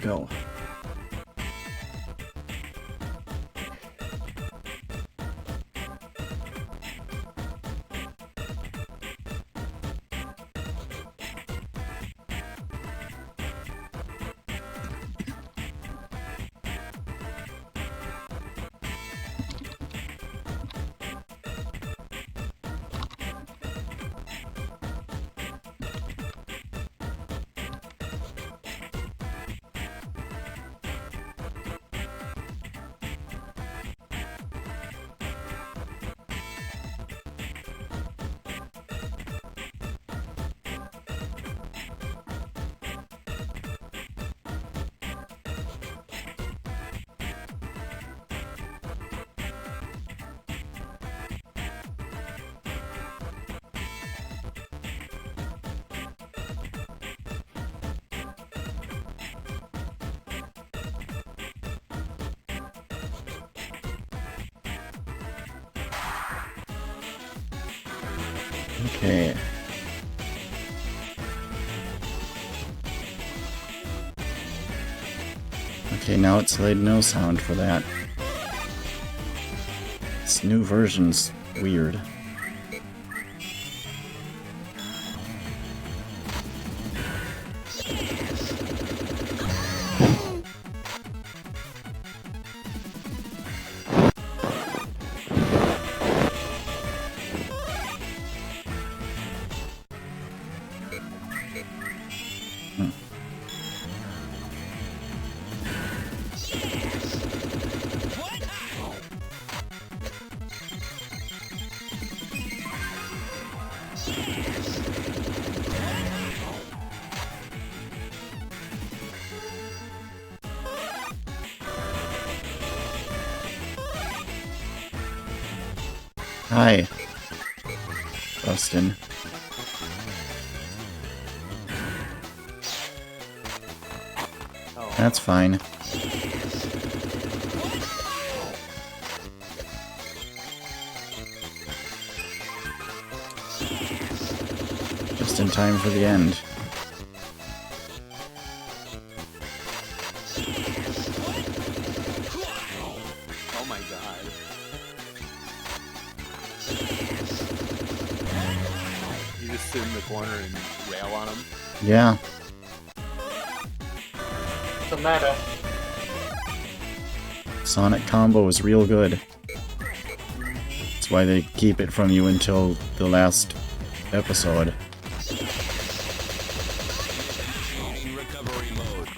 go. Okay. Okay, now it's laid no sound for that. This new version's weird. Hi, Austin. Oh. That's fine. Just in time for the end. Oh my god. You just sit in the corner and rail on him? Yeah. What's the matter? Sonic combo is real good. That's why they keep it from you until the last episode. Recovery mode.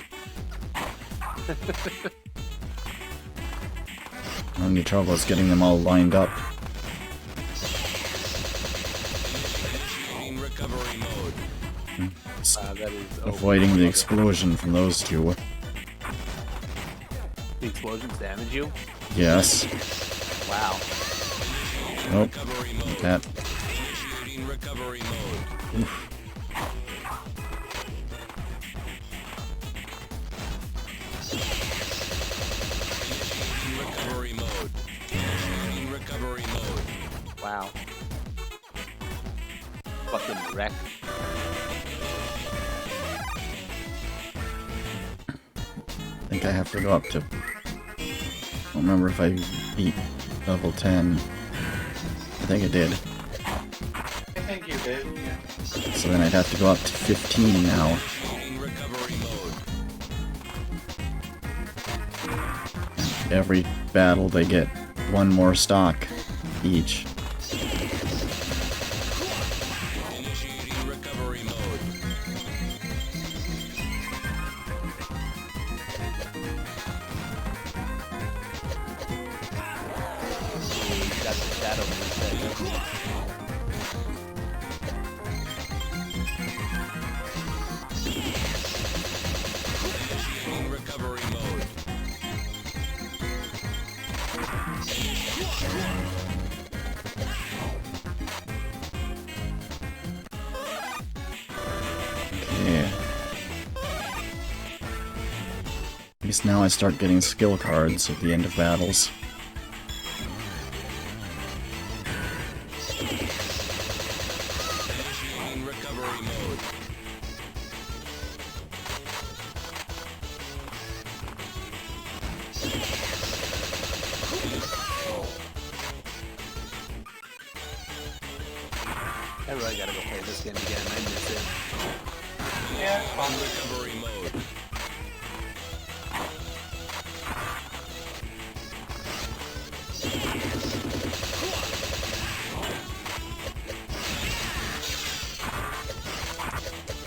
Only trouble is getting them all lined up. Recovery mode. That is Avoiding the explosion from those two. The explosions damage you? Yes. Wow. Nope. Recovery mode. That. Initiating recovery mode. Oof. Recovery mode. Initiating recovery mode. Wow. Fucking wreck. I think I have to go up to... I don't remember if I beat level 10. I think I did. I think you did, yeah. So then I'd have to go up to 15 now. Initiating recovery mode. Every battle they get one more stock each. Initiating recovery mode. Got the shadow move. Initiating recovery mode. Yeah. At least now I start getting skill cards at the end of battles. Initiating recovery mode. I gotta go play this game again. I miss it. Yeah, it's fun. Recovery mode.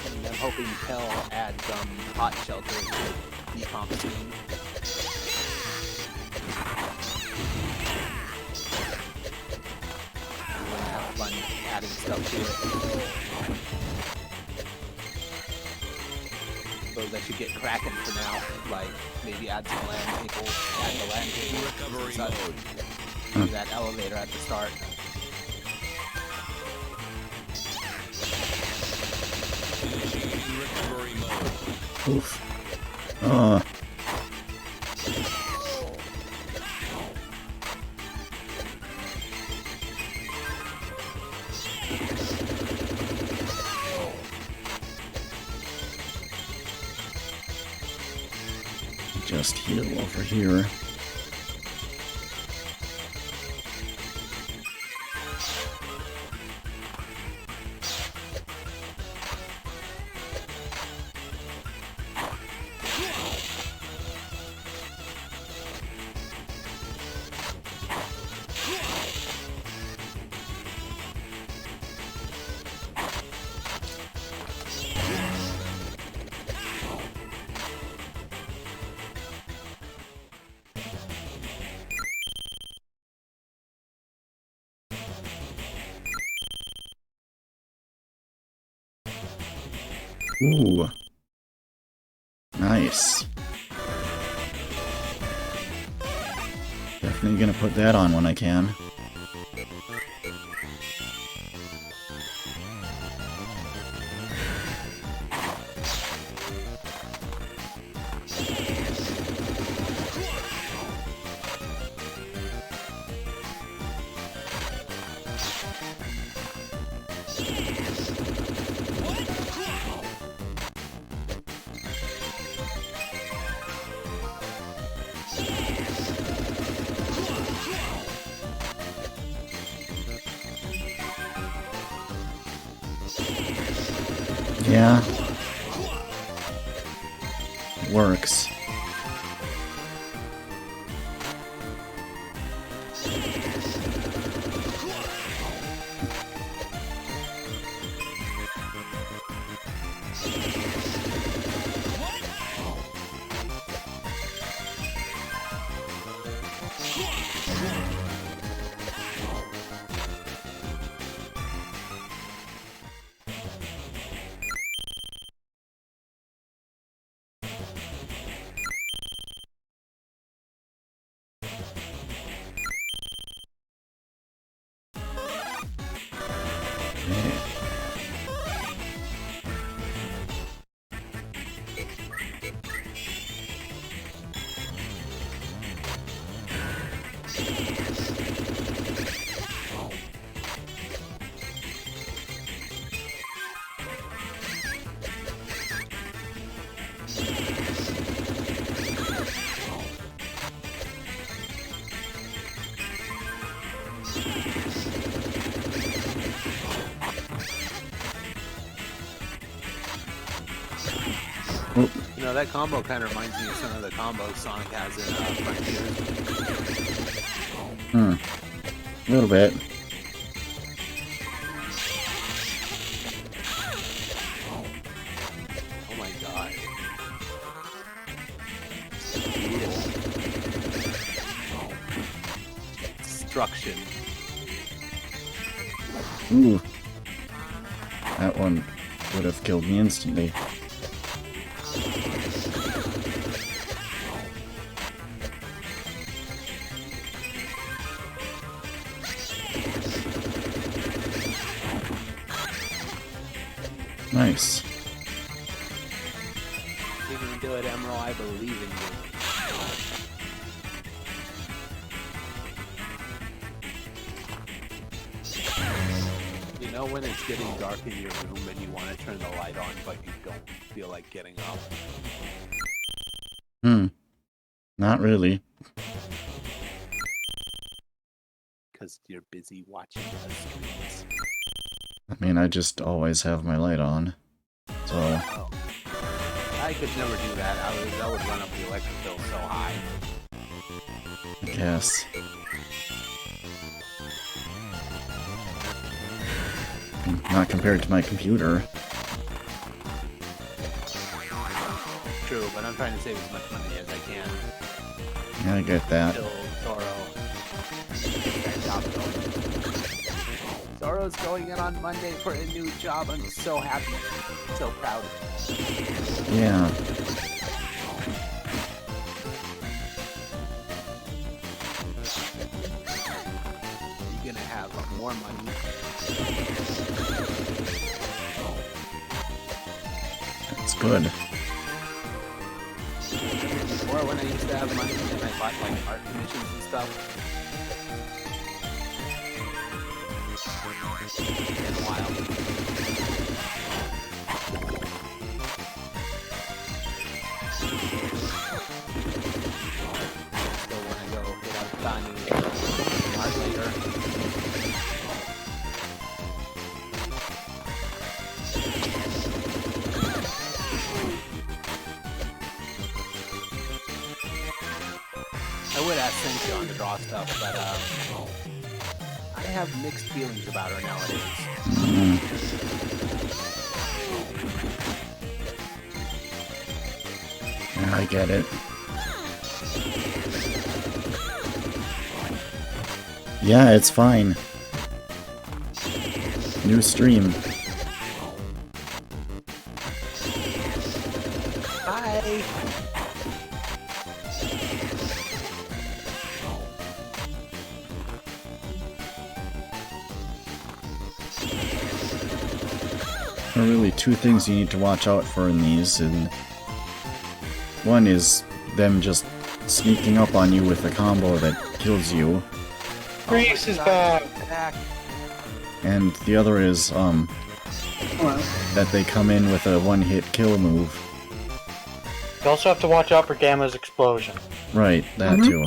And I'm hoping Pell adds hot shelter to the decomp scene. I'm gonna have fun adding stuff to it. Suppose I should get Kraken for now. Like maybe add some land tables, add the land table, Recovery such. mode. Do that elevator at the start. Initiating recovery mode. Oof. Just heal over here. Ooh. Nice. Definitely gonna put that on when I can. Yeah. Works. You know, that combo kind of reminds me of some of the combos Sonic has in Frontiers. A little bit. Oh my god. Destruction. Ooh. That one would have killed me instantly. Nice. You can do it, Emerald. I believe in you. You know when it's getting dark in your room and you want to turn the light on, but you don't feel like getting up? Not really. Because you're busy watching the streams. I mean, I just always have my light on. So, Oh. I could never do that. That would run up the electric bill so high. I guess. Not compared to my computer. True, but I'm trying to save as much money as I can. Yeah, I get that. Until Zoro gets that job going. Zoro's going in on Monday for a new job. I'm so happy. So proud. Yeah. You're gonna have more money. It's good. Before, when I used to have money and I bought like art commissions and stuff. It's been a while. So when I go get out Tani art later. I would ask Senshi to draw stuff, but I have mixed feelings about her nowadays. Mm. Yeah, I get it. Yeah, it's fine. New stream. Bye. There are really two things you need to watch out for in these, and one is them just sneaking up on you with a combo that kills you, Grease is back. and the other is that they come in with a one-hit kill move. You also have to watch out for Gamma's explosion. Right, that Mhm. too.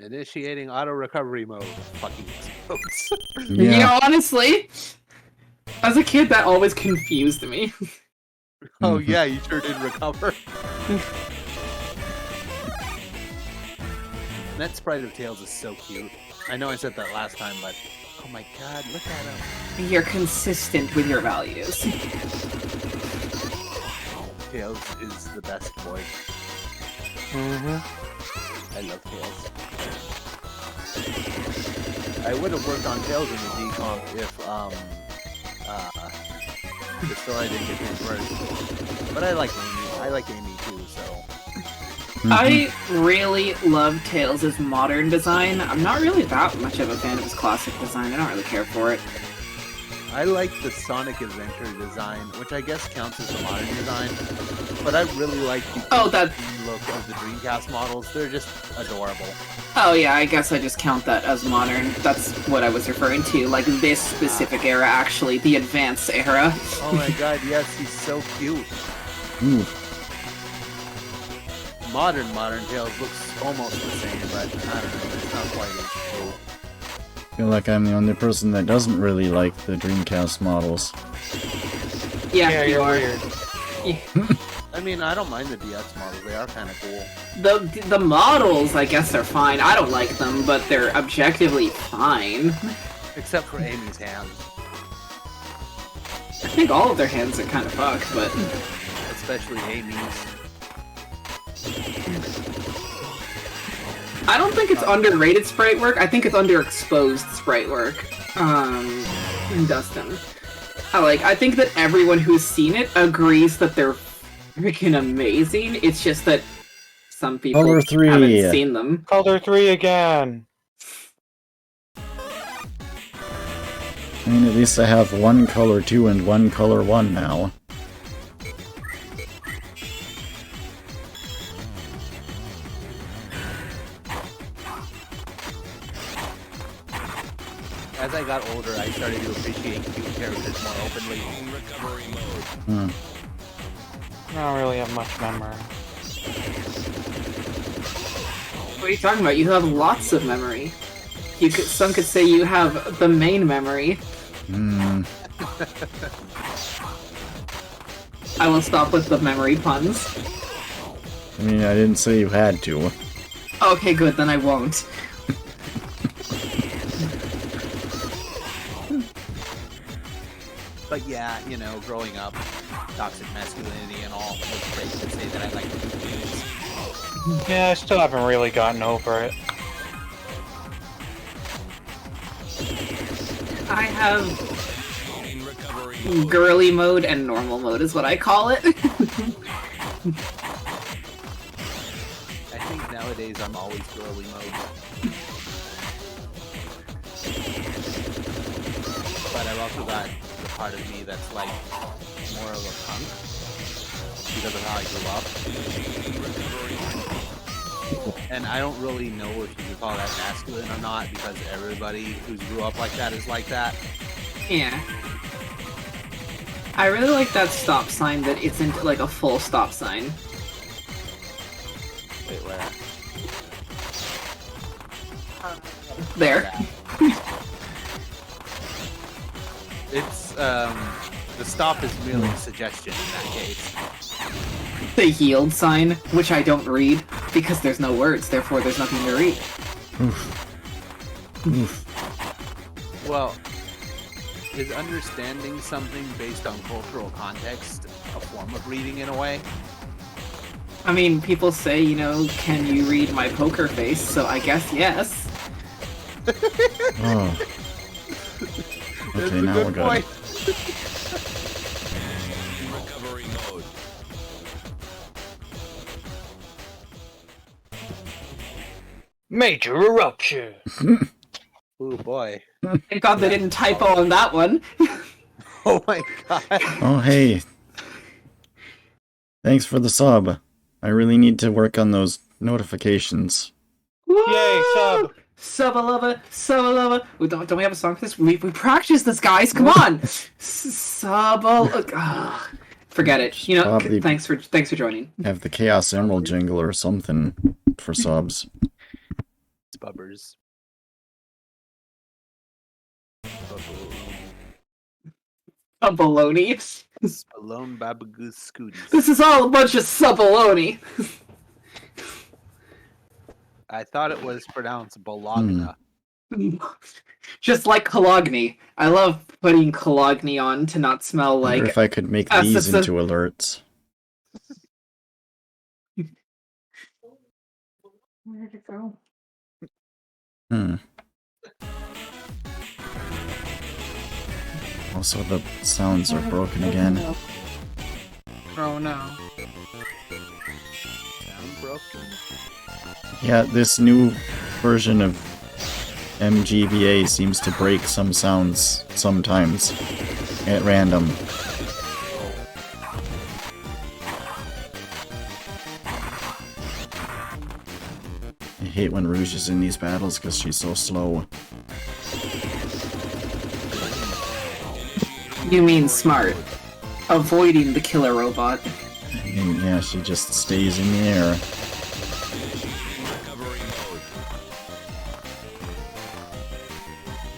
Initiating auto recovery mode. Fucking explodes. You Yeah. know, honestly, as a kid, that always confused me. Oh Mhm. yeah, you sure did recover. That sprite of Tails is so cute. I know I said that last time, but oh my god, look at him. You're consistent with your values. Tails is the best boy. Mm-hmm. I love Tails. I would have worked on Tails in the decomp if the story didn't get reversed. But I like Amy. I like Amy too, so Mhm. I really love Tails' modern design. I'm not really that much of a fan of his classic design. I don't really care for it. I like the Sonic Adventure design, which I guess counts as the modern design. But I really like the Oh, that. look of the Dreamcast models. They're just adorable. Oh yeah, I guess I just count that as modern. That's what I was referring to. Like this specific era, actually, the advanced era. Oh my god, yes, he's so cute. Ooh, Modern Tails looks almost the same, but I don't know, it's not quite as cool. I feel like I'm the only person that doesn't really like the Dreamcast models. Yeah, Yeah, you you're are. weird. I mean, I don't mind the DX models, they are kind of cool. The models, I guess, are fine. I don't like them, but they're objectively fine. Except for Amy's hands. I think all of their hands are kind of fucked, but Especially Amy's. I don't think it's underrated sprite work. I think it's underexposed sprite work. Dustin. I think that everyone who's seen it agrees that they're freaking amazing. It's just that some people Color 3. haven't seen them. Color 3 again. I mean, at least I have one color 2 and one color 1 now. As I got older, I started to appreciate cute characters more openly. In recovery mode. Hmm. I don't really have much memory. What are you talking about? You have lots of memory. Some could say you have the main memory. Hmm. I will stop with the memory puns. I mean, I didn't say you had to. Okay, good, then I won't. But yeah, you know, growing up, toxic masculinity and all, it was great to say that I like to do things. Yeah, I still haven't really gotten over it. I have In recovery mode. girly mode and normal mode is what I call it. I think nowadays I'm always girly mode. But I've also got the part of me that's like more of a punk because of how I grew up. And I don't really know if you can call that masculine or not because everybody who's grew up like that is like that. Yeah. I really like that stop sign that isn't like a full stop sign. Wait, where? There. It's the stop is merely a suggestion in that case. The yield sign, which I don't read because there's no words, therefore there's nothing to read. Well, is understanding something based on cultural context a form of reading in a way? I mean, people say, you know, can you read my poker face? So I guess yes. Oh. That's Okay, a now good we're good. point. In recovery mode. Major eruption. Oh boy. Thank God they didn't typo on that one. Oh my god. Oh, hey. Thanks for the sub. I really need to work on those notifications. Yay, sub. Subalova, Subalova. Don't we have a song for this? We practiced this, guys. Come on. Subalova. Forget it. You know. Probably- Thanks for joining. Have the Chaos Emerald jingle or something for subs. Spubbers. Subaloni. Alone Babagoose Scooties. This is all a bunch of subaloni. I thought it was pronounced Bologna. Just like Cologne. I love putting Cologne on to not smell Wonder like. if I could make That's these the- into alerts. Where'd it go? Also, the sounds are broken again. Oh no. Sound broken. Yeah, this new version of MGVA seems to break some sounds sometimes at random. I hate when Rouge is in these battles because she's so slow. You mean smart. Avoiding the killer robot. I mean, yeah, she just stays in the air. Recovery mode.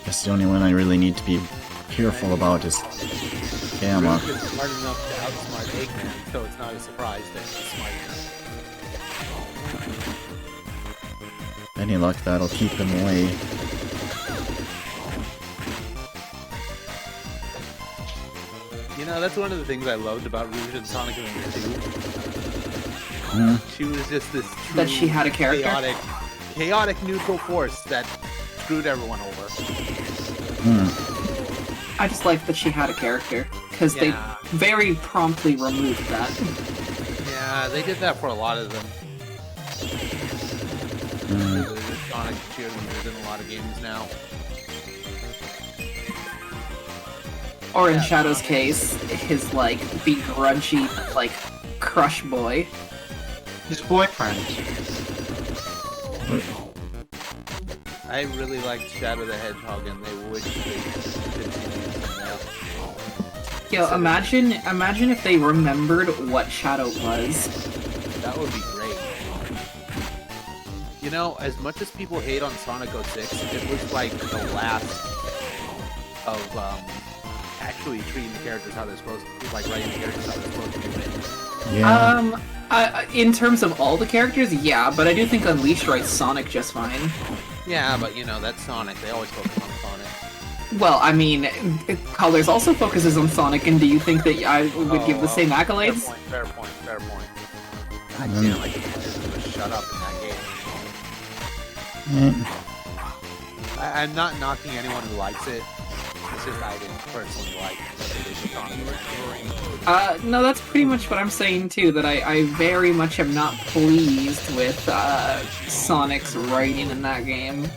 Guess the only one I really need to be careful about is Gamma. Rook is smart enough to outsmart Eggman, so it's not a surprise that he's smart enough. Any luck, that'll keep him away. You know, that's one of the things I loved about Rouge and Sonic Adventure 2. She was just this true, That she had a character? chaotic neutral force that screwed everyone over. I just like that she had a character. Because they Yeah. very promptly removed that. Yeah, they did that for a lot of them. There's Sonic cheerleaders in a lot of games now. Or in Shadow's case, his like begrudgy like crush boy. His boyfriend. I really liked Shadow the Hedgehog, and they wish they continued that. Yo, imagine if they remembered what Shadow was. That would be great. You know, as much as people hate on Sonic 06, it was like the last of actually treating the characters how they're supposed to, like writing the characters how they're supposed to do it. Yeah. In terms of all the characters, yeah, but I do think Unleashed writes Sonic just fine. Yeah, but you know, that's Sonic. They always focus on Sonic. Well, I mean, Colors also focuses on Sonic, and do you think that I would give the same accolades? Fair point. God damn, I just shut up in that game. I'm not knocking anyone who likes it. It's just I didn't personally like what they did with Sonic. No, that's pretty much what I'm saying too, that I very much am not pleased with Sonic's writing in that game.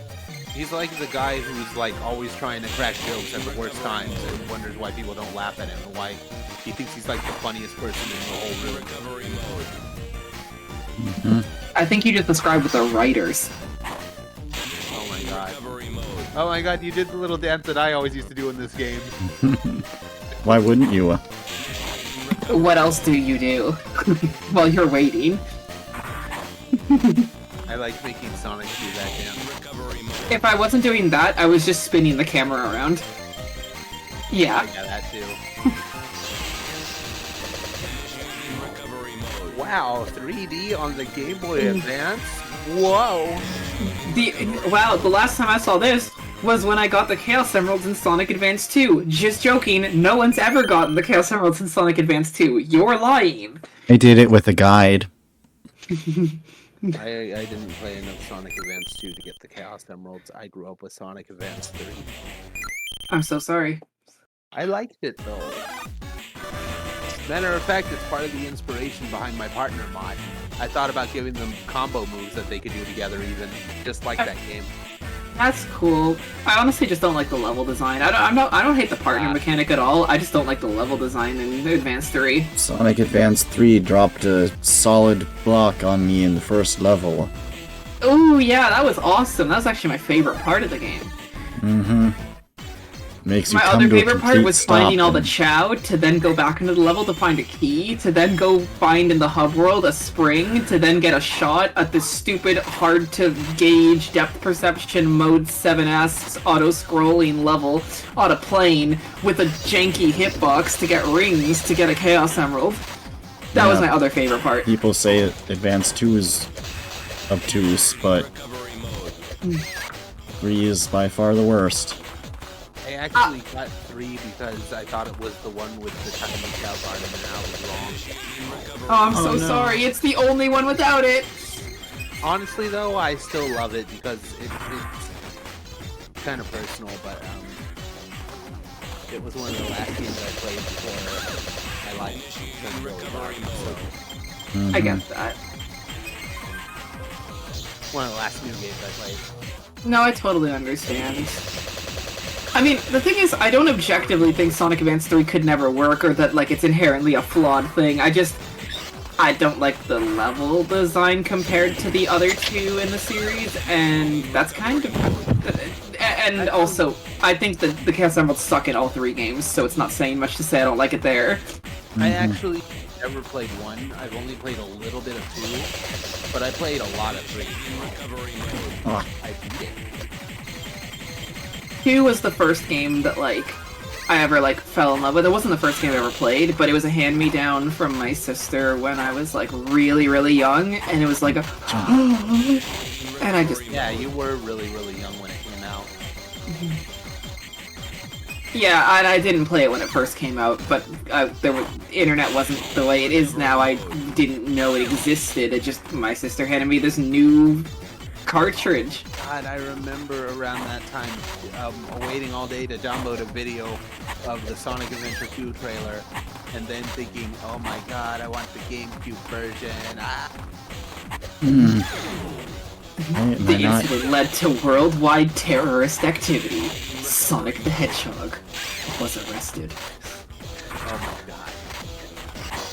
He's like the guy who's like always trying to crack jokes at the worst times and wonders why people don't laugh at him and why he thinks he's like the funniest person in the whole room. Recovery mode. I think you just described with the writers. Oh my god. Recovery mode. Oh my god, you did the little dance that I always used to do in this game. Why wouldn't you? What else do you do while you're waiting? I like making Sonic do that dance. Recovery mode. If I wasn't doing that, I was just spinning the camera around. Yeah. Yeah, that too. Recovery mode. Wow, 3D on the Game Boy Advance? Whoa! Wow, the last time I saw this was when I got the Chaos Emeralds in Sonic Advance 2. Just joking, no one's ever gotten the Chaos Emeralds in Sonic Advance 2. You're lying. I did it with a guide. I didn't play enough Sonic Advance 2 to get the Chaos Emeralds. I grew up with Sonic Advance 3. I'm so sorry. I liked it though. Matter of fact, it's part of the inspiration behind my partner mod. I thought about giving them combo moves that they could do together even, just like that game. That's cool. I honestly just don't like the level design. I don't hate the partner mechanic at all. I just don't like the level design in Advance 3. Sonic Advance 3 dropped a solid block on me in the first level. Oh yeah, that was awesome. That was actually my favorite part of the game. Mm-hmm. Makes you My come other to a favorite part complete was stop finding all the and- Chao, to then go back into the level to find a key, to then go find in the hub world a spring, to then get a shot at this stupid, hard-to-gauge depth perception mode 7S auto-scrolling level on a plane with a janky hitbox to get rings to get a Chaos Emerald. That was Yeah. my other favorite part. People say Advance 2 is obtuse, but Recovery mode. 3 is by far the worst. I actually got 3 because I thought it was the one with the tiny Chao garden and I was wrong. Oh, I'm so no. sorry. It's the only one without it. Honestly though, I still love it because it's kind of personal, but it was one of the last games I played before I liked them really hard. So, Mhm. I get that. one of the last new games I played. No, I totally understand. I mean, the thing is, I don't objectively think Sonic Advance 3 could never work, or that, like, it's inherently a flawed thing. I don't like the level design compared to the other two in the series, and that's kind of... And also, I think that the Chaos Emeralds suck in all 3 games, so it's not saying much to say I don't like it there. I actually never played 1. I've only played a little bit of 2, but I played a lot of 3. Recovery mode. Ah, I beat it. 2 was the first game that, like, I ever, like, fell in love with. It wasn't the first game I ever played, but it was a hand-me-down from my sister when I was, like, really, really young, and it was like a... and I just... Yeah, you were really, really young when it came out. Yeah, and I didn't play it when it first came out, but the internet wasn't the way it is now. I didn't know it existed. It just... My sister handed me this new cartridge. God, I remember around that time waiting all day to download a video of the Sonic Adventure 2 trailer, and then thinking, oh my god, I want the GameCube version. Ah. Why am I The not? incident led to worldwide terrorist activity. Sonic the Hedgehog was arrested. Oh my god.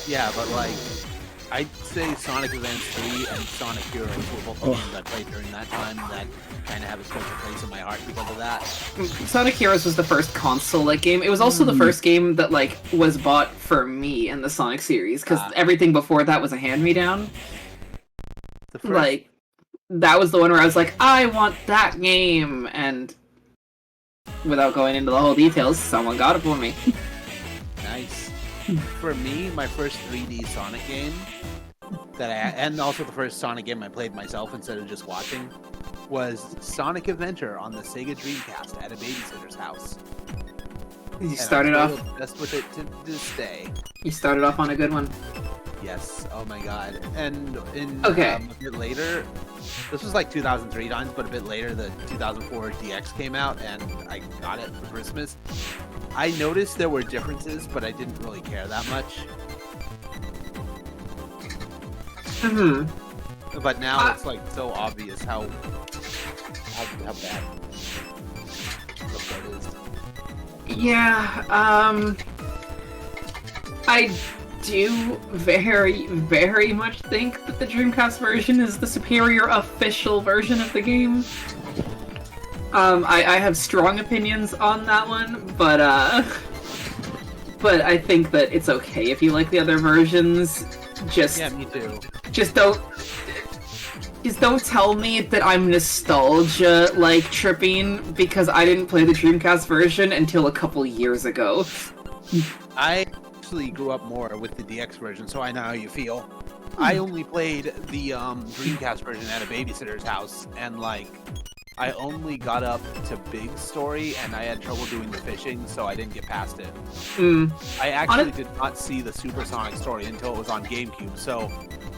Yeah, but like, I'd say Sonic Advance 3 and Sonic Heroes were both the games I played during that time that kind of have a special place in my heart because of that. Sonic Heroes was the first console-like game. It was also the first game that, like, was bought for me in the Sonic series, because everything before that was a hand-me-down. The first, Like, that was the one where I was like, I want that game, and without going into the whole details, someone got it for me. nice. For me, my first 3D Sonic game and also the first Sonic game I played myself instead of just watching, was Sonic Adventure on the Sega Dreamcast at a babysitter's house. You And started I'm off. still obsessed with it to this day. You started off on a good one. Yes. Oh my god. And Okay. A bit later, this was like 2003 times, but a bit later, the 2004 DX came out, and I got it for Christmas. I noticed there were differences, but I didn't really care that much. Hmm. But now it's like so obvious how bad that is. Yeah. I do very much think that the Dreamcast version is the superior official version of the game. I have strong opinions on that one, but I think that it's okay if you like the other versions. Yeah, me too. Just don't tell me that I'm nostalgia like tripping because I didn't play the Dreamcast version until a couple years ago. I actually grew up more with the DX version, so I know how you feel. I only played the Dreamcast version at a babysitter's house, and like I only got up to Big Story, and I had trouble doing the fishing, so I didn't get past it. I actually did not see the Supersonic story until it was on GameCube, so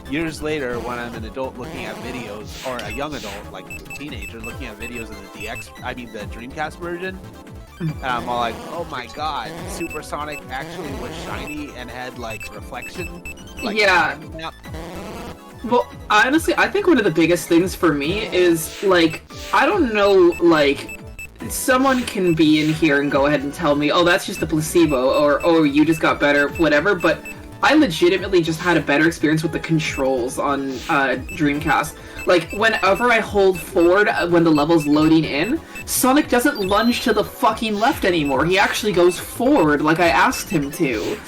years later, when I'm an adult looking at videos, or a young adult, like a teenager, looking at videos of the the Dreamcast version, and I'm all like, oh my god, Supersonic actually was shiny and had like reflection. Like, Yeah. Well, honestly, I think one of the biggest things for me is, like, I don't know, like, someone can be in here and go ahead and tell me, oh, that's just a placebo, or, oh, you just got better, whatever, but I legitimately just had a better experience with the controls on Dreamcast. Like, whenever I hold forward when the level's loading in, Sonic doesn't lunge to the fucking left anymore. He actually goes forward like I asked him to.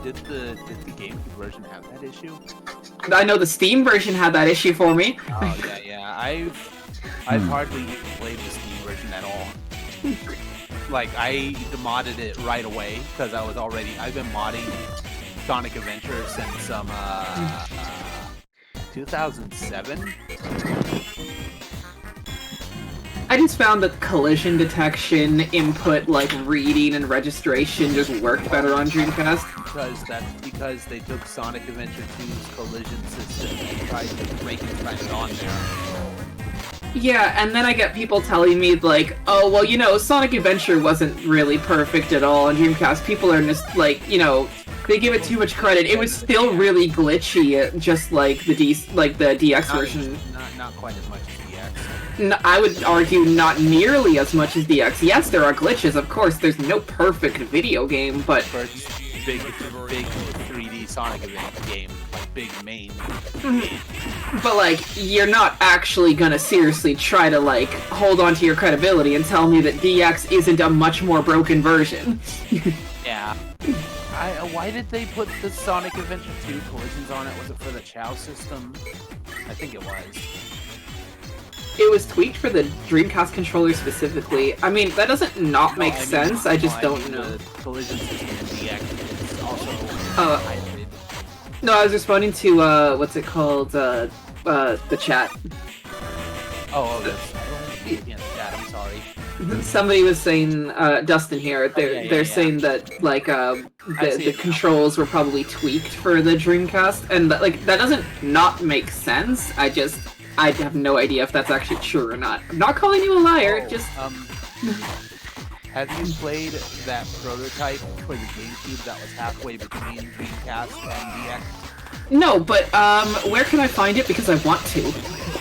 Did the GameCube version have that issue? I know the Steam version had that issue for me. Oh yeah. I've hardly even played the Steam version at all. Like I modded it right away because I've been modding Sonic Adventure since 2007. I just found that collision detection, input like reading and registration just worked better on Dreamcast. Because they took Sonic Adventure 2's collision system and tried to break it on there. Yeah, and then I get people telling me like, oh well, you know, Sonic Adventure wasn't really perfect at all on Dreamcast. People are just like, you know, they give it too much credit. It was still really glitchy, just like the DX version. Not quite as much as DX. I would argue not nearly as much as DX. Yes, there are glitches, of course. There's no perfect video game, but First big 3D Sonic Adventure game, like big main. but like you're not actually gonna seriously try to like hold on to your credibility and tell me that DX isn't a much more broken version. Yeah. Why did they put the Sonic Adventure 2 collisions on it? Was it for the Chow system? I think it was. It was tweaked for the Dreamcast controller specifically. I mean, that doesn't not make sense. I just don't know. The collision system in DX is also hybrid. No, I was responding to what's it called? The chat. Oh, that's yeah, chat. I'm sorry. Somebody was saying, Dustin here. They're saying that like the controls were probably tweaked for the Dreamcast, and that doesn't not make sense. I have no idea if that's actually true or not. I'm not calling you a liar. Just have you played that prototype for the GameCube that was halfway between Dreamcast and DX? no, but where can I find it? Because I want to.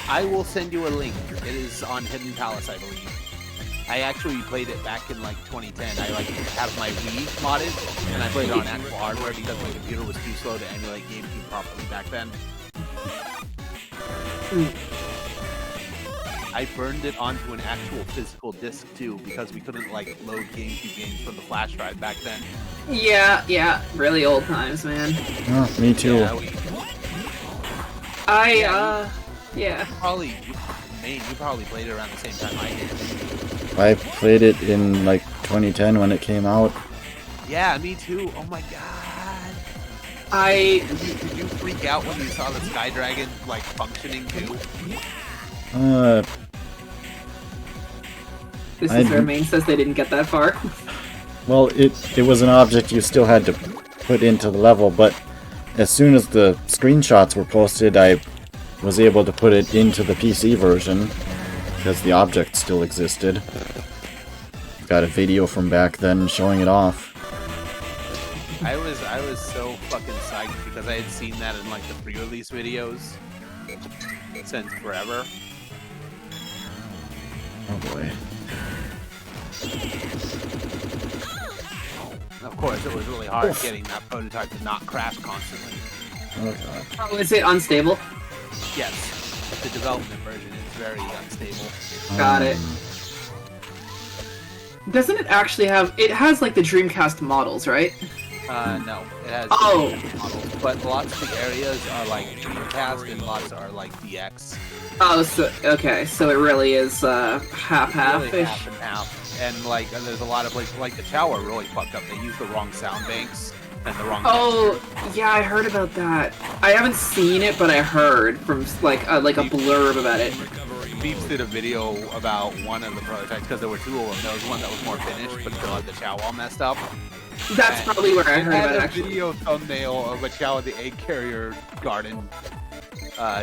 I will send you a link. It is on Hidden Palace, I believe. I actually played it back in like 2010. I like have my Wii modded, and I played it on actual hardware because my computer was too slow to emulate GameCube properly back then. I burned it onto an actual physical disc too because we couldn't like load GameCube games from the flash drive back then. Yeah, really old times, man. Oh, me too. You probably played it around the same time I did. I played it in like 2010 when it came out. Yeah, me too. Oh my god. Did you freak out when you saw the Sky Dragon like functioning too? This I is where didn't- Main says they didn't get that far. Well, it was an object you still had to put into the level, but as soon as the screenshots were posted, I was able to put it into the PC version, because the object still existed. Got a video from back then showing it off. I was so fucking psyched because I had seen that in like the pre-release videos since forever. Oh boy. Of course, it was really hard getting that prototype to not crash constantly. Oh god. Oh, is it unstable? Yes, the development version is very unstable. Got it. Doesn't it actually have... It has, like, the Dreamcast models, right? No, it has Oh. models, but lots of the areas are like Dreamcast and lots are like DX. Oh, so... Okay, so it really is, Really half-half-ish. half and half. And like, there's a lot of places, like the Chow are really fucked up. They use the wrong sound banks and the wrong. Oh, yeah, I heard about that. I haven't seen it, but I heard from, like a blurb about it. Beeps did a video about one of the prototypes because there were two of them. There was one that was more finished, but still had the Chow all messed up. That's probably where I It heard had about it, a actually. video thumbnail of a Chow in the egg carrier garden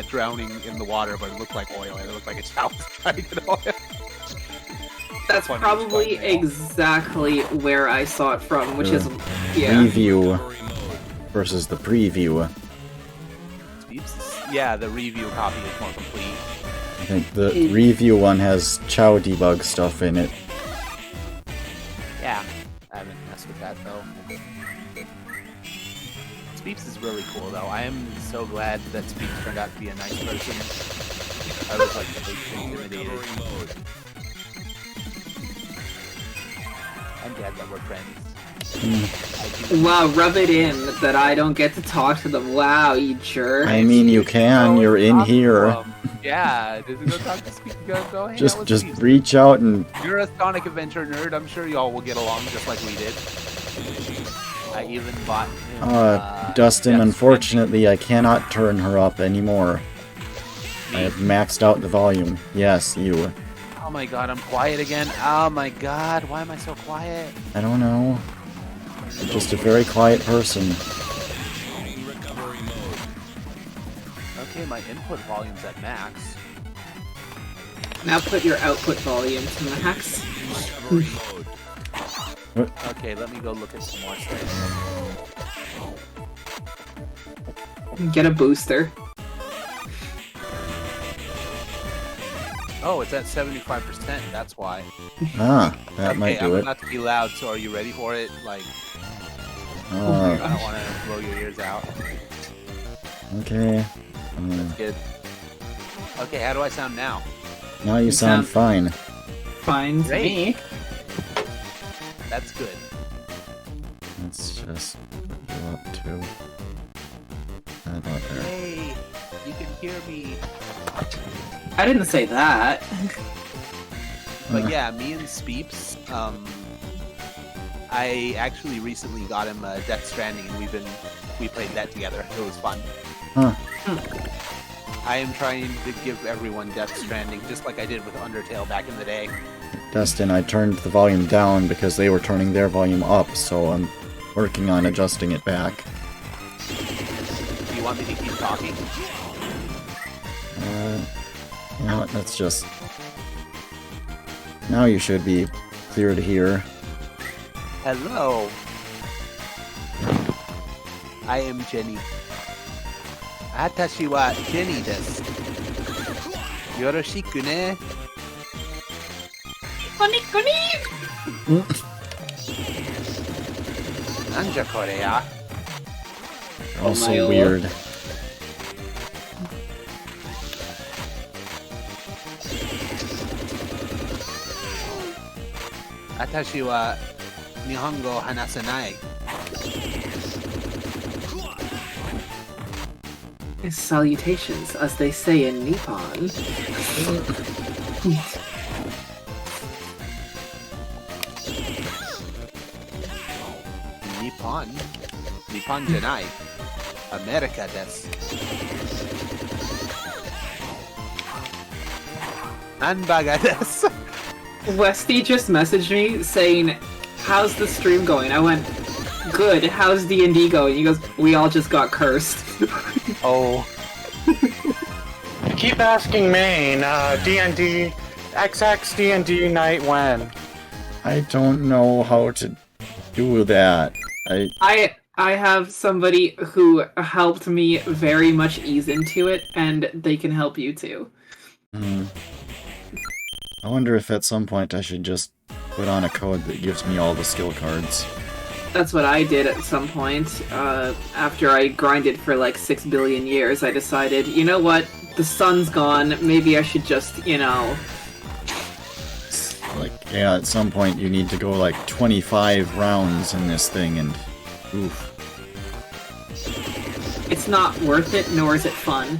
drowning in the water, but it looked like oil, and it looked like a Chow was trying to get oil. That's funny probably thumbnail. exactly where I saw it from, which is... Yeah. Review versus the preview. Beeps, yeah, the review copy is more complete. I think the review one has Chow debug stuff in it. Yeah, I haven't messed with that though. Speeps is really cool though. I am so glad that Speeps turned out to be a nice person. I was like intimidated. I'm glad that we're friends. I do- Wow, rub it in that I don't get to talk to them. Wow, you jerk. I mean, you can. You're in here. Yeah, just go talk to Speeps. Go hang out Just with just Speeps. reach out and You're a Sonic Adventure nerd. I'm sure y'all will get along just like we did. I even bought him, Dustin, Death unfortunately, I cannot turn her up anymore. I have maxed out the volume. Yes, you. Stranding. Oh my god, I'm quiet again. Oh my god, why am I so quiet? I don't know. You're just a very quiet person. Recovery mode. Okay, my input volume's at max. Now put your output volume to max. Recovery mode. Okay, let me go look at some more stuff. Get a booster. Oh, it's at 75%, that's why. Ah, that Okay, might I'm do it. about to be loud, so are you ready for it? Like, I Ah, don't want to blow your ears out. okay. Good. Okay, how do I sound now? Now you sound fine. Fine to Great. me. That's good. Let's just go up to that up there. Hey, you can hear me. I didn't say that. But yeah, me and Speeps, I actually recently got him Death Stranding, and we played that together. It was fun. Huh. I am trying to give everyone Death Stranding, just like I did with Undertale back in the day. Dustin, I turned the volume down because they were turning their volume up, so I'm working on adjusting it back. Do you want me to keep talking? You know what, let's just... Now you should be clear to hear. Hello. I am Jenny. Atashi wa Jenny desu. Yoroshiku ne. Nanja kore ya? Also my weird. Atashi wa Nihongo hanasanai. Salutations, as they say in Nippon. Nippon. Nippon Janai. America des. Anbaga des. Westy just messaged me saying, "How's the stream going?" I went, "Good. How's D&D going?" He goes, "We all just got cursed." Oh. Keep asking Maine, D&D, XX D&D night when? I don't know how to do that. I have somebody who helped me very much ease into it, and they can help you too. I wonder if at some point I should just put on a code that gives me all the skill cards. That's what I did at some point. After I grinded for like 6 billion years, I decided, you know what? The sun's gone. Maybe I should just, Like, yeah, at some point you need to go like 25 rounds in this thing, and oof. It's not worth it, nor is it fun.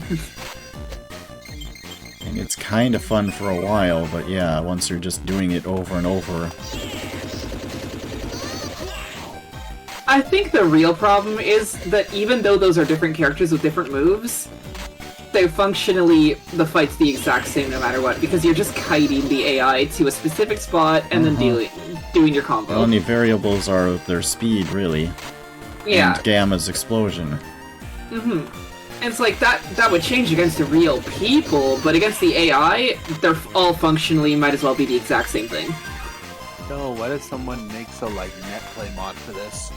And it's kind of fun for a while, but yeah, once you're just doing it over and over. I think the real problem is that even though those are different characters with different moves, they the fight's the exact same no matter what, because you're just kiting the AI to a specific spot and then doing your combo. The only variables are their speed, really. Yeah. And Gamma's explosion. And it's like, that would change against the real people, but against the AI, they're all functionally might as well be the exact same thing. No, what if someone makes a net play mod for this?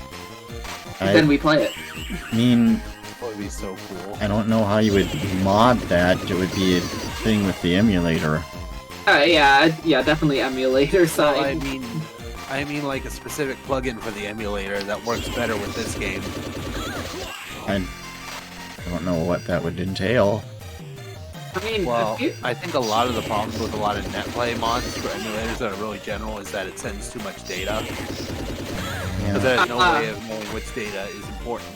Then we play it. I mean, That would be so cool. I don't know how you would mod that. It would be a thing with the emulator. Yeah, definitely emulator side. Well, I mean like a specific plugin for the emulator that works better with this game. I don't know what that would entail. I mean, Well, I think a lot of the problems with a lot of netplay mods for emulators that are really general is that it sends too much data. Yeah, But there's no way of knowing which data is important.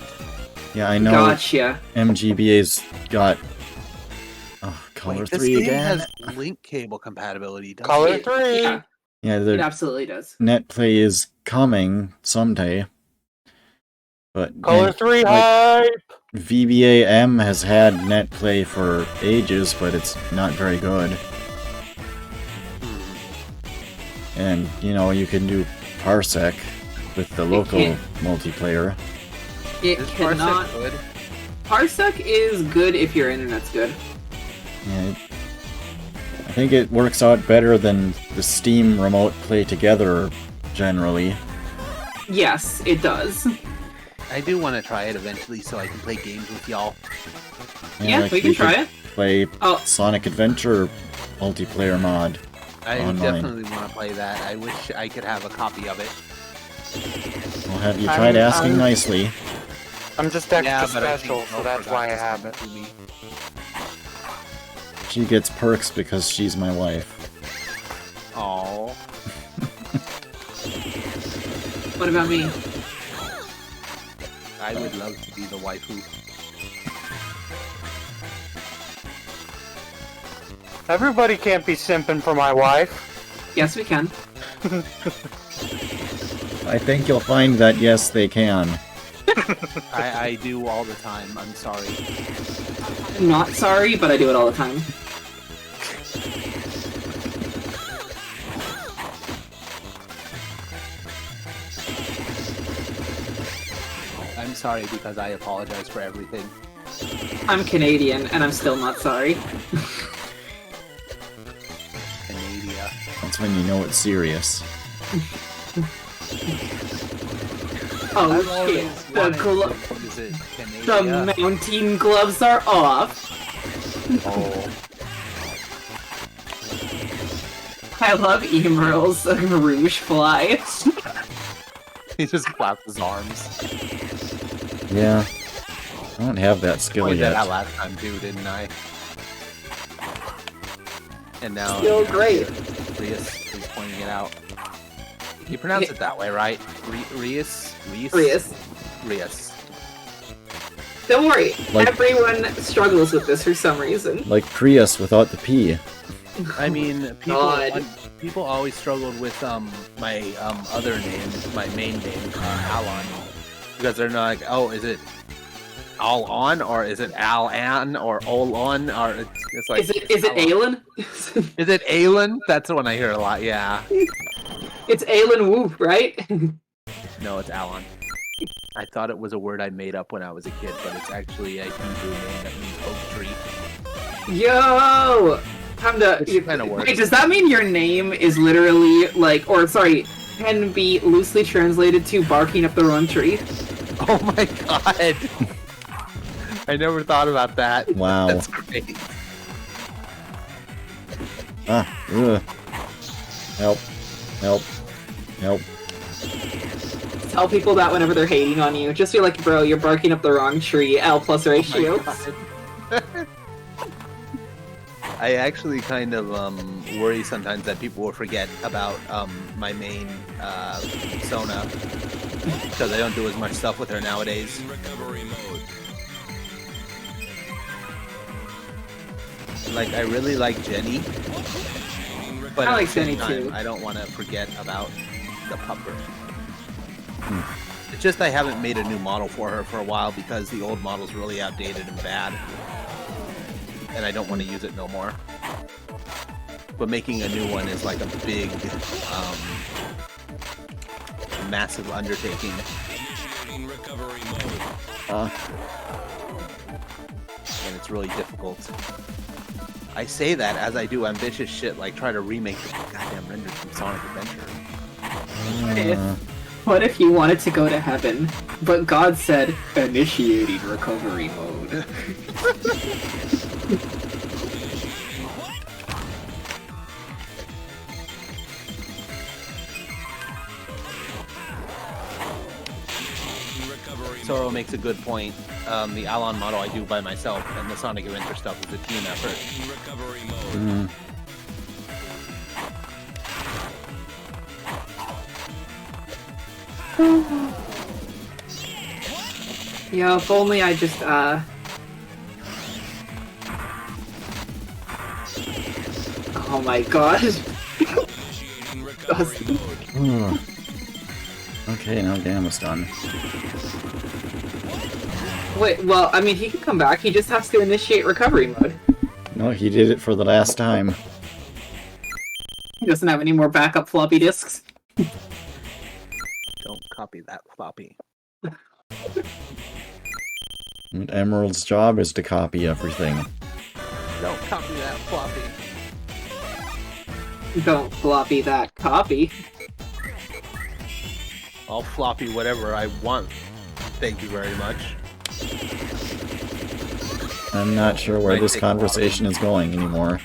yeah, I know. Gotcha. MGBA's got Color Wait, this 3 game again. has link cable compatibility, doesn't Color it? 3! Yeah, Yeah, it the absolutely does. netplay is coming someday. But Color 3 like, hype! VBA-M has had netplay for ages, but it's not very good. And, you can do Parsec with the local can't. multiplayer. It Is cannot. Parsec good? Parsec is good if your internet's good. Yeah, I think it works out better than the Steam remote play together generally. Yes, it does. I do want to try it eventually so I can play games with y'all. Yeah, like we can try it. Play Oh. Sonic Adventure multiplayer mod. I Online. definitely want to play that. I wish I could have a copy of it. Well, have you tried asking nicely? I'm just extra Yeah, but I think special, so Mel that's forgot why I to have send it. to me. She gets perks because she's my wife. Aww. What about me? I would love to be the waifu. Everybody can't be simping for my wife. Yes, we can. I think you'll find that yes, they can. I do all the time. I'm sorry. I'm not sorry, but I do it all the time. I'm sorry because I apologize for everything. I'm Canadian, and I'm still not sorry. Canada. That's when you know it's serious. Oh I've shit! always The, wanted glo- to visit the Canada. mountain gloves are off. Oh. I love Emerald's Rouge fly. He just clapped his arms. Yeah. I don't have that skill Pointed that out yet. last time too, didn't I? And now Still great. Rias is pointing it out. You pronounce it that way, right? Rias? Rias. Rias. Don't worry, Like- everyone struggles with this for some reason. Like Prius without the P. I mean, God. people always struggled with my other name, my main name, Alon. Because they're not like, oh, is it all on or is it Al An or all on or it's like Is it Aelin? Is it Aelin? That's the one I hear a lot. Yeah. It's Aelin Wu, right? No, it's Alan. I thought it was a word I made up when I was a kid, but it's actually a Hebrew name that means oak tree. Yo! Time to. Which kind of works. Wait, does that mean your name is literally like, or sorry, can be loosely translated to barking up the wrong tree? Oh my god! I never thought about that. Wow. That's great. Ugh. Help. Help. Help. Tell people that whenever they're hating on you. Just be like, bro, you're barking up the wrong tree. L plus ratio. I actually kind of worry sometimes that people will forget about my main Sona because I don't do as much stuff with her nowadays. Recovery mode. Like I really like Jenny, but I at like the same Jenny, time, too. I don't want to forget about the pupper. It's just I haven't made a new model for her for a while because the old model's really outdated and bad. And I don't want to use it no more. But making a new one is like a big, massive undertaking. Initiating recovery mode. And it's really difficult. I say that as I do ambitious shit like try to remake the goddamn renders from Sonic Adventure. What if you wanted to go to heaven, but God said, initiating recovery mode? Recovery Soro makes a good point. The Alon model I do by myself, and the Sonic Adventure stuff is a team effort. recovery mode. Yeah, if only I just, Oh my god. Initiating recovery mode. Okay, now Gamma's done. Wait, well, I mean, he can come back, he just has to initiate recovery mode. No, he did it for the last time. He doesn't have any more backup floppy disks. Don't copy that floppy. And Emerald's job is to copy everything. Don't copy that floppy. Don't floppy that copy. I'll floppy whatever I want. Thank you very much. I'm not sure where Might this take a while. conversation is going anymore.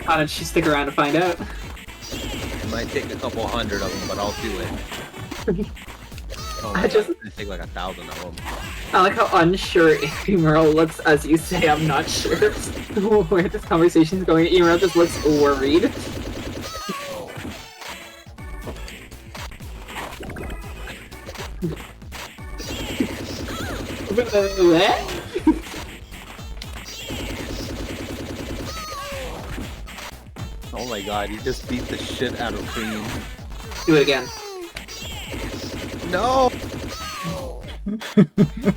How did she stick around to find out? It might take a couple hundred of them, but I'll do it. Oh my I just- God, it's gonna take like 1,000 of them. I like how unsure Emerald looks as you say, I'm not sure where this conversation is going. Emerald just looks worried. What? Oh my god, he just beat the shit out of Cream. Do it again. No!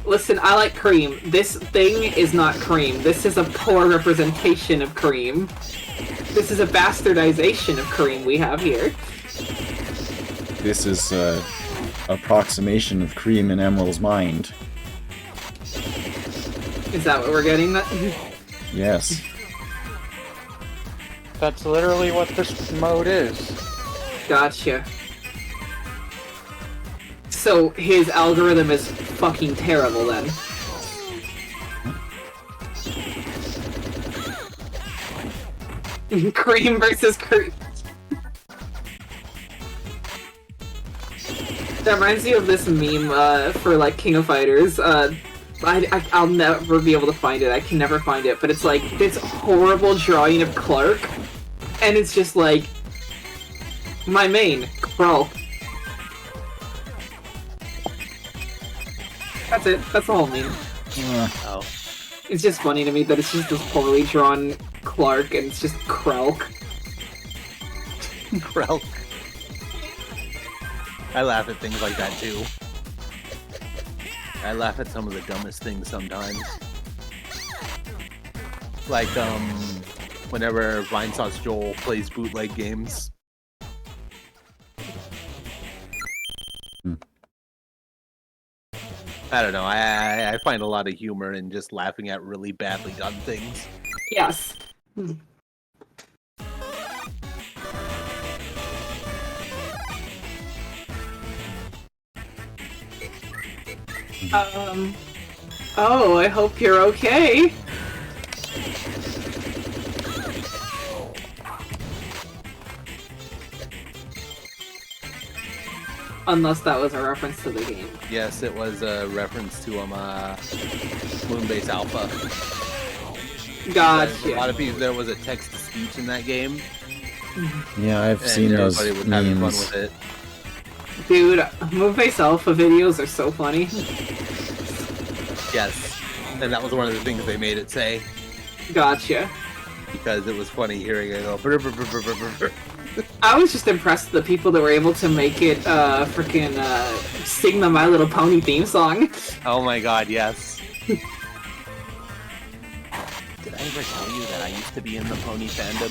Listen, I like Cream. This thing is not Cream. This is a poor representation of Cream. This is a bastardization of Cream we have here. This is a approximation of Cream in Emerald's mind. Is that what we're getting? Yes. That's literally what this mode is. Gotcha. So his algorithm is fucking terrible then. Cream versus Cream. That reminds me of this meme for like King of Fighters. I'll never be able to find it. I can never find it. But it's like this horrible drawing of Clark, and it's just like my main Krull. That's it. That's the whole meme. Oh. It's just funny to me that it's just this poorly drawn Clark, and it's just Krelk. Krelk. I laugh at things like that too. I laugh at some of the dumbest things sometimes. Like, whenever Vinesauce Joel plays bootleg games. I don't know, I find a lot of humor in just laughing at really badly done things. Yes. Oh, I hope you're okay. Unless that was a reference to the game. Yes, it was a reference to Moonbase Alpha. A Gotcha. lot of people, there was a text-to-speech in that game, Yeah, I've and seen those everybody was having fun memes. with it. Dude, Moonbase Alpha videos are so funny. Yes, and that was one of the things they made it say, Gotcha. because it was funny hearing it go. "Brr, brr, brr, brr, brr, brr." I was just impressed with the people that were able to make it freaking sing the My Little Pony theme song. Oh my god, yes. Did I ever tell you that I used to be in the pony fandom?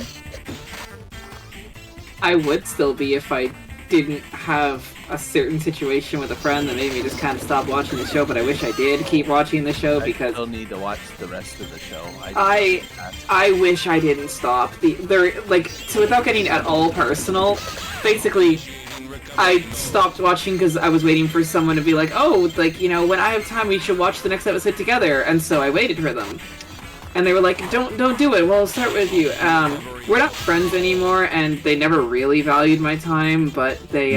I would still be if I didn't have a certain situation with a friend that made me just kind of stop watching the show, but I wish I did keep watching the show I because still need to watch the rest of the show. I wish I didn't stop. So without getting at all personal, basically, I stopped watching because I was waiting for someone to be like, oh, like, you know, when I have time, we should watch the next episode together, and so I waited for them. And they were like, don't do it, we'll start with you. We're not friends anymore, and they never really valued my time, but they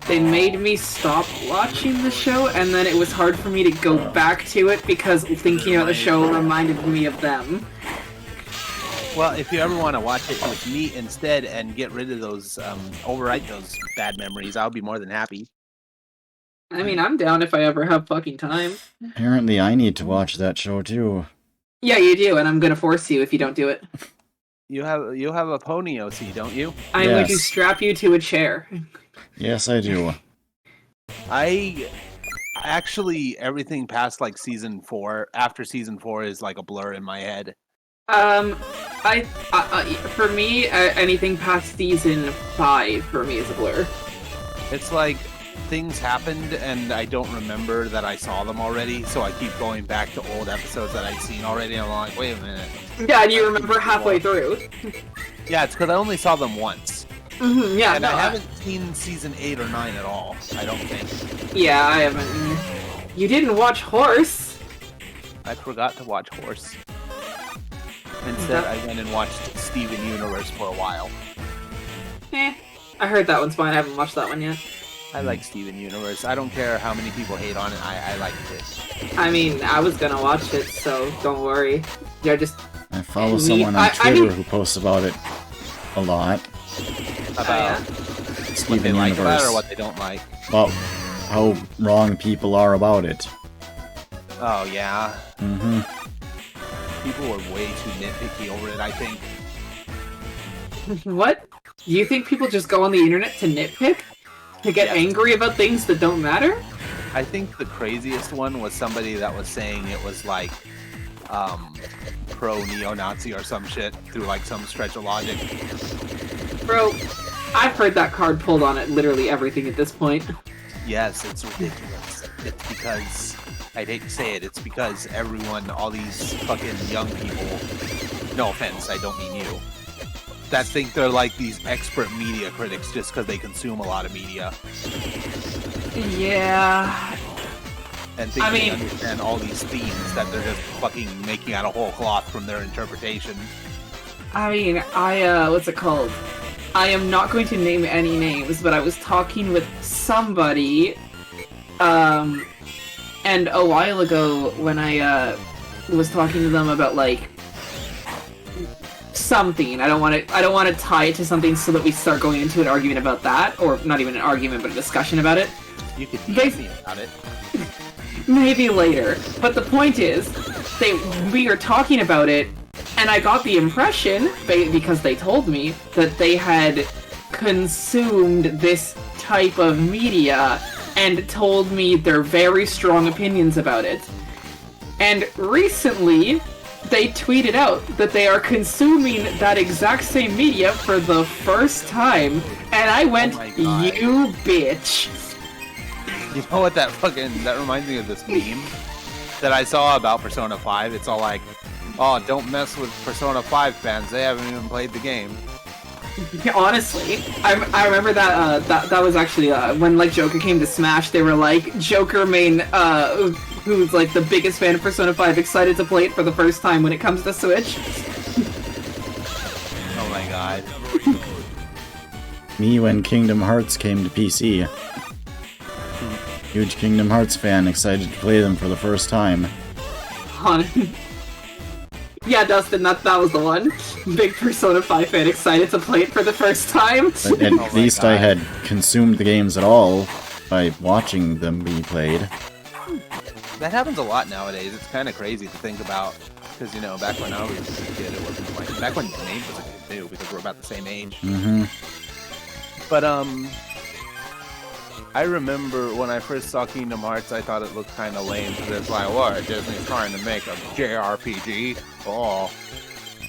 made me stop watching the show, and then it was hard for me to go back to it because thinking about the show reminded me of them. Well, if you ever want to watch it with me instead and get rid of those, overwrite those bad memories, I'll be more than happy. I mean, I'm down if I ever have fucking time. Apparently, I need to watch that show too. Yeah, you do, and I'm gonna force you if you don't do it. You have a pony, OC, don't you? I'm going to Yes. strap you to a chair. Yes, I do. I actually, everything past like season 4, after season 4 is like a blur in my head. For me, anything past season 5 for me is a blur. It's like things happened and I don't remember that I saw them already, so I keep going back to old episodes that I've seen already, and I'm like, wait a minute. Yeah, and you remember halfway through. Yeah, it's because I only saw them once. Yeah, And no, I haven't seen season 8 or 9 at all, I don't think. Yeah, I haven't. You didn't watch Horse? I forgot to watch Horse. Instead, I went and watched Steven Universe for a while. I heard that one's fine. I haven't watched that one yet. I like Steven Universe. I don't care how many people hate on it, I liked it. I mean, I was gonna watch it, so don't worry. You're just... I follow Me- someone on I Twitter mean- who posts about it a lot. About what they Steven like about it Universe. or what they don't like. About how wrong people are about it. Oh, yeah. Mm-hmm. People were way too nitpicky over it, I think. What? Do you think people just go on the internet to nitpick? To get Yes. angry about things that don't matter? I think the craziest one was somebody that was saying it was like, pro-neo-Nazi or some shit through like some stretch of logic. Bro, I've heard that card pulled on it literally everything at this point. Yes, it's ridiculous. It's because, I'd hate to say it, it's because everyone, all these fucking young people, no offense, I don't mean you, that think they're like these expert media critics just because they consume a lot of media Yeah. and think I they mean- understand all these themes that they're just fucking making out of whole cloth from their interpretation. I mean, what's it called? I am not going to name any names, but I was talking with somebody, and a while ago when I, was talking to them about, like, something. I don't want to tie it to something so that we start going into an argument about that, or not even an argument, but a discussion about it. You could They- DM me about it. Maybe later. But the point is, we were talking about it, and I got the impression, because they told me, that they had consumed this type of media and told me their very strong opinions about it. And recently, they tweeted out that they are consuming that exact same media for the first time, and I went, my God. you bitch. You know what that reminds me of this meme that I saw about Persona 5. It's all like, oh, don't mess with Persona 5 fans. They haven't even played the game. Honestly, I remember that that was actually when like Joker came to Smash. They were like Joker main who's like the biggest fan of Persona 5, excited to play it for the first time when it comes to Switch. Oh my god. Me when Kingdom Hearts came to PC. Huge Kingdom Hearts fan, excited to play them for the first time. Yeah, Dustin, that was the one. Big Persona 5 fan, excited to play it for the first time. But at least I had consumed the games at all by watching them be played. That happens a lot nowadays. It's kind of crazy to think about. Because, you know, back when I was a kid, it wasn't like... Back when Nate was a kid, too, because we're about the same age. Mm-hmm. But, I remember when I first saw Kingdom Hearts, I thought it looked kind of lame. Because it's like, what? Disney's trying to make a JRPG? Oh.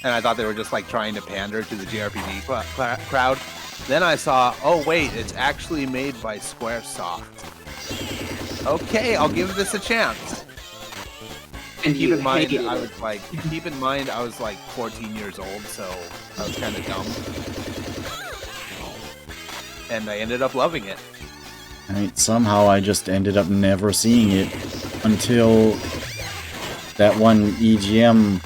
And I thought they were just, like, trying to pander to the JRPG crowd. Then I saw, oh, wait, it's actually made by Squaresoft. Okay, I'll give this a chance. And Keep you in mind, hated I it. was like, 14 years old, so I was kind of dumb. And I ended up loving it. I mean, somehow I just ended up never seeing it until that one EGM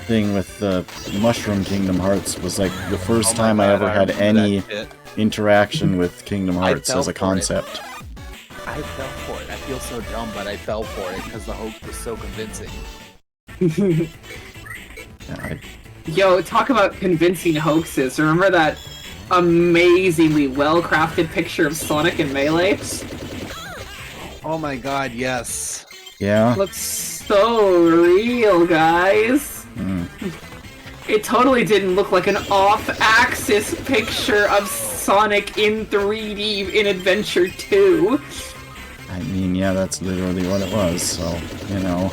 thing with the Mushroom Kingdom Hearts was like the first Oh my time I God, ever had remember any that shit. interaction with Kingdom I Hearts fell as a for it. concept. I fell for it. I feel so dumb, but I fell for it because the hoax was so convincing. Yeah, Yo, talk about convincing hoaxes. Remember that amazingly well-crafted picture of Sonic and Melee? Oh my god, yes. yeah. Looks so real, guys. Mm. It totally didn't look like an off-axis picture of Sonic in 3D in Adventure 2. I mean, yeah, that's literally what it was, so, you know.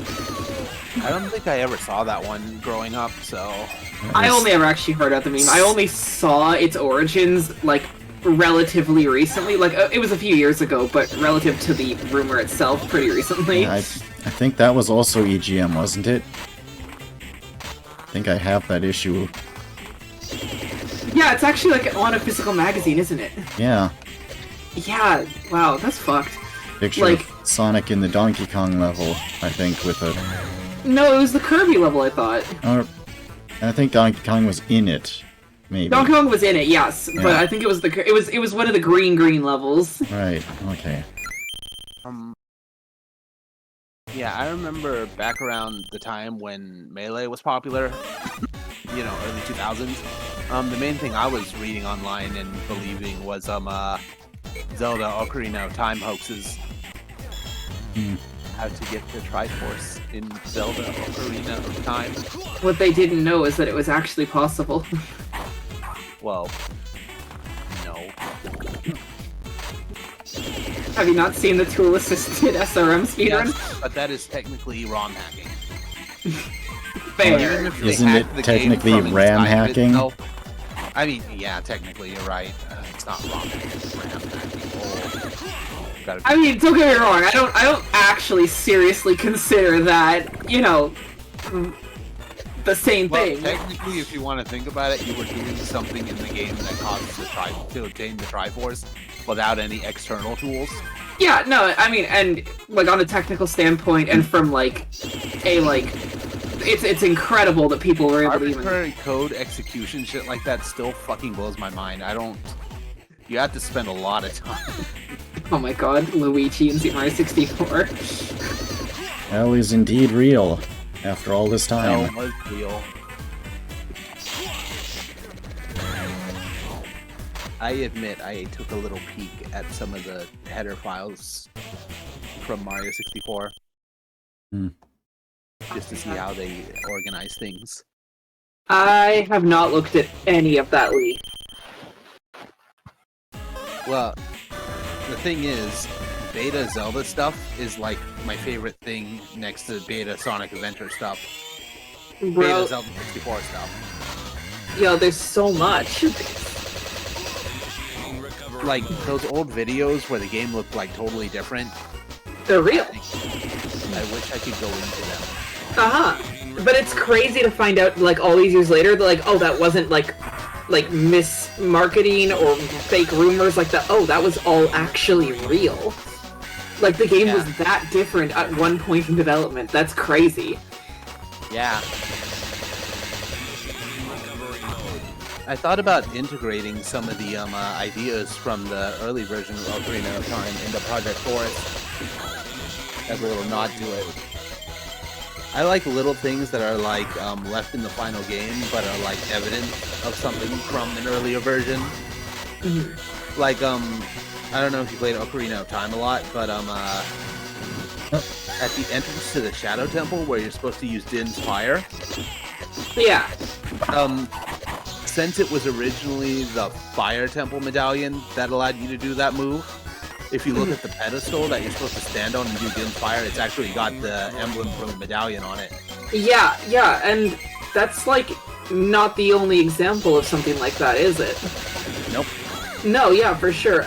I don't think I ever saw that one growing up, so... I only ever actually heard about the meme. I only saw its origins, like, relatively recently. Like, it was a few years ago, but relative to the rumor itself, pretty recently. Yeah, I think that was also EGM, wasn't it? I think I have that issue. Yeah, it's actually, like, on a physical magazine, isn't it? Yeah. Yeah, wow, that's fucked. Picture Like- of Sonic in the Donkey Kong level, I think, with a... No, it was the Kirby level, I thought. Or, I think Donkey Kong was in it, maybe. Donkey Kong was in it, yes, but Yeah. I think it was it was one of the green levels. Right, okay. Yeah, I remember back around the time when Melee was popular, you know, early 2000s. The main thing I was reading online and believing was Zelda Ocarina of Time hoaxes. How to get the Triforce in Zelda Ocarina of Time. What they didn't know is that it was actually possible. Well, no. Have you not seen the tool-assisted SRM speedrun? Yes, but that is technically ROM hacking. Fair. Even if they Isn't hack it the game technically from RAM inside of hacking? itself- I mean, yeah, technically you're right. It's not ROM hacking, it's RAM hacking. Oh, gotta I mean, don't get me wrong, I don't actually seriously consider that, you know, the same Well, thing. technically, if you want to think about it, you were doing something in the game that causes to obtain the Triforce without any external tools. Yeah, no, I mean, and, like, on a technical standpoint, and from, like, a, like, it's incredible that people were able to even... Arbitrary code execution shit like that still fucking blows my mind. You have to spend a lot of time. Oh my god, Luigi and Super Mario 64. Hell is indeed real, after all this time. That was real. I admit I took a little peek at some of the header files from Mario 64. Just to see how they organize things. I have not looked at any of that leak. Well, the thing is, beta Zelda stuff is like my favorite thing next to beta Sonic Adventure stuff. Beta Bro, Zelda 64 stuff. yo, there's so much. Recovery. Like those old videos where the game looked like totally different. They're real. I wish I could go into them. But it's crazy to find out, like, all these years later, that, like, oh, that wasn't, like mismarketing or fake rumors, like that. Oh, that was all actually real. Like, the game was that different at one point in development. That's crazy. Yeah. I thought about integrating some of the ideas from the early version of Ocarina of Time into Project Forest as a little nod to it. I like little things that are like left in the final game, but are like evidence of something from an earlier version. Like I don't know if you played Ocarina of Time a lot, but at the entrance to the Shadow Temple, where you're supposed to use Din's Fire, Yeah. since it was originally the Fire Temple medallion that allowed you to do that move, if you look at the pedestal that you're supposed to stand on and do Din's Fire, it's actually got the emblem from the medallion on it. Yeah, and that's, like, not the only example of something like that, is it? Nope. No, yeah, for sure.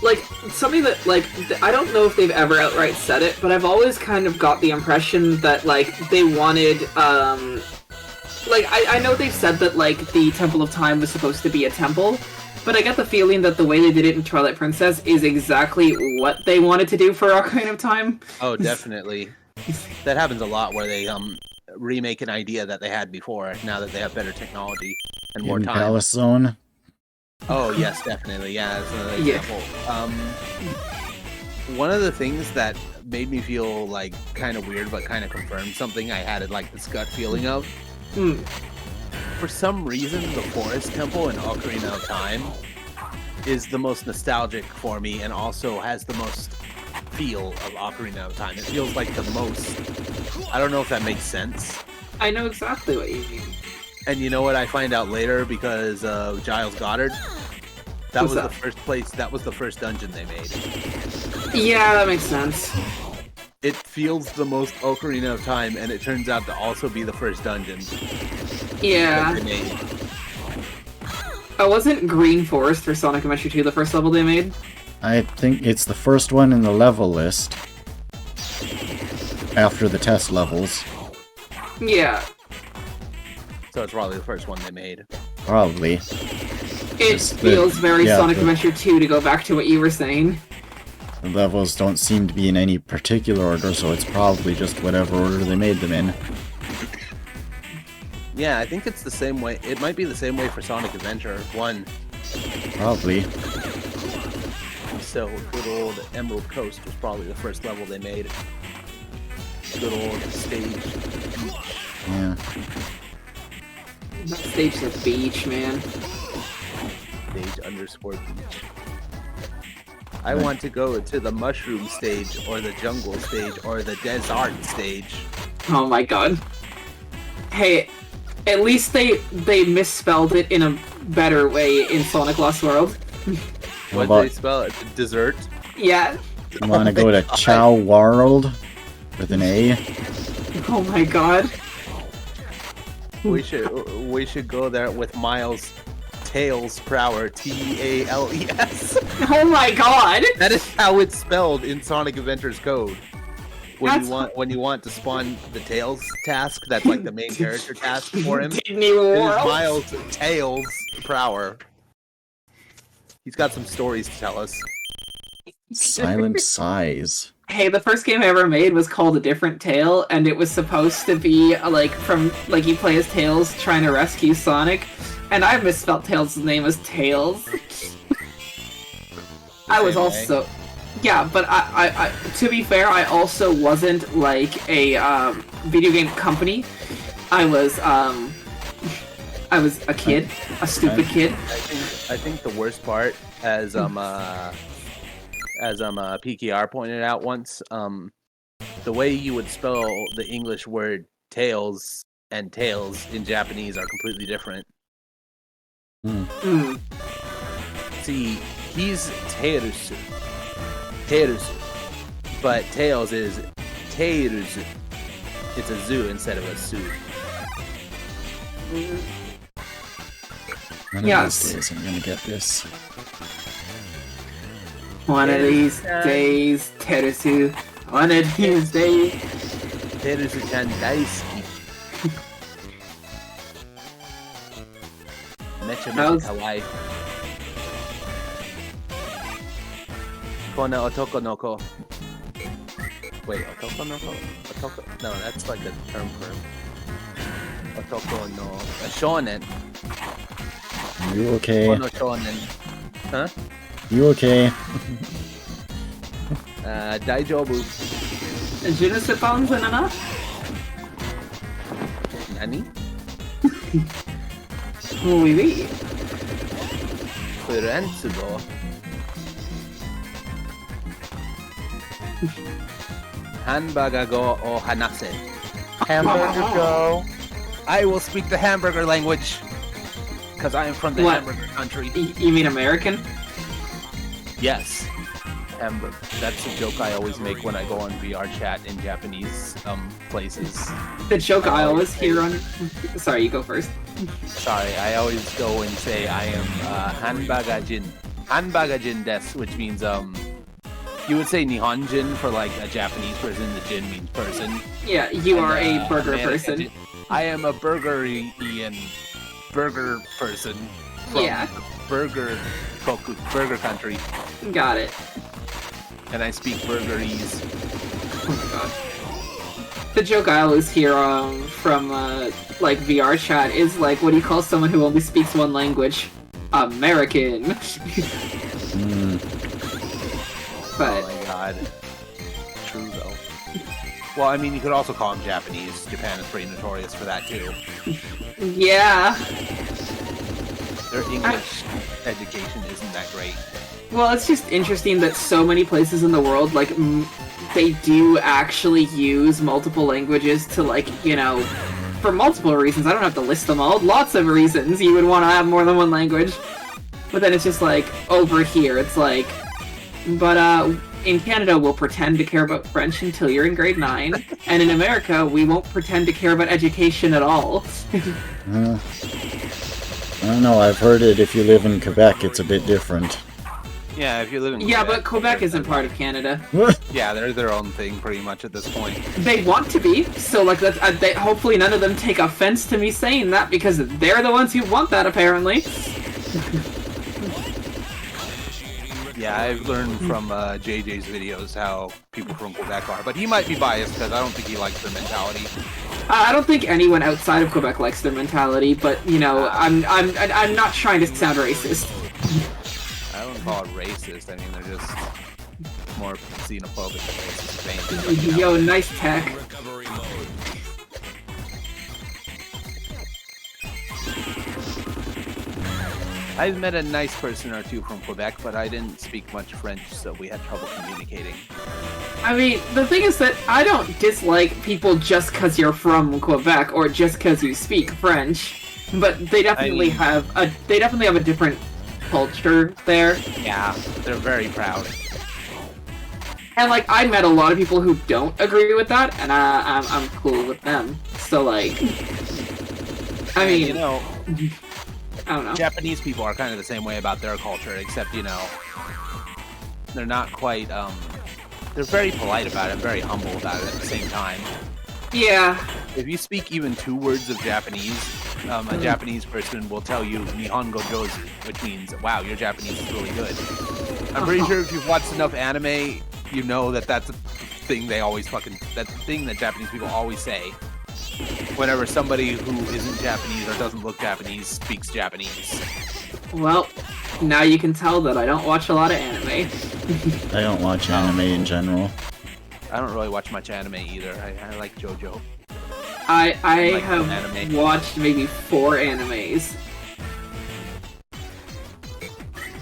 Like, something that, like, I don't know if they've ever outright said it, but I've always kind of got the impression that, like, they wanted, like, I know they've said that, like, the Temple of Time was supposed to be a temple, but I get the feeling that the way they did it in Twilight Princess is exactly what they wanted to do for Ocarina of Time. Oh, definitely. That happens a lot where they remake an idea that they had before now that they have better technology and more In time. Palace Zone. Oh yes, definitely. Yeah, that's another Yeah. example. One of the things that made me feel like kind of weird, but kind of confirmed something I had like this gut feeling of. For some reason, the Forest Temple in Ocarina of Time is the most nostalgic for me, and also has the most feel of Ocarina of Time. It feels like the most. I don't know if that makes sense. I know exactly what you mean. And you know what I find out later because of Giles Goddard? That What's was that? the first place. That was the first dungeon they made. Yeah, that makes sense. It feels the most Ocarina of Time, and it turns out to also be the first dungeon Yeah. that they made. Oh, wasn't Green Forest for Sonic Adventure 2 the first level they made? I think it's the first one in the level list. After the test levels. Yeah. So it's probably the first one they made. Probably. It It's the- feels very yeah, Sonic the- Adventure 2 to go back to what you were saying. The levels don't seem to be in any particular order, so it's probably just whatever order they made them in. Yeah, I think it's the same way. It might be the same way for Sonic Adventure 1. Probably. So good old Emerald Coast was probably the first level they made. Good old stage. Yeah. That stage the beach, man. Stage_beach. I want to go to the mushroom stage, or the jungle stage, or the desert stage. Oh my god. Hey, at least they misspelled it in a better way in Sonic Lost World. How What about do they spell it? Dessert? Yeah. you want to go to Chow World with an A? Oh my god. We should go there with Miles Tails Prower, Tales. Oh my god. That is how it's spelled in Sonic Adventure's code. That's- When you want to spawn the Tails task, that's like the main character task for him. Disney It is World. Miles Tails Prower. He's got some stories to tell us. Silent Sighs. Hey, the first game I ever made was called A Different Tale, and it was supposed to be like you play as Tails trying to rescue Sonic, and I misspelled Tails' name as Tails. I was Same way. also, yeah, but I to be fair, I also wasn't like a video game company. I was a kid, a stupid kid. I think the worst part, as PKR pointed out once, the way you would spell the English word tails and tails in Japanese are completely different. Mm. See, he's Teirusu. Teirusu. But Tails is Teiruzu. It's a zoo instead of a su. One of Yes. these days I'm gonna get this. One of these days, Terusu. One of these days. Teiruzu-chan daisuki. Mecha How's- mecha kawaii. Kona otoko no ko. Wait, otoko no ko? Otoko? No, that's like a term for otoko no... A shonen. You okay? Kono shonen. Huh? You okay? Daijoubu. Je ne sais pas enough? Nani? Oui, oui. Furentsubo. Hamburger go o hanase. Hamburger go. I will speak the hamburger language. Because I am from the What? hamburger country. You mean American? Yes. Hamburger. That's a joke I always make when I go on VR chat in Japanese places. The joke I always hear on... Sorry, you go first. Sorry, I always go and say I am Hanbagajin. Hanbagajin desu, which means you would say Nihonjin for like a Japanese person. The jin means person. Yeah, you And, are a burger American person. jin. I am a burger-ian burger person from Yeah. burger country, Got it. and I speak burgerese. Oh my god. The joke I always hear from like VR chat is like, what do you call someone who only speaks one language? American. Mm, But Oh my god. True though. Well, I mean, you could also call them Japanese. Japan is pretty notorious for that too. yeah. Their English education isn't that great. Well, it's just interesting that so many places in the world, like, they do actually use multiple languages to, like, you know, for multiple reasons. I don't have to list them all. Lots of reasons you would want to have more than one language. But then it's just like, over here, it's like, but, in Canada, we'll pretend to care about French until you're in grade 9, and in America, we won't pretend to care about education at all. I don't know, I've heard it if you live in Quebec, it's a bit different. Yeah, if you live in Yeah, but Quebec isn't part of Canada. Yeah, they're their own thing pretty much at this point. They want to be, so like that's, hopefully none of them take offense to me saying that because they're the ones who want that apparently. Yeah, I've learned from JJ's videos how people from Quebec are, but he might be biased because I don't think he likes their mentality. I don't think anyone outside of Quebec likes their mentality, but you know, I'm not trying to sound racist. I don't call it racist. I mean, they're just more xenophobic than racist. If anything, but, you know. Yo, nice tech. Recovery mode. I've met a nice person or two from Quebec, but I didn't speak much French, so we had trouble communicating. I mean, the thing is that I don't dislike people just because you're from Quebec or just because you speak French, but they definitely have a different culture there. Yeah, they're very proud. And like I met a lot of people who don't agree with that, and I'm cool with them. So like, I mean, You know, I don't know. Japanese people are kind of the same way about their culture, except, you know, they're not quite, they're very polite about it, very humble about it at the same time. Yeah, If you speak even 2 words of Japanese, a Japanese person will tell you Nihongo Jozu, which means, wow, your Japanese is really good. I'm pretty sure if you've watched enough anime, you know that that's a thing they always that's the thing that Japanese people always say whenever somebody who isn't Japanese or doesn't look Japanese speaks Japanese. well, now you can tell that I don't watch a lot of anime. I don't watch anime in general. I don't really watch much anime either. I like JoJo. I Like have anime. watched maybe 4 animes.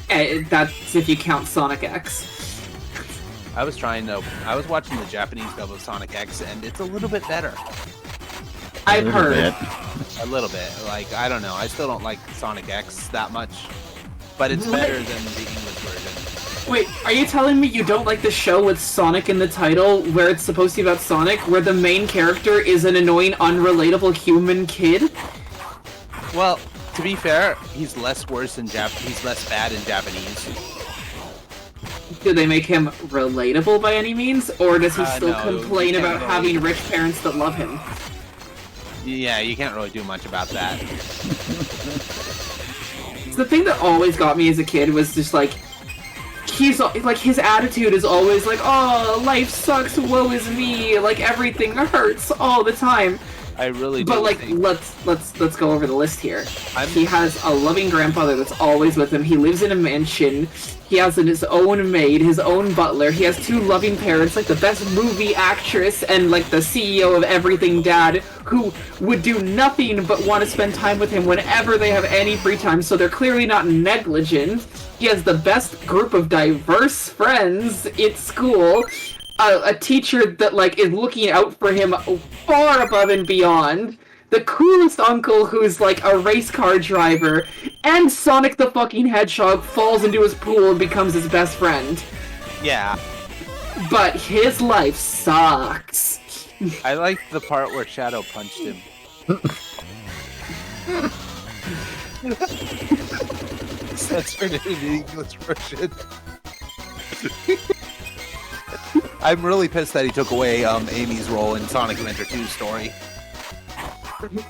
That's if you count Sonic X. I was watching the Japanese dub of Sonic X, and it's a little bit better. I've little heard. bit. A little bit. Like, I don't know. I still don't like Sonic X that much. but it's What? better than the English version. Wait, are you telling me you don't like the show with Sonic in the title, where it's supposed to be about Sonic, where the main character is an annoying, unrelatable human kid? Well, to be fair, he's less worse in he's less bad in Japanese. Do they make him relatable by any means, or does he still no, complain you can't about really- having rich parents that love him? Yeah, you can't really do much about that. The thing that always got me as a kid was just like, he's like, his attitude is always like, oh, life sucks, woe is me, like everything hurts all the time. I really do But like, think let's go over the list here. I'm- He has a loving grandfather that's always with him. He lives in a mansion. He has his own maid, his own butler. He has two loving parents, like the best movie actress and like the CEO of Everything Dad, who would do nothing but want to spend time with him whenever they have any free time. So they're clearly not negligent. He has the best group of diverse friends at school. A teacher that like is looking out for him far above and beyond. The coolest uncle who's like a race car driver, and Sonic the fucking Hedgehog falls into his pool and becomes his best friend. yeah. But his life sucks. I like the part where Shadow punched him. Censored it in the English version. I'm really pissed that he took away Amy's role in Sonic Adventure 2 story.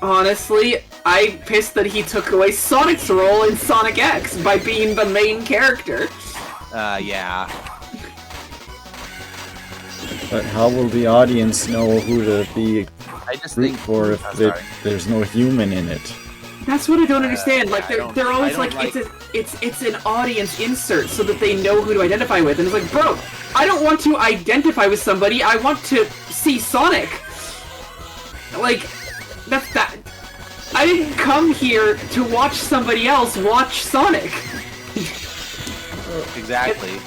Honestly, I'm pissed that he took away Sonic's role in Sonic X by being the main character. Yeah. But how will the audience know who to be I just root think for if sorry. there's no human in it? That's what I don't understand. Like I don't- they're always I don't like it's an audience insert so that they know who to identify with, and it's like, bro, I don't want to identify with somebody. I want to see Sonic. Like that's that. I didn't come here to watch somebody else watch Sonic. Exactly.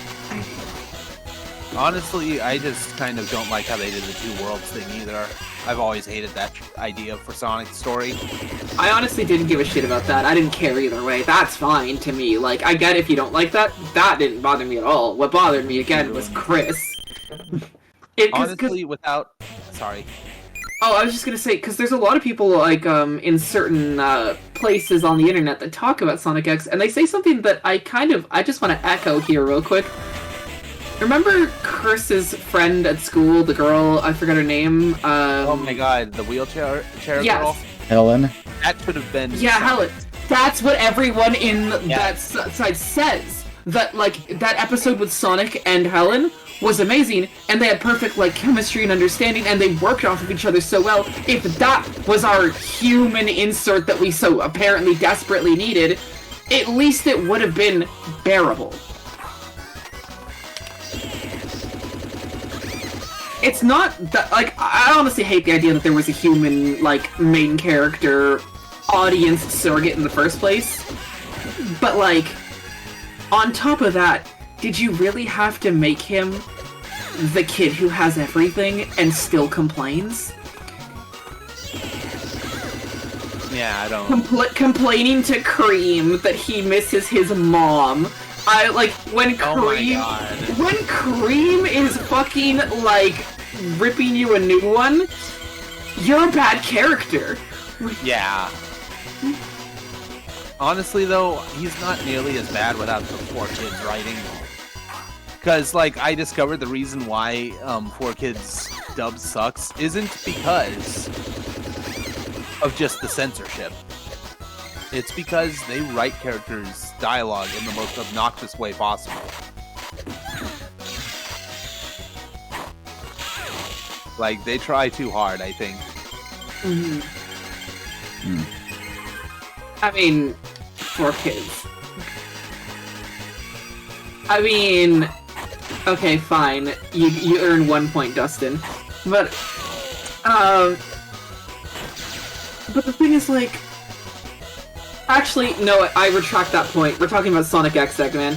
Honestly, I just kind of don't like how they did the two worlds thing either. I've always hated that idea for Sonic's story. I honestly didn't give a shit about that. I didn't care either way. That's fine to me. Like, I get if you don't like that. That didn't bother me at all. What bothered me, again, was Chris. Honestly, without... Sorry. Oh, I was just gonna say, because there's a lot of people, like, in certain, places on the internet that talk about Sonic X, and they say something that I just want to echo here real quick. Remember Chris's friend at school, the girl, I forgot her name, Oh my god, the wheelchair yes. girl? Helen? That should have been... Yeah, Helen. That's what everyone in Yeah. that side says. That, like, that episode with Sonic and Helen was amazing, and they had perfect, like, chemistry and understanding, and they worked off of each other so well. If that was our human insert that we so apparently desperately needed, at least it would have been bearable. It's not that, like, I honestly hate the idea that there was a human, like, main character audience surrogate in the first place. But, like, on top of that, did you really have to make him the kid who has everything and still complains? Yeah, I don't... Complaining to Cream that he misses his mom. I, like, when Oh my Cream... god. When Cream is fucking, like, ripping you a new one, you're a bad character. Yeah. Honestly, though, he's not nearly as bad without the 4Kids writing. Because, like, I discovered the reason why 4Kids dub sucks isn't because of just the censorship. It's because they write characters' dialogue in the most obnoxious way possible. Like, they try too hard, I think. I mean, 4Kids. I mean, okay, fine. You earn 1 point, Dustin. But the thing is, like, actually, no, I retract that point. We're talking about Sonic X, Eggman.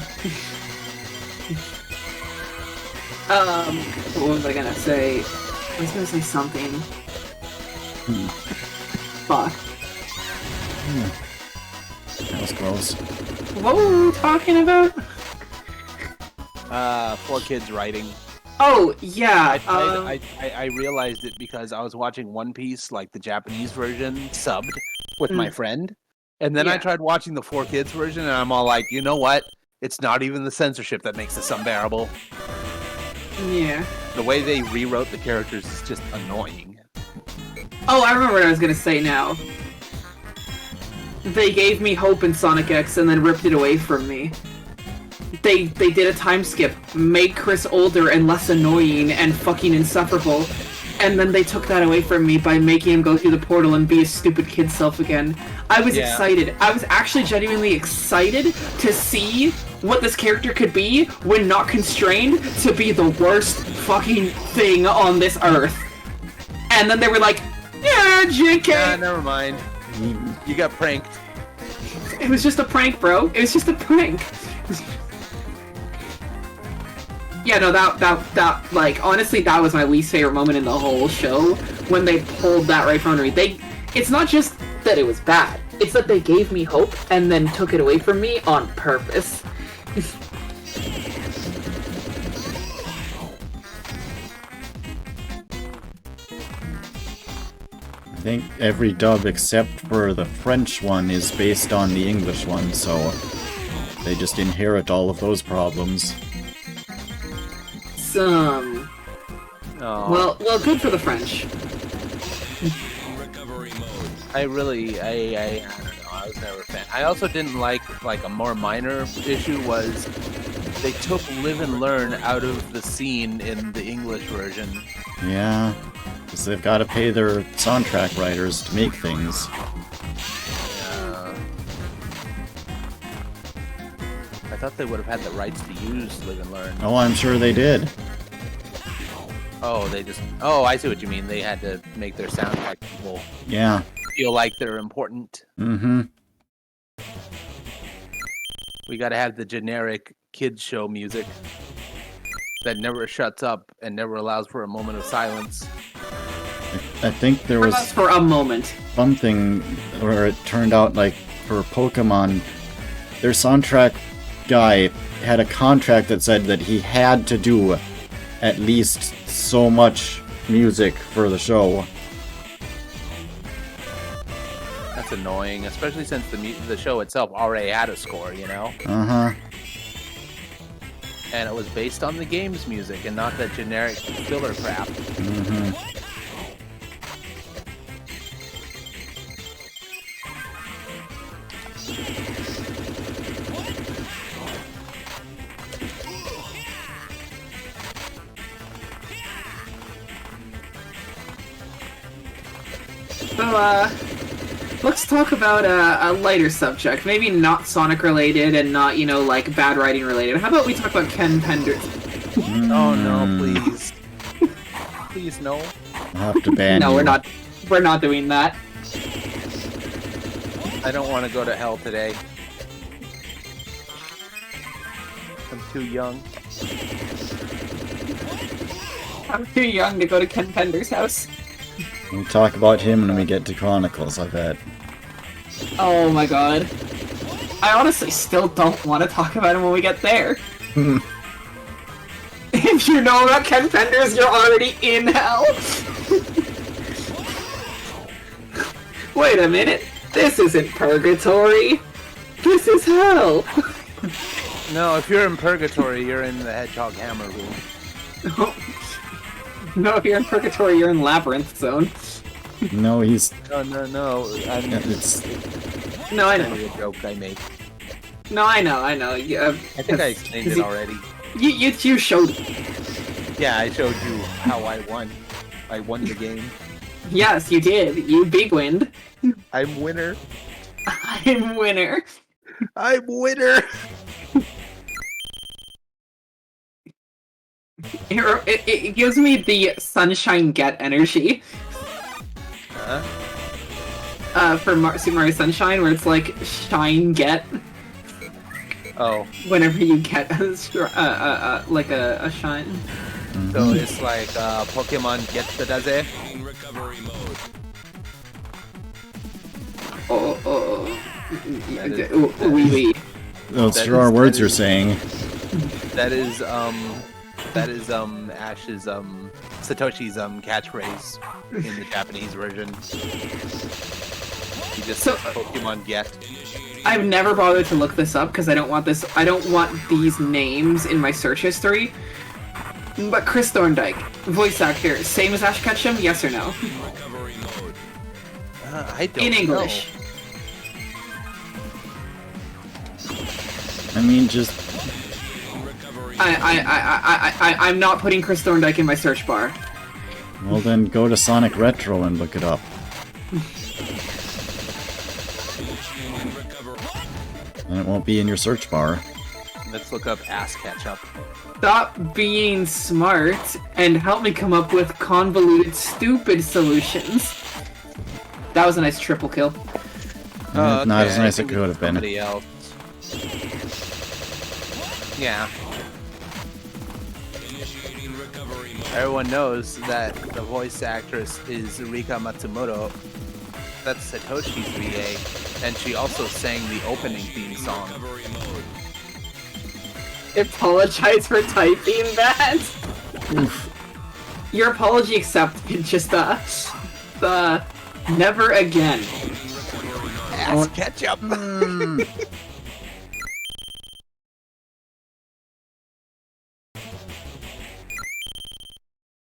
What was I gonna say? I was gonna say something. Fuck. That was gross. What were we talking about? 4 Kids writing. Oh, yeah. I realized it because I was watching One Piece, like the Japanese version, subbed with my friend. And then I Yeah. tried watching the 4 Kids version, and I'm all like, you know what? It's not even the censorship that makes this unbearable. Yeah. The way they rewrote the characters is just annoying. Oh, I remember what I was gonna say now. They gave me hope in Sonic X and then ripped it away from me. They did a time skip, made Chris older and less annoying and fucking insufferable, and then they took that away from me by making him go through the portal and be his stupid kid self again. I was excited. I was actually genuinely excited to see what this character could be when not constrained to be the worst fucking thing on this earth. And then they were like, yeah, JK! Yeah, never mind. You got pranked. It was just a prank, bro. It was just a prank. Yeah, no, that, like, honestly, that was my least favorite moment in the whole show, when they pulled that right from under me. It's not just that it was bad, it's that they gave me hope and then took it away from me on purpose. I think every dub except for the French one is based on the English one, so they just inherit all of those problems. Some... Oh. Well, good for the French. Recovery mode. I don't know. I was never a fan. I also didn't like a more minor issue was they took Live and Learn out of the scene in the English version. Yeah, because they've got to pay their soundtrack writers to make things. I thought they would have had the rights to use Live and Learn. Oh, I'm sure they did. Oh, I see what you mean. They had to make their soundtrack people Yeah. feel like they're important. Mm-hmm. We gotta have the generic kids show music that never shuts up and never allows for a moment of silence. I think there was For a moment. something where it turned out like for Pokemon, their soundtrack guy had a contract that said that he had to do at least so much music for the show. That's annoying, especially since the show itself already had a score, you know? Uh-huh. And it was based on the game's music and not that generic filler crap. Mm-hmm. So, let's talk about a lighter subject. Maybe not Sonic related and not, you know, like bad writing related. How about we talk about Ken Penders? Oh no, please. Please, no. I'll have to ban No, you. we're not doing that. I don't want to go to hell today. I'm too young. I'm too young to go to Ken Penders' house. We'll talk about him when we get to Chronicles, I bet. Oh my god. I honestly still don't want to talk about him when we get there. If you know about Ken Penders, you're already in hell. Wait a minute. This isn't purgatory. This is hell. No, if you're in purgatory, you're in the Hedgehog Hammer room. No, if you're in purgatory, you're in Labyrinth Zone. No, he's... No. It's... No, I Only know. a joke I make. No, I know. I Yeah, think I explained it already. You showed me. Yeah, I showed you how I won. I won the game. Yes, you did. You big wind. I'm winner. I'm winner. I'm winner. It gives me the Sunshine Get energy. Huh? For Super Mario Sunshine, where it's like Shine Get Oh, whenever you get like a shine. so it's like Pokemon Get the Daze. In recovery mode. Oh. That is- Wee wee. Those That sure are is- words that you're is- saying. That is Ash's Satoshi's catchphrase in the Japanese version. He just So- says Pokemon get. I've never bothered to look this up because I don't want this. I don't want these names in my search history. But Chris Thorndike, voice actor, same as Ash Ketchum, yes or no? Recovery mode. I don't In English. I mean, just Recovery I'm not putting Chris Thorndike in my search bar. well then go to Sonic Retro and look it up. recover. And it won't be in your search bar. Let's look up ass ketchup. Stop being smart and help me come up with convoluted, stupid solutions. That was a nice triple kill. Oh, Not okay, as nice I as it think could it's have been. somebody else. Yeah, Initiating recovery mode. everyone knows that the voice actress is Rika Matsumoto. That's Satoshi's VA, and she also sang the opening theme song. Recovery mode. Apologize for typing that. Your apology accepted. Just the never again. Ass ketchup.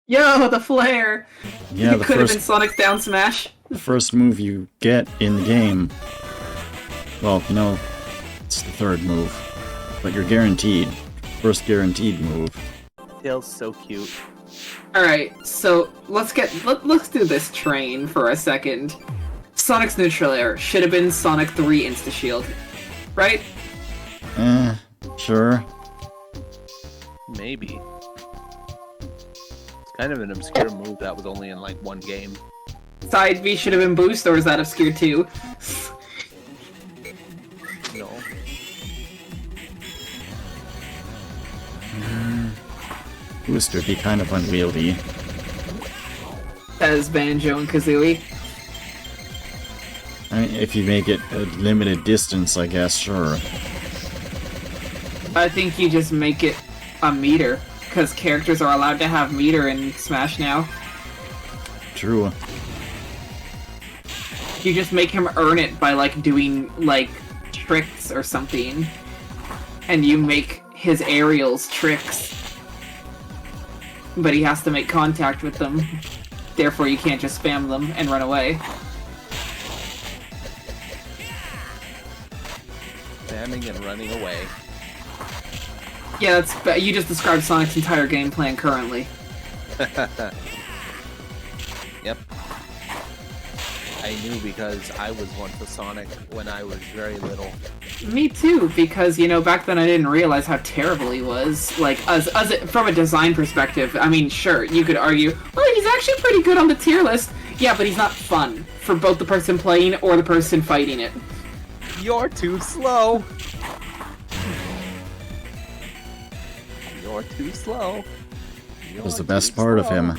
Yo, the flare. Yeah, it the could have been first Sonic's down smash. first move you get in the game. Well, no, it's the third move, but you're guaranteed. First guaranteed move. Tail's so cute. All right, so let's do this train for a second. Sonic's neutral air should have been Sonic 3 Insta Shield, right? Sure. Maybe. It's kind of an obscure move that was only in like one game. Side B should have been Boost, or is that obscure too? No. Booster be kind of unwieldy. As Banjo and Kazooie. I mean, if you make it a limited distance, I guess, sure. I think you just make it a meter, because characters are allowed to have meter in Smash now. True. You just make him earn it by like doing like tricks or something, and you make his aerials tricks. But he has to make contact with them. Therefore, you can't just spam them and run away. Spamming and running away. Yeah, you just described Sonic's entire game plan currently. Yep. I knew because I was once a Sonic when I was very little. Me too, because you know back then I didn't realize how terrible he was. Like from a design perspective, I mean, sure you could argue, well, he's actually pretty good on the tier list. Yeah, but he's not fun for both the person playing or the person fighting it. You're too slow. You're too slow. That was the best part of him.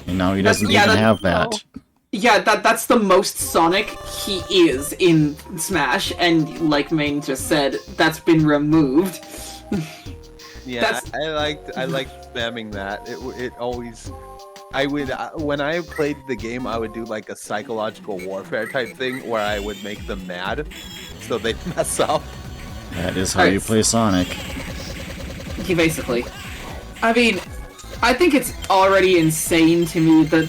And now he doesn't yeah, even that- have that. Yeah, that's the most Sonic he is in Smash, and like Main just said, that's been removed. Yeah, That's- I liked spamming that. It always. I would when I played the game, I would do like a psychological warfare type thing where I would make them mad, so they'd mess up. That is how you play Sonic. He basically. I mean, I think it's already insane to me that,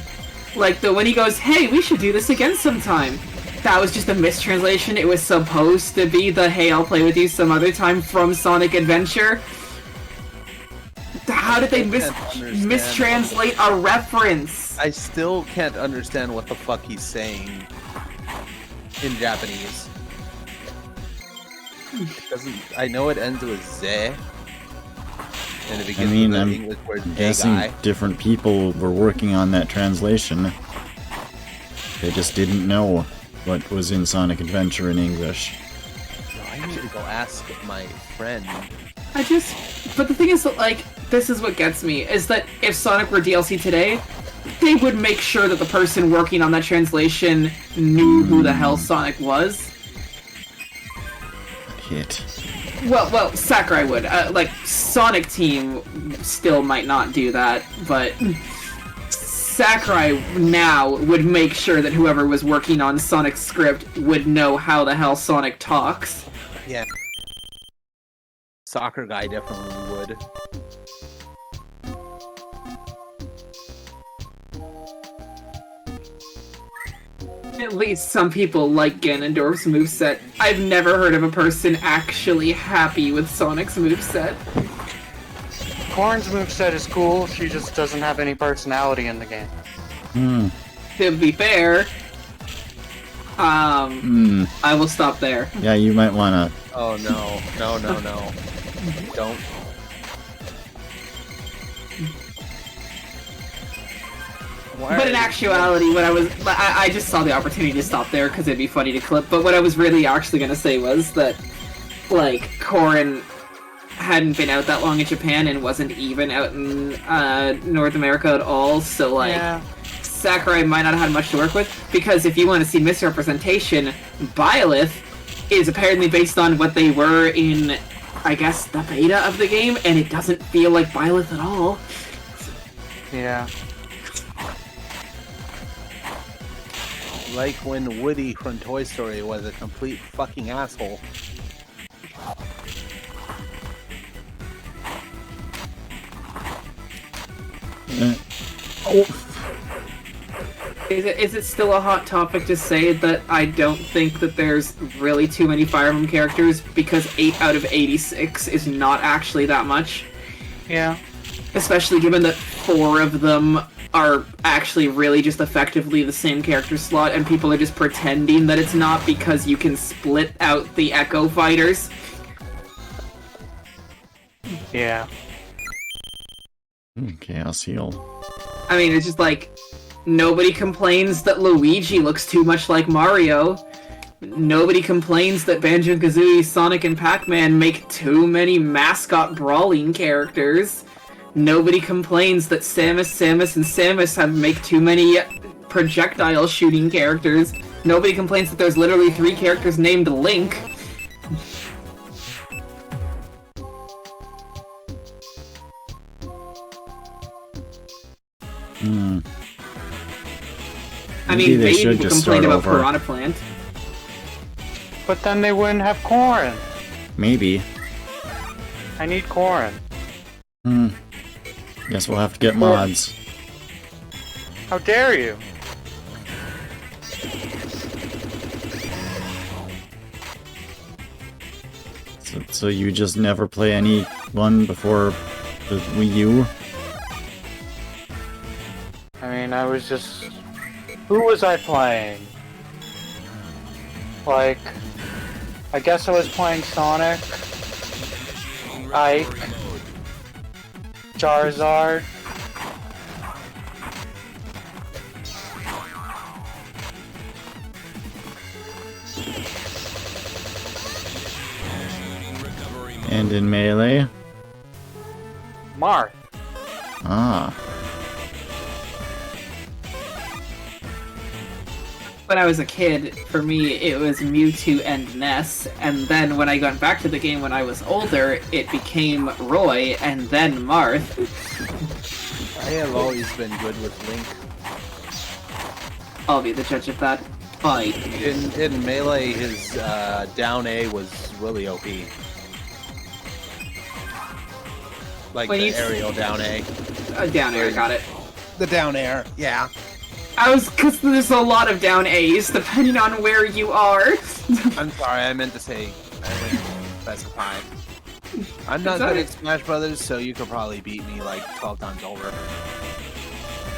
like, when he goes, hey, we should do this again sometime. That was just a mistranslation. It was supposed to be the, hey, I'll play with you some other time from Sonic Adventure. How did they understand. mistranslate a reference? I still can't understand what the fuck he's saying in Japanese. I know it ends with ze, and it begins mean, with the I'm English word hey Guessing guy. different people were working on that translation. They just didn't know what was in Sonic Adventure in English. I need to go ask my friend. But the thing is that, like, this is what gets me, is that if Sonic were DLC today, they would make sure that the person working on that translation knew who the hell Sonic was. Hit. Well, Sakurai would. Like, Sonic Team still might not do that, but Sakurai now would make sure that whoever was working on Sonic's script would know how the hell Sonic talks. Yeah. Soccer guy definitely would. At least some people like Ganondorf's moveset. I've never heard of a person actually happy with Sonic's moveset. Corrin's moveset is cool, she just doesn't have any personality in the game. To be fair, I will stop there. Yeah, you might wanna. Oh no. No. Don't. But in actuality, what I just saw the opportunity to stop there because it'd be funny to clip. But what I was really actually gonna say was that, like, Corrin hadn't been out that long in Japan and wasn't even out in North America at all. So like, Yeah. Sakurai might not have had much to work with. Because if you want to see misrepresentation, Byleth is apparently based on what they were in, I guess, the beta of the game, and it doesn't feel like Byleth at all. Yeah. Like when Woody from Toy Story was a complete fucking asshole. Is it still a hot topic to say that I don't think that there's really too many Fire Emblem characters, because 8 out of 86 is not actually that much? Yeah. Especially given that 4 of them are actually really just effectively the same character slot, and people are just pretending that it's not because you can split out the Echo Fighters. Yeah. Chaos Heal. I mean, it's just like, nobody complains that Luigi looks too much like Mario. Nobody complains that Banjo-Kazooie, Sonic, and Pac-Man make too many mascot brawling characters. Nobody complains that Samus, and Samus make too many projectile shooting characters. Nobody complains that there's literally 3 characters named Link. I Maybe mean, they maybe should people just complain start about over. Piranha Plant. But then they wouldn't have Corrin. Maybe. I need Corrin. Guess we'll have to get mods. How dare you? So you just never play any one before the Wii U? I mean, I was just... Who was I playing? Like... I guess I was playing Sonic, Ike, Charizard. And in Melee? Marth. Ah. When I was a kid, for me, it was Mewtwo and Ness, and then when I got back to the game when I was older, it became Roy, and then Marth. I have always been good with Link. I'll be the judge of that. Fight. In Melee, his down A was really OP. Like When the you- aerial down A. Down air, got it. The down air, yeah. Because there's a lot of down A's, depending on where you are. I'm sorry, I meant to say, I meant to specify. I'm not Is that good it? at Smash Brothers, so you could probably beat me like 12 times over.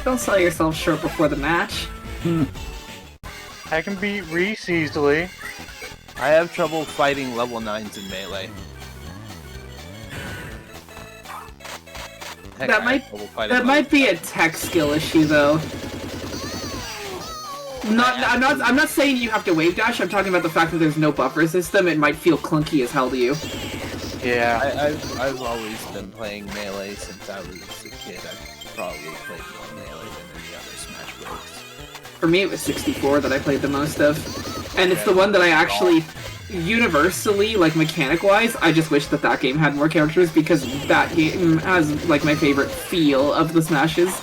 Don't sell yourself short before the match. I can beat Reese easily. I have trouble fighting level 9s in Melee. Heck, That I might- have trouble fighting That level- might be a tech skill issue, though. I'm not saying you have to wave dash. I'm talking about the fact that there's no buffer system. It might feel clunky as hell to you. Yeah. I've always been playing Melee since I was a kid. I've probably played more Melee than any other Smash Bros. For me, it was 64 that I played the most of, and it's the one that I actually universally, like mechanic-wise, I just wish that that game had more characters because that game has like my favorite feel of the Smashes.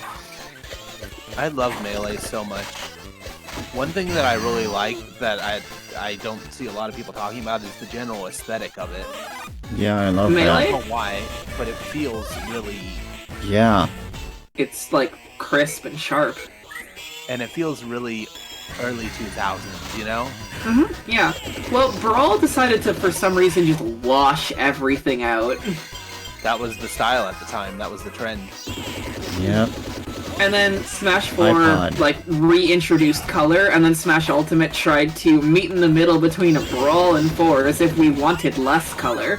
I love Melee so much. One thing that I really like that I don't see a lot of people talking about is the general aesthetic of it. Yeah, I love Melee? I that. don't know why, but it feels really, Yeah. It's like crisp and sharp. and it feels really early 2000s, you know? Yeah. Well, Brawl decided to, for some reason, just wash everything out. That was the style at the time. That was the trend. Yep. And then Smash 4, iPod. like, reintroduced color, and then Smash Ultimate tried to meet in the middle between a Brawl and 4 as if we wanted less color.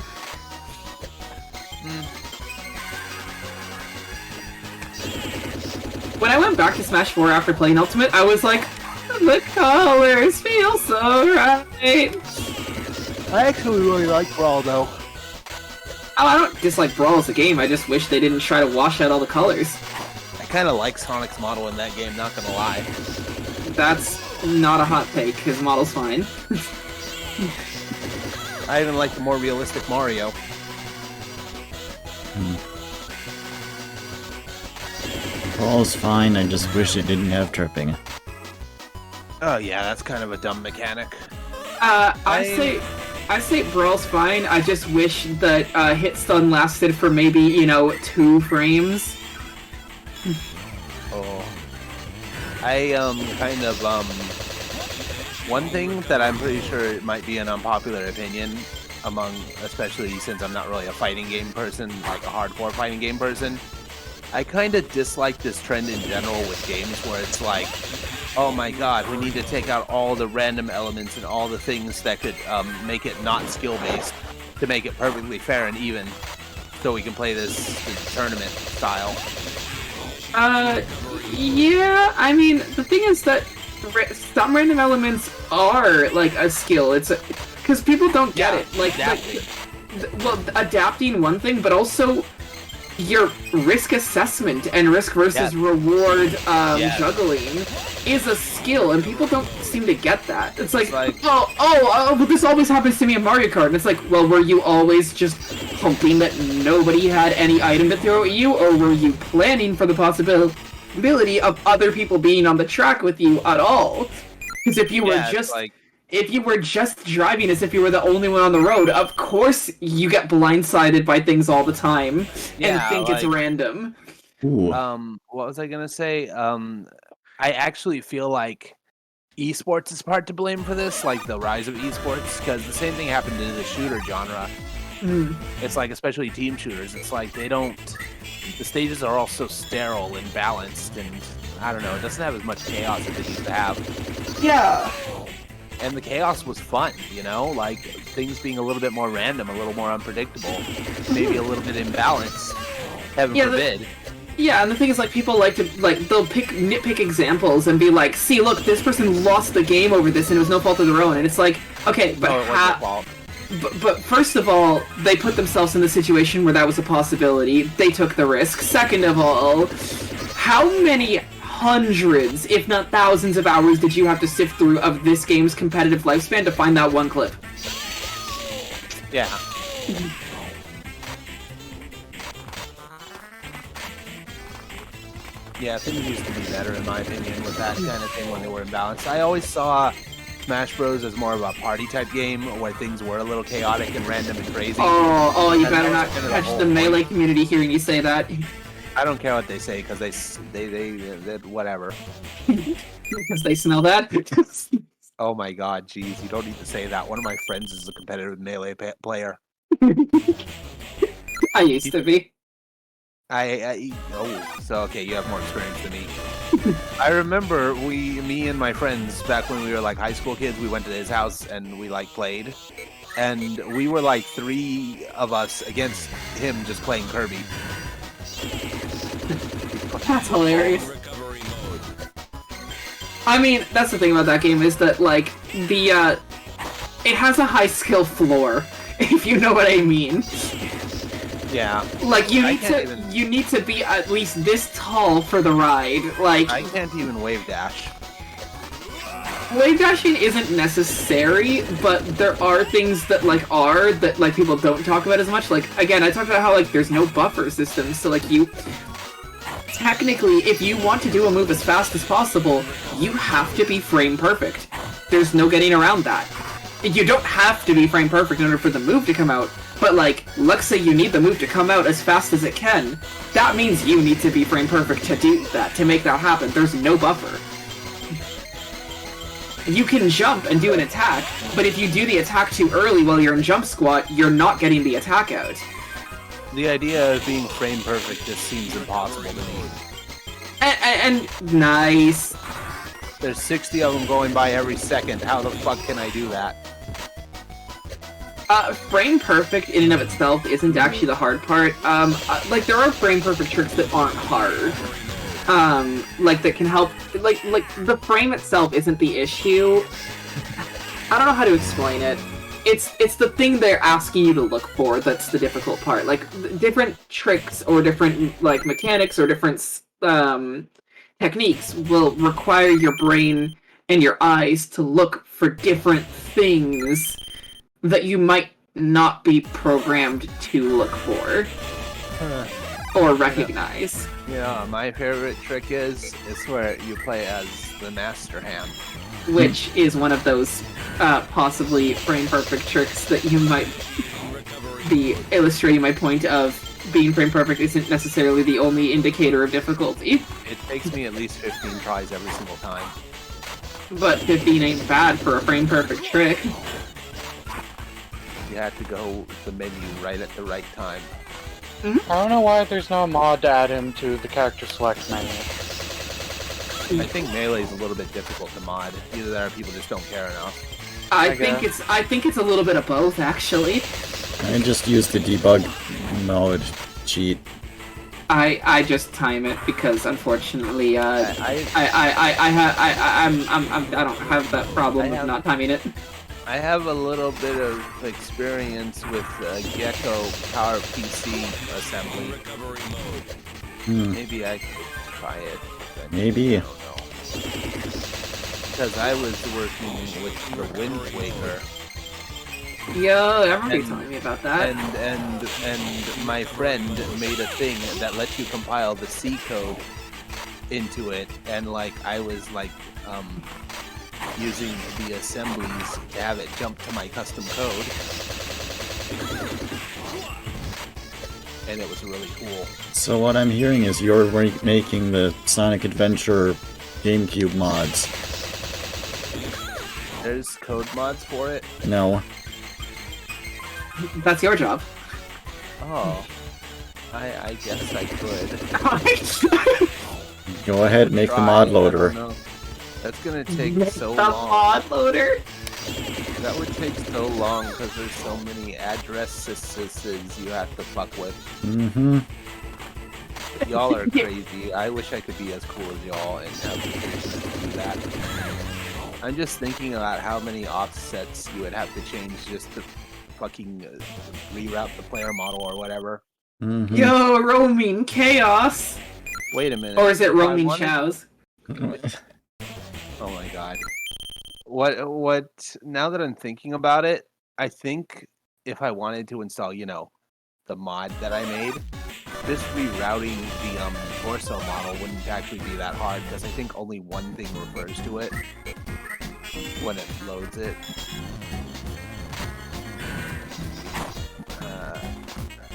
When I went back to Smash 4 after playing Ultimate, I was like, the colors feel so right. I actually really like Brawl, though. Oh, I don't dislike Brawl as a game, I just wish they didn't try to wash out all the colors. I kind of like Sonic's model in that game, not gonna lie. That's not a hot take, his model's fine. I even like the more realistic Mario. Brawl's fine, I just wish it didn't have tripping. Oh yeah, that's kind of a dumb mechanic. I say Brawl's fine, I just wish that hit stun lasted for maybe, 2 frames. Oh. I kind of one thing that I'm pretty sure it might be an unpopular opinion among, especially since I'm not really a fighting game person, like a hardcore fighting game person. I kind of dislike this trend in general with games where it's like, oh my god, we need to take out all the random elements and all the things that could make it not skill-based to make it perfectly fair and even, so we can play this tournament style. Yeah, I mean, the thing is that some random elements are, like, a skill. It's because people don't get it. Like, adapting one thing, but also your risk assessment and risk versus reward juggling is a skill, and people don't seem to get that. It's like but this always happens to me in Mario Kart, and it's like, well, were you always just hoping that nobody had any item to throw at you, or were you planning for the possibility of other people being on the track with you at all? Because if you were if you were just driving as if you were the only one on the road, of course you get blindsided by things all the time and think it's random. Ooh. What was I gonna say? I actually feel like esports is part to blame for this, like the rise of esports, because the same thing happened to the shooter genre. It's like, especially team shooters, it's like the stages are all so sterile and balanced, and I don't know, it doesn't have as much chaos as it used to have. Yeah. And the chaos was fun, like things being a little bit more random, a little more unpredictable, maybe a little bit imbalanced. Heaven forbid. Yeah, and the thing is, like, people like to, they'll nitpick examples and be like, see, look, this person lost the game over this and it was no fault of their own. And it's like, okay, but no, it wasn't fault. But first of all, they put themselves in the situation where that was a possibility. They took the risk. Second of all, how many hundreds, if not thousands of hours did you have to sift through of this game's competitive lifespan to find that one clip? Yeah. Yeah, things used to be better, in my opinion, with that kind of thing when they were imbalanced. I always saw Smash Bros. As more of a party-type game, where things were a little chaotic and random and crazy. Oh, you better not catch the Melee community hearing you say that. I don't care what they say, because they whatever. Because they smell that? Oh my god, jeez, you don't need to say that. One of my friends is a competitive Melee player. I used to be. So okay, you have more experience than me. I remember me and my friends, back when we were like high school kids, we went to his house and we played. And we were like 3 of us against him just playing Kirby. That's hilarious. Recovery mode. I mean, that's the thing about that game is that, like, it has a high skill floor, if you know what I mean. Yeah. Like, you need to be at least this tall for the ride. Like, I can't even wave dash. wave dashing isn't necessary, but there are things that that people don't talk about as much. Like, again, I talked about how there's no buffer system, so you technically, if you want to do a move as fast as possible, you have to be frame perfect. There's no getting around that. You don't have to be frame perfect in order for the move to come out, but let's say you need the move to come out as fast as it can. That means you need to be frame perfect to do that, to make that happen. There's no buffer. You can jump and do an attack, but if you do the attack too early while you're in jump squat, you're not getting the attack out. The idea of being frame perfect just seems impossible to me. And nice. There's 60 of them going by every second. How the fuck can I do that? Frame perfect in and of itself isn't actually the hard part. There are frame perfect tricks that aren't hard. That can help. The frame itself isn't the issue. I don't know how to explain it. It's the thing they're asking you to look for that's the difficult part. Different tricks or different mechanics or different techniques will require your brain and your eyes to look for different things that you might not be programmed to look for or recognize. Yeah, my favorite trick is where you play as the Master Hand. Which is one of those possibly frame perfect tricks that you might be illustrating my point of being frame perfect isn't necessarily the only indicator of difficulty. It takes me at least 15 tries every single time. But 15 ain't bad for a frame perfect trick. You have to go to the menu right at the right time. I don't know why there's no mod to add him to the character select menu. I think Melee is a little bit difficult to mod. Either that or people just don't care enough. I think it's a little bit of both, actually. I just used the debug mode cheat. I just time it because unfortunately I don't have that problem of not timing it. I have a little bit of experience with Gecko PowerPC assembly. Maybe I could try it. Maybe. I don't know. Because I was working with the Wind Waker. Yo, everybody's telling me about that. And my friend made a thing that lets you compile the C code into it, and I was using the assemblies to have it jump to my custom code. And it was really cool. So what I'm hearing is you're making the Sonic Adventure GameCube mods. There's code mods for it? No. That's your job. Oh. I guess I could. Go ahead, make the mod loader. That's gonna take so the long. mod loader? That would take so long because there's so many addresses you have to fuck with. Mm-hmm. Y'all are crazy. I wish I could be as cool as y'all and have the patience to do that. I'm just thinking about how many offsets you would have to change just to fucking reroute the player model or whatever. Mm-hmm. Yo, roaming chaos! Wait a minute. Or is it roaming wanted- chows? Oh my god. What now that I'm thinking about it, I think if I wanted to install, the mod that I made, this rerouting the torso model wouldn't actually be that hard because I think only one thing refers to it when it loads it.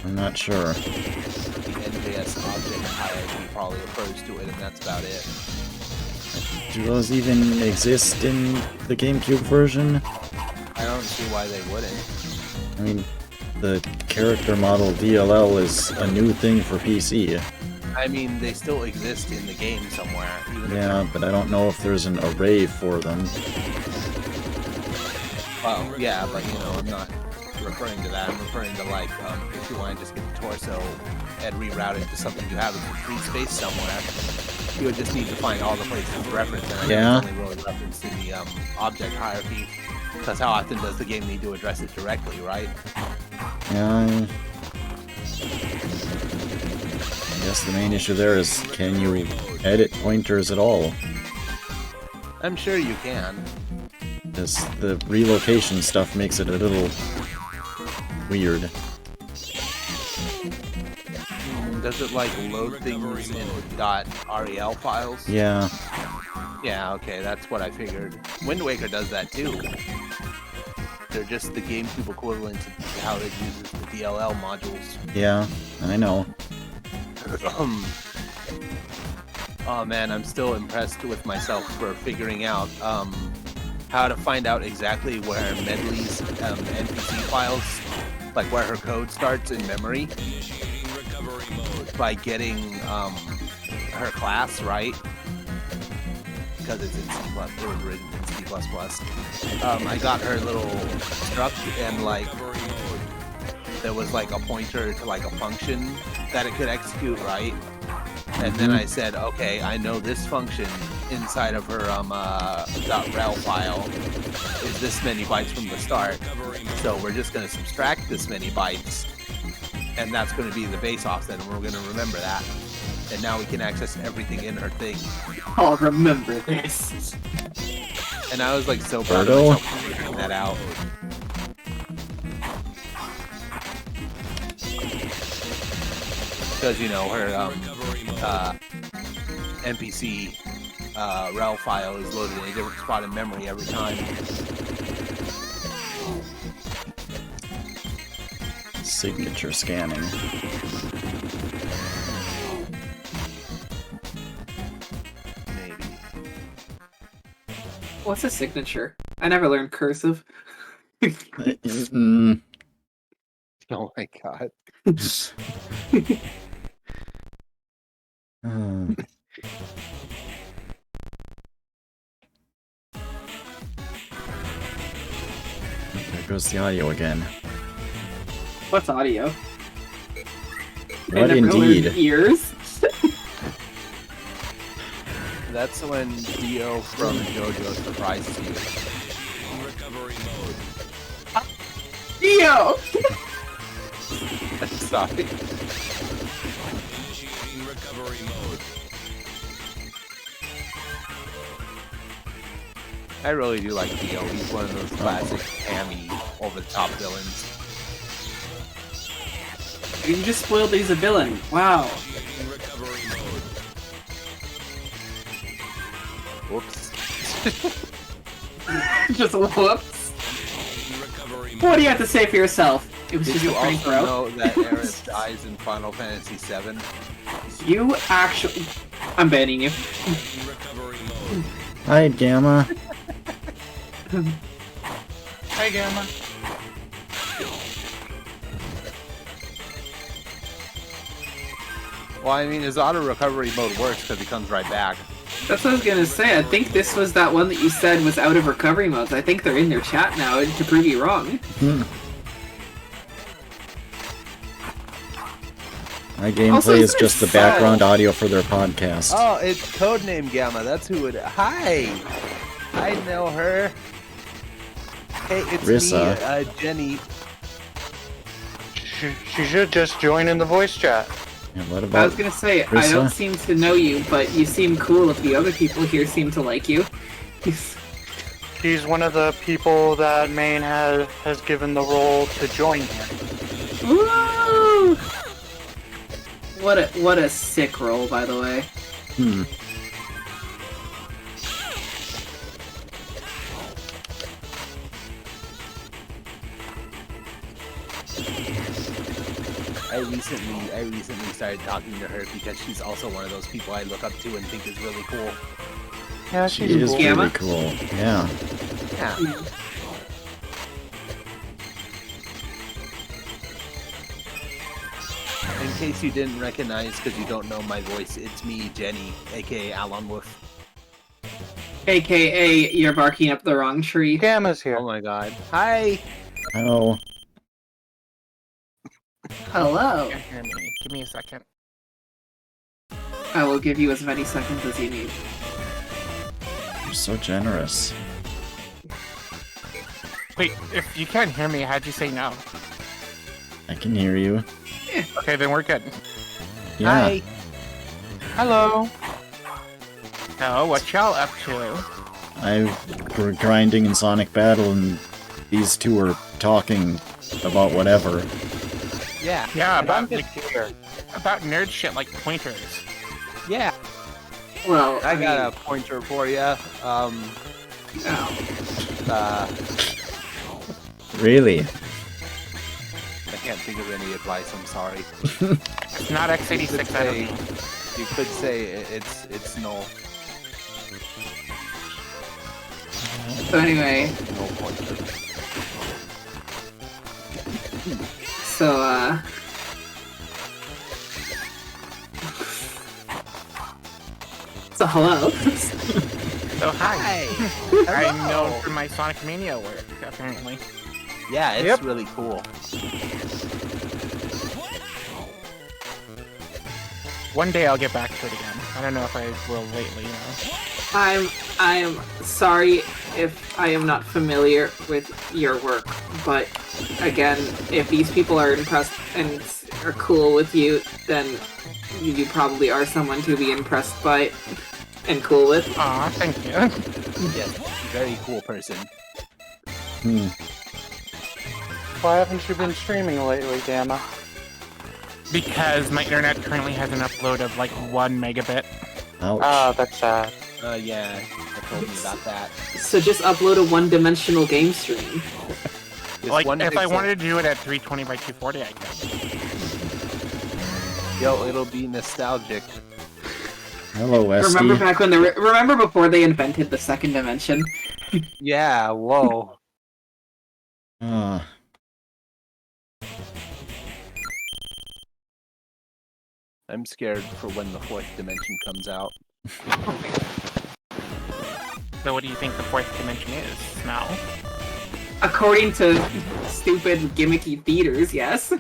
I'm not sure. The NJS object hierarchy probably refers to it, and that's about it. Do those even exist in the GameCube version? I don't see why they wouldn't. I mean, the character model DLL is a new thing for PC. I mean, they still exist in the game somewhere. Even Yeah, but I don't know if there's an array for them. Well, yeah, but I'm not referring to that. I'm referring to if you want to just get the torso and reroute it to something you have in the free space somewhere, you would just need to find all the places to reference it. And Yeah. it's only really referenced in the object hierarchy. Because how often does the game need to address it directly, right? Yeah. I guess the main issue there is, can you edit pointers at all? I'm sure you can. The relocation stuff makes it a little weird. Does it like load things in .rel files? Yeah. Yeah, okay, that's what I figured. Wind Waker does that too. They're just the GameCube equivalent to how it uses the DLL modules. Yeah, I know. Oh man, I'm still impressed with myself for figuring out how to find out exactly where Medley's NPC files, like where her code starts in memory, Initiating recovery mode. by getting her class right, because it's in C++. It was written in C++. I got her little struct, and like Recovery mode. there was like a pointer to like a function that it could execute right. And then I said, okay, I know this function inside of her .rel file is this many bytes from the start. Recovery mode. So we're just going to subtract this many bytes, and that's going to be the base offset, and we're going to remember that. And now we can access everything in her thing. I'll remember this. And I was like so proud of Birdo? myself for figuring that out. Because, you know, her Recovery mode. NPC rel file is loaded in a different spot in memory every time. Signature scanning. Maybe. What's a signature? I never learned cursive. Mm, Oh my god. hmm. There goes the audio again. What's audio? I What never learned indeed? ears. That's when Dio from JoJo surprises you. Recovery mode. Dio! Sorry. Initiating recovery mode. I really do like Dio. He's one of those classic hammy, over-the-top villains. You just spoiled he's a villain. Wow. Initiating recovery mode. Whoops. Just whoops. Initiating recovery mode. What do you have to say for yourself? It was Did just you a prank, also bro. know that Aerith dies in Final Fantasy VII? You actually... I'm banning you. Recovery mode. Hi, Gamma. Hi, Gamma. Well, I mean, his auto recovery mode works because he comes right back. That's what I was gonna say. I think this was that one that you said was out of recovery modes. I think they're in their chat now to prove you wrong. My gameplay Also, is isn't just it the sad? background audio for their podcast. Oh, it's Codename Gamma. That's who it. Hi, I know her. Hey, it's Rissa. me, Jenny. She should just join in the voice chat. Yeah, what I about was gonna say, I Rissa? don't seem to know you, but you seem cool if the other people here seem to like you. She's one of the people that Maine has given the role to join here. Woo! What a sick roll, by the way. Hmm. I recently started talking to her because she's also one of those people I look up to and think is really cool. Yeah, She she's is cool. Gamma? really cool. Yeah. Yeah. In case you didn't recognize, because you don't know my voice, it's me, Jenny, aka Alan Wolf. AKA, you're barking up the wrong tree. Gamma's here. Oh my god. Hi! Oh, Hello. Can't hear me. Give me a second. I will give you as many seconds as you need. you're so generous. Wait, if you can't hear me, how'd you say no? I can hear you. Okay, then we're good. Yeah. Hi! Hello. So, what y'all up to? We're grinding in Sonic Battle, and these two were talking about whatever. Yeah. Yeah, And I'm about just here. about nerd shit like pointers. Yeah. Well, I got a pointer for you. Oh. Really? I can't think of any advice. I'm sorry. It's not x86, I don't know. You could say it's null. So anyway, Null pointer. so so hello. So hi. I know from my Sonic Mania work, apparently. Yeah, it's Yep. really cool. One day I'll get back to it again. I don't know if I will lately, you know. I am sorry if I am not familiar with your work, but again, if these people are impressed and are cool with you, then you probably are someone to be impressed by and cool with. Aw, thank you. Yes, very cool person. Hmm. Why haven't you been streaming lately, Gamma? Because my internet currently has an upload of like 1 megabit. Ouch. Ah, that's sad. Yeah, I told me about that. So just upload a one-dimensional game stream. This Like, one if I pixel- wanted to do it at 320 by 240, I could. Yo, it'll be nostalgic. Hello, Westy. Remember back when remember before they invented the second dimension? Yeah, whoa. Ah. I'm scared for when the fourth dimension comes out. So what do you think the fourth dimension is? Smell? According to stupid gimmicky theaters, yes.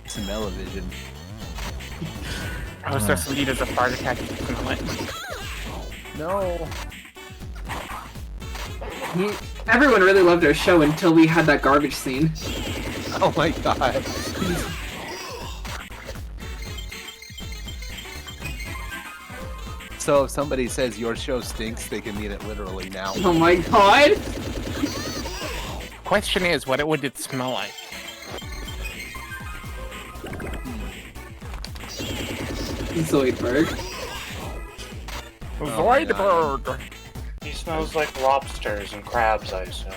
Smell-o-vision. Oh, so somebody does a fart attack, you can smell it. No. Everyone really loved our show until we had that garbage scene. Oh my god. So if somebody says your show stinks, they can mean it literally now. Oh my god! Question is, what would it smell like? Zoidberg. Zoidberg! He smells like lobsters and crabs, I assume.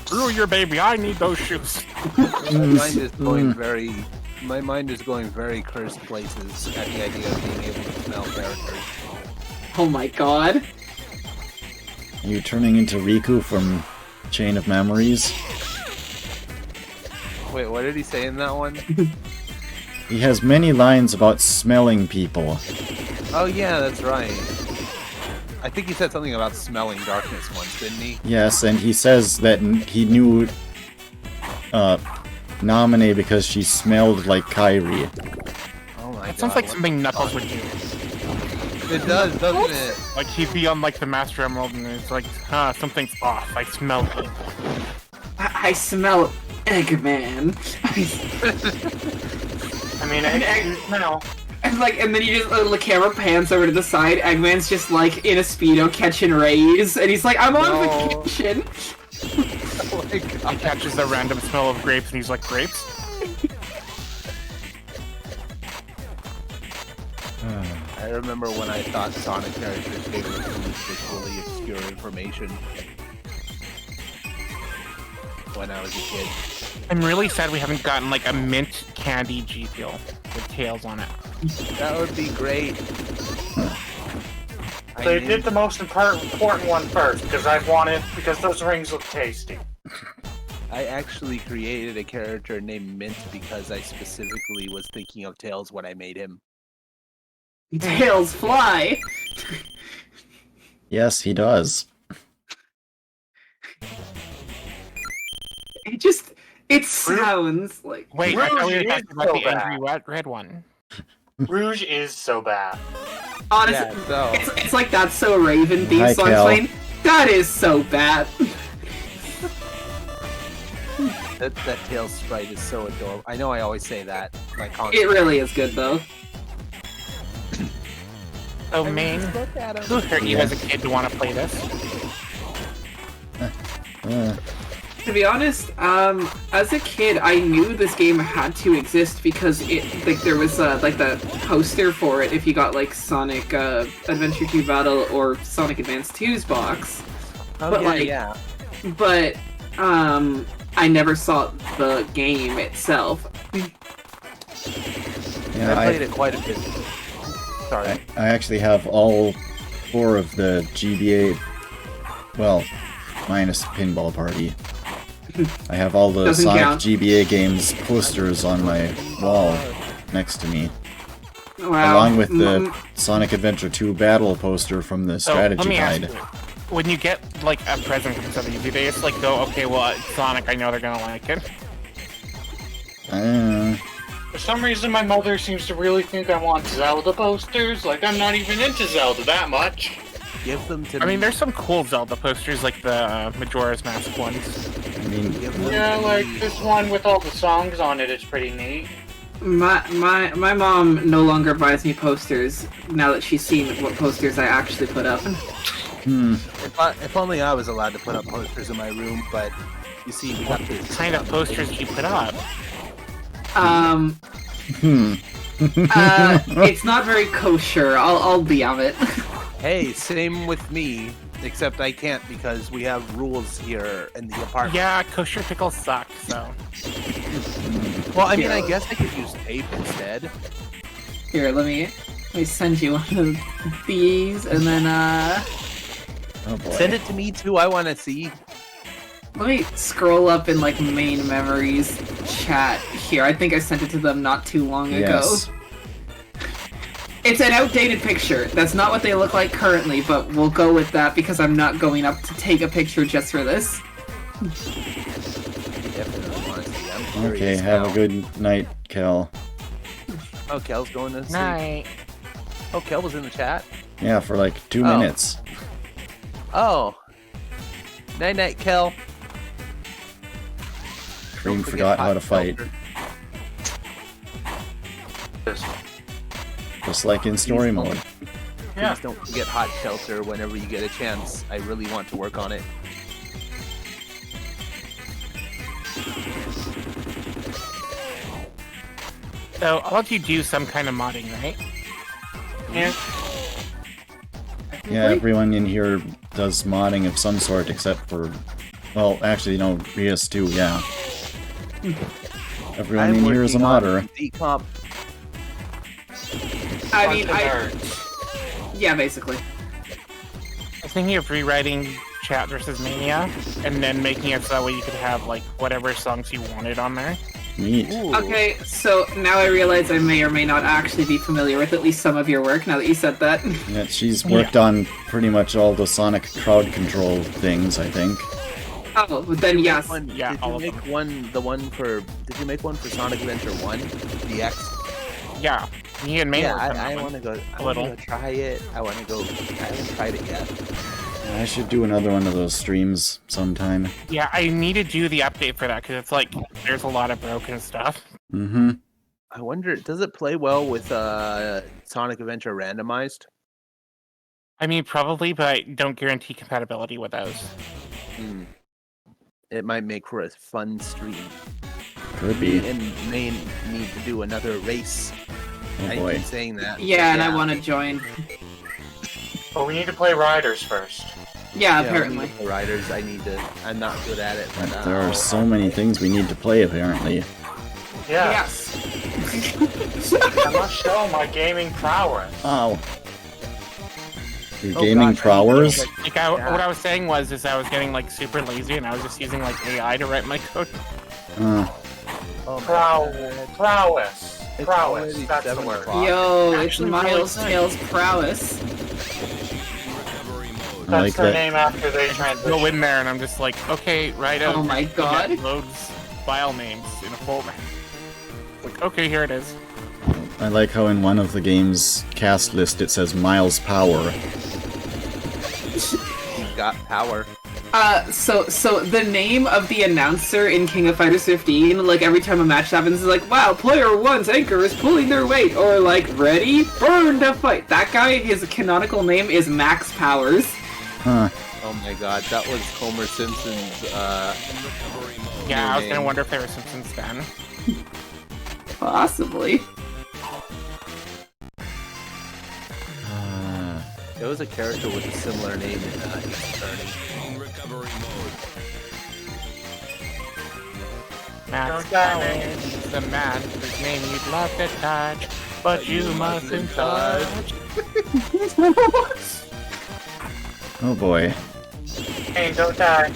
Screw your baby, I need those shoes. My mind is going very cursed places at the idea of being able to smell characters. Oh my god. You turning into Riku from Chain of Memories? Wait, what did he say in that one? He has many lines about smelling people. Oh yeah, that's right. I think he said something about smelling darkness once, didn't he? Yes, and he says that he knew Naminé because she smelled like Kairi. Oh my That god. sounds like something Knuckles would do. It does, doesn't it? Like, he'd be on, like, the Master Emerald, and it's like, something's off, I smell it. I smell Eggman. I mean, no. And then you just the camera pans over to the side. Eggman's just like in a speedo catching rays, and he's like, "I'm on No. vacation." Oh my He god. catches the random smell of grapes, and he's like, grapes? I remember when I thought Sonic characters gave us visually obscure information when I was a kid. I'm really sad we haven't gotten, like, a mint candy G Fuel with tails on it. That would be great. They did the most important one first, because those rings look tasty. I actually created a character named Mint because I specifically was thinking of Tails when I made him. Tails fly. Yes, he does. It sounds like Wait, I thought we were Rouge talking is about so the bad. angry red one. Rouge is so bad. honestly, Yeah, so it's like That's So Raven theme Hi, song Cal. playing. That is so bad. that Tails sprite is so adorable. I know I always say that. Like It really is good though. So, Main, who hurt you as a kid to want to play this? To be honest, as a kid, I knew this game had to exist because there was like the poster for it if you got like Sonic Adventure 2 Battle or Sonic Advance 2's box. Oh, But, yeah, like, yeah. But I never saw the game itself. Yeah, I played it quite a bit. Sorry. I actually have all 4 of the GBA, well, minus Pinball Party. I have all the Doesn't Sonic count. GBA games posters on my wall next to me, Wow. along with the Sonic Adventure 2 Battle poster from the So, let strategy me ask guide. you, when you get, like, a present from somebody, do they just, like, go, okay, well, it's Sonic, I know they're gonna like it? For some reason, my mother seems to really think I want Zelda posters. Like, I'm not even into Zelda that much. Give them to I me. mean, there's some cool Zelda posters, like the Majora's Mask ones. I mean, Give them Yeah, to like me. this one with all the songs on it is pretty neat. My mom no longer buys me posters now that she's seen what posters I actually put up. If only I was allowed to put up posters in my room, but you see, we got this. Kind of posters you put up. It's not very kosher. I'll be on it. Hey, same with me, except I can't because we have rules here in the apartment. Yeah, kosher pickles suck, so. Well, I mean, I guess I could use tape instead. Here, let me send you one of these, and then oh boy. Send it to me too. I want to see. let me scroll up in like main memories chat here. I think I sent it to them not too long ago. Yes. It's an outdated picture. That's not what they look like currently, but we'll go with that because I'm not going up to take a picture just for this. Definitely want to see. I'm Okay, curious have now. a good night, Kel. Oh, Kel's going to sleep. Night. Oh, Kel was in the chat. Yeah, for like 2 Oh. minutes. Oh. Night night, Kel. Cream Don't forget forgot how hot to fight. shelter. Just like in story mode. Yeah. Please don't forget hot shelter whenever you get a chance. I really want to work on it. So, all of you do some kind of modding, right? Yeah. Yeah, everyone in here does modding of some sort except for... Well, actually, no, Rias too, yeah. Everyone I'm in here is a working on modder. Decomp. I mean, Bunch of I nerds. yeah, basically. I was thinking of rewriting Chat versus Mania, and then making it so that way you could have, like, whatever songs you wanted on there. Neat. Ooh. Okay, so now I realize I may or may not actually be familiar with at least some of your work now that you said that. Yeah, she's worked on pretty much all the Sonic crowd control things, I think. Oh, then yes. Yeah, Did all you of make them. one? The one for? Did you make one for Sonic Adventure 1 DX? Yeah, me and May Yeah, worked on I that one. want to go. I little. want to try it. I want to go. I haven't tried it yet. I should do another one of those streams sometime. Yeah, I need to do the update for that, because it's like, there's a lot of broken stuff. Mm-hmm. I wonder, does it play well with Sonic Adventure randomized? I mean, probably, but I don't guarantee compatibility with those. Hmm. It might make for a fun stream. Could be. And may need to do another race. Oh I boy. keep saying that. Yeah, and I want to join. But we need to play Riders first. Yeah, Yeah, apparently. the riders. I need to. I'm not good at it. But, There are so many things we need to play, apparently. Yeah. Yes. I must show my gaming prowess. Ow. Your Oh, gaming gosh, I prowess? need Like, what I was saying was I was getting, like, super lazy, and I was just using, like, AI to write my code. Oh my Prowess. God. Prowess. It's Prowess. already That's the 7 word. o'clock. Yo, it's Actually, really Miles good. Tails Prowess. Recovery mode. I That's like their that. name after they transition. Go in there, and I'm just like, okay, write out. Oh my god. Loads file names in a folder. Like, okay, here it is. I like how in one of the game's cast list it says Miles Power. You've got power. So the name of the announcer in King of Fighters 15, like every time a match happens, is like, wow, player one's anchor is pulling their weight, or like, ready, burn to fight. That guy, his canonical name is Max Powers. Huh. Oh my god, that was Homer Simpson's, Yeah, I was name. gonna wonder if they were Simpsons then. Possibly. There was a character with a similar name in Ace Attorney. In recovery mode. Max Don't die. Powers, the man whose name you'd love to touch, but you mustn't touch. Oh boy. Hey, don't die.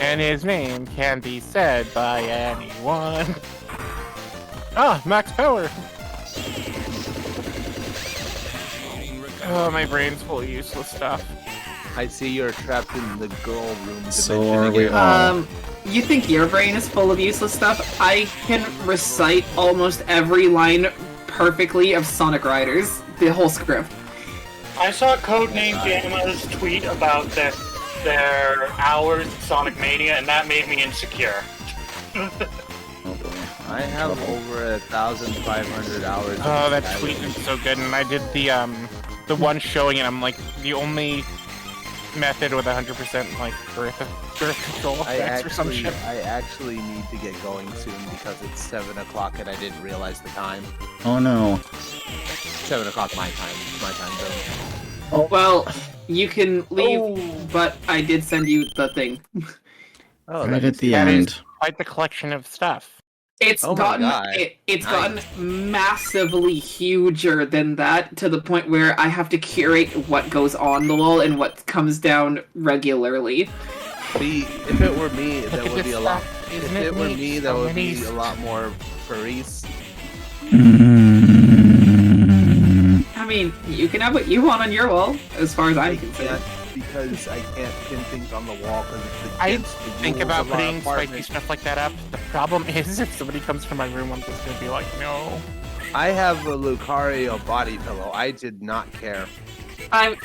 And his name can be said by anyone. Ah, Max Power! Oh, my brain's full of useless stuff. I see you're trapped in the girl room dimension So are we again. all. You think your brain is full of useless stuff? I can recite almost every line perfectly of Sonic Riders, the whole script. I saw Codename Gamma's tweet about their hours of Sonic Mania, and that made me insecure. Oh boy. I have over 1,500 hours. Oh, of that Skyrim. tweet is so good, and I did the one showing it. I'm like the only method with 100% like birth control effects or some shit. I actually need to get going soon because it's 7 o'clock and I didn't realize the time. Oh no. 7 o'clock my time zone. Well, you can leave, but I did send you the thing. Oh, Right at the that is- end. Quite the collection of stuff. It's Oh my gotten God. it's Nice. gotten massively huger than that, to the point where I have to curate what goes on the wall and what comes down regularly. See, if it were me, Look that at would this be a lot. stuff. If Isn't it were neat? me, that So would be many- a lot more furries. I mean, you can have what you want on your wall, as far as I'm concerned. Because I can't pin things on the wall because it's I against the think rules about of our putting spiky apartment. stuff like that up. The problem is, if somebody comes to my room, I'm just gonna be like, no. I have a Lucario body pillow. I did not care.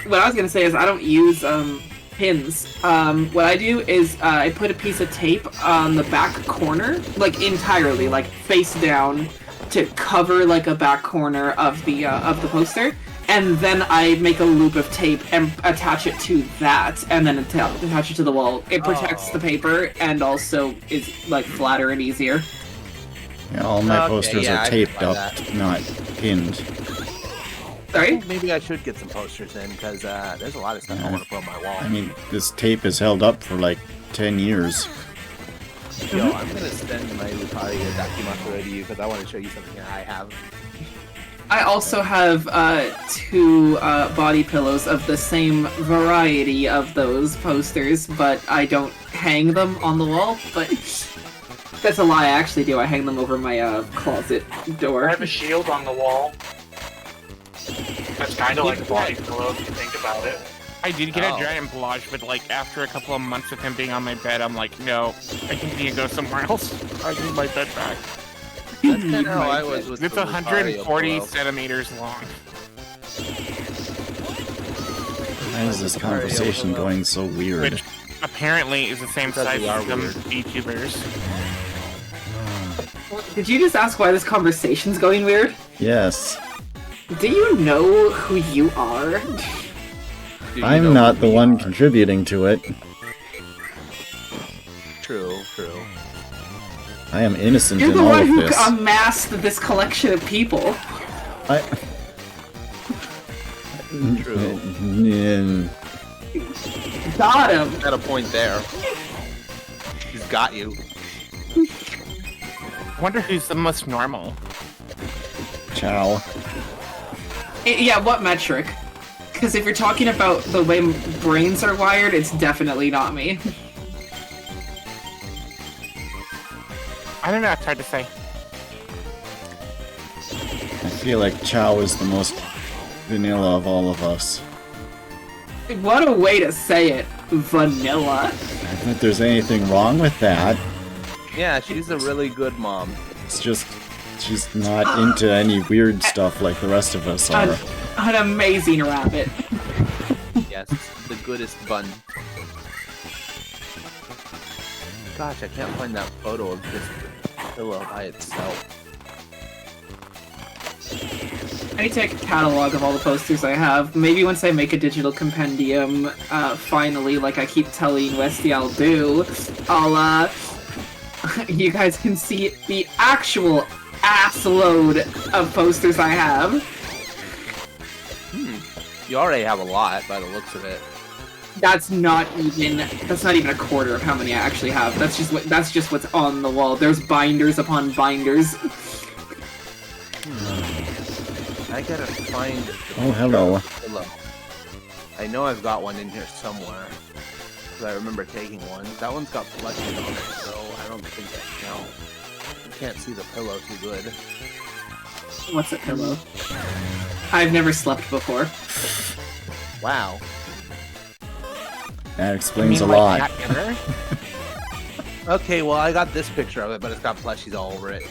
What I was gonna say is I don't use pins. What I do is I put a piece of tape on the back corner, like entirely, like face down, to cover like a back corner of the poster, and then I make a loop of tape and attach it to that, and then attach it to the wall. It protects the paper and also is like flatter and easier. Yeah, all my Okay, posters yeah, I are can taped buy up, that. not pinned. Sorry. Maybe I should get some posters in because there's a lot of stuff I want to put on my wall. I mean, this tape is held up for like 10 years. Yo, I'm gonna send my Lucario Dakimakura to you because I want to show you something that I have. I also have 2 body pillows of the same variety of those posters, but I don't hang them on the wall. But that's a lie. I actually do. I hang them over my closet I door. have a shield on the wall. That's kind of like a body pillow if you think about it. I did get Oh. a giant blotch, but like after a couple of months of him being on my bed, I'm like, no, I think I need to go somewhere else. I need my bed back. That's kind of how I was with It's the 140 Lucario pillow. centimeters long. Why is this conversation going so weird? Which apparently is the same Because size we are as some weird. VTubers. Did you just ask why this conversation's going weird? Yes. Do you know who you are? Do you know I'm not who the we one are? contributing to it. True. I am innocent You're in the all one of who this. amassed this collection of people. I... True. Got him. At a point there. He's got you. I wonder who's the most normal. Ciao. Yeah, what metric? Because if you're talking about the way brains are wired, it's definitely not me. I don't know, it's hard to say. I feel like Chow is the most vanilla of all of us. What a way to say it. Vanilla. Not that there's anything wrong with that. Yeah, she's a really good mom. It's just she's not into any weird stuff like the rest of us are. An amazing rabbit. Yes, the goodest bun. Gosh, I can't find that photo of this pillow by itself. I need to make a catalog of all the posters I have. Maybe once I make a digital compendium, finally, like I keep telling Westy I'll do, I'll, you guys can see the actual assload of posters I have. You already have a lot by the looks of it. That's not even a quarter of how many I actually have. That's just what's on the wall. There's binders upon binders. I gotta find the Oh, hello. pillow. I know I've got one in here somewhere. Because I remember taking one. That one's got blushes on it, so I don't think that counts. You can't see the pillow too good. What's a pillow? I've never slept before. Wow. That You explains a mean, like, lot. not ever? Okay, well I got this picture of it, but it's got plushies all over it.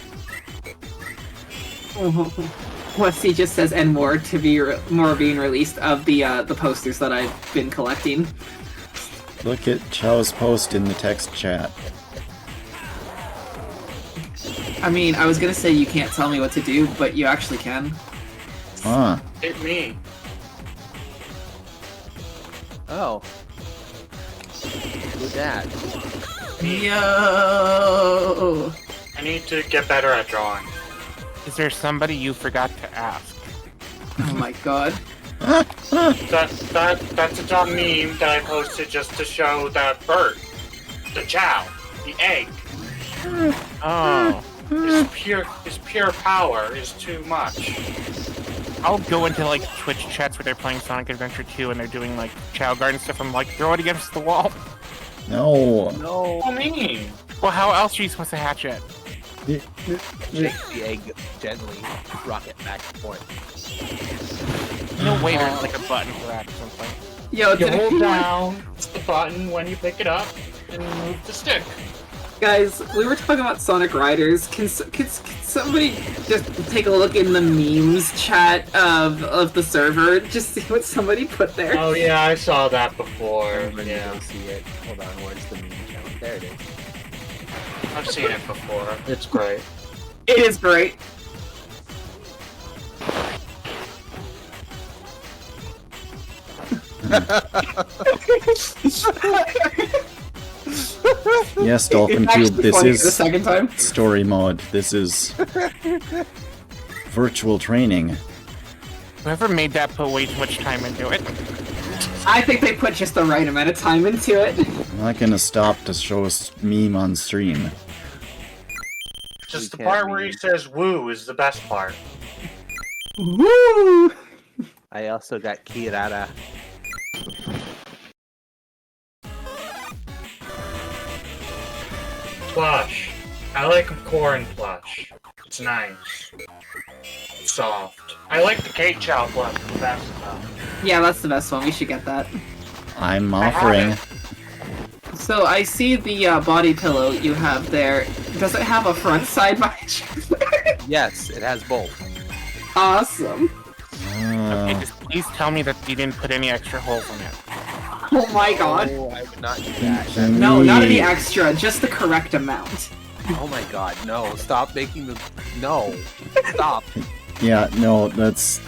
Westy just says and more to be more being released of the posters that I've been collecting. Look at Chow's post in the text chat. I mean, I was gonna say you can't tell me what to do, but you actually can. Huh. Hit me. Oh. Who's that? Yo! I need to get better at drawing. Is there somebody you forgot to ask? Oh my god. That's a dumb meme that I posted just to show that bird, the chow, the egg. Oh. His pure power is too much. I'll go into like Twitch chats where they're playing Sonic Adventure 2 and they're doing like Chow Garden stuff. I'm like, throw it against the wall. No. No. What do you mean? Well, how else are you supposed to hatch it? Shake the egg gently, rock it back and forth. No way there's like a button for that or something. Yo, You did hold anyone- down the button when you pick it up and move the stick. Guys, we were talking about Sonic Riders. Can somebody just take a look in the memes chat of the server? Just see what somebody put there. Oh yeah, I saw that before. Everybody Yeah, go see it. Hold on, where's the meme channel? There it is. I've seen it before. It's great. It is great. Yes, Dolphin It's actually Cube, this funny the is second time. story mode. This is virtual training. Whoever made that put way too much time into it. I think they put just the right amount of time into it. I'm not gonna stop to show a meme on stream. Just the can't part where he read. says "woo" is the best part. Woo! I also got Kirara. Plush. I like corn plush. It's nice. Soft. I like the Kate Chow plush the best though. Yeah, that's the best one. We should get that. I'm have offering. it. So I see the body pillow you have there. Does it have a front side by chance? Yes, it has both. Awesome. Okay, just please tell me that you didn't put any extra holes in it. Oh my god. Oh, I would not do that. Can No, not any we- extra, just the correct amount. Oh my god, no. Stop making the... No. Stop. Yeah, no, that's...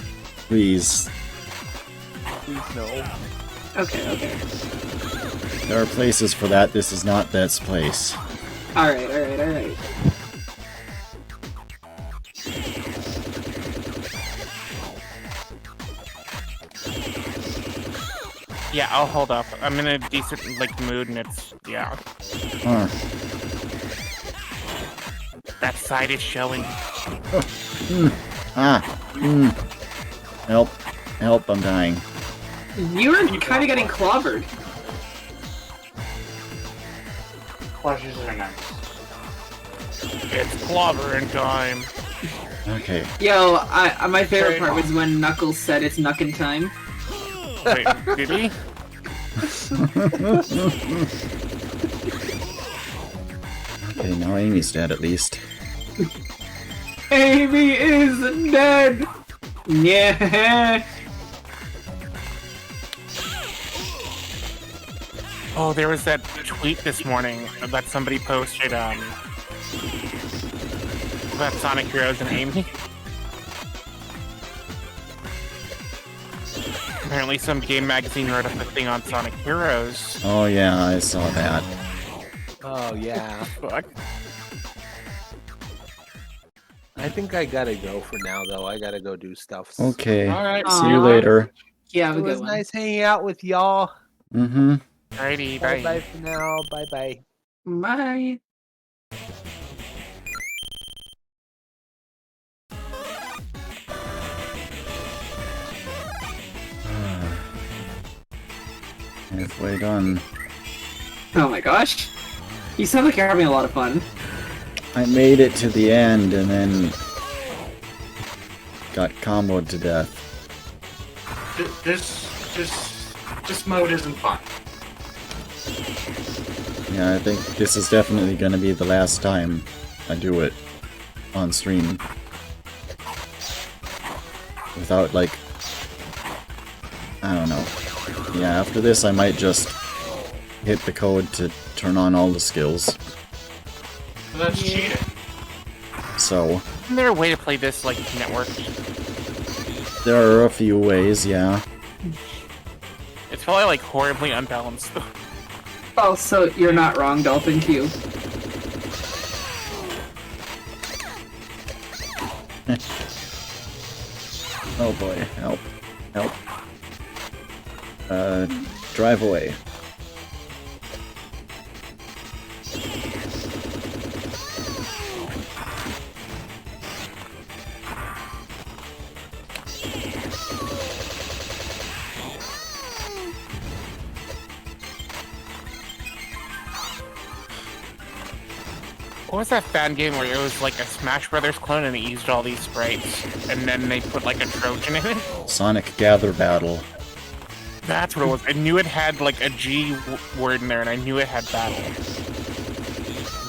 Please. Please, no. Okay. There are places for that. This is not that place. Alright. Yeah, I'll hold up. I'm in a decent like mood and it's yeah. Huh. That side is showing. Help. Help, I'm dying. You're kind of getting clobbered. Plushes are nice. It's clobbering time. Okay. Yo, my favorite part Trademark. was when Knuckles said it's knuckin' time. Wait, did he? Okay, now Amy's dead at least. Amy is dead! Yeah! Oh, there was that tweet this morning that somebody posted about Sonic Heroes and Amy. Apparently some game magazine wrote up a thing on Sonic Heroes. Oh yeah, I saw that. Oh yeah. Fuck. I think I gotta go for now, though. I gotta go do stuff. Okay. Alright. See you Aw. later. Yeah, It we was go. nice hanging out with y'all. Mm-hmm. Alrighty, Bye bye. bye for now. Bye bye. Bye. Halfway done. Oh my gosh. You sound like you're having a lot of fun. I made it to the end and then got comboed to death. This mode isn't fun. Yeah, I think this is definitely gonna be the last time I do it on stream. Without, like... I don't know. Yeah, after this I might just hit the code to turn on all the skills. That's cheating. So, Isn't there a way to play this, like, network? there are a few ways, yeah. It's probably, like, horribly unbalanced. Also, you're not wrong, Dolphin Q. Oh boy, help. Help. Drive away. What was that fan game where it was like a Smash Brothers clone and it used all these sprites, and then they put like a Trojan in it? Sonic Gather Battle. That's what it was. I knew it had like a word in there, and I knew it had battle.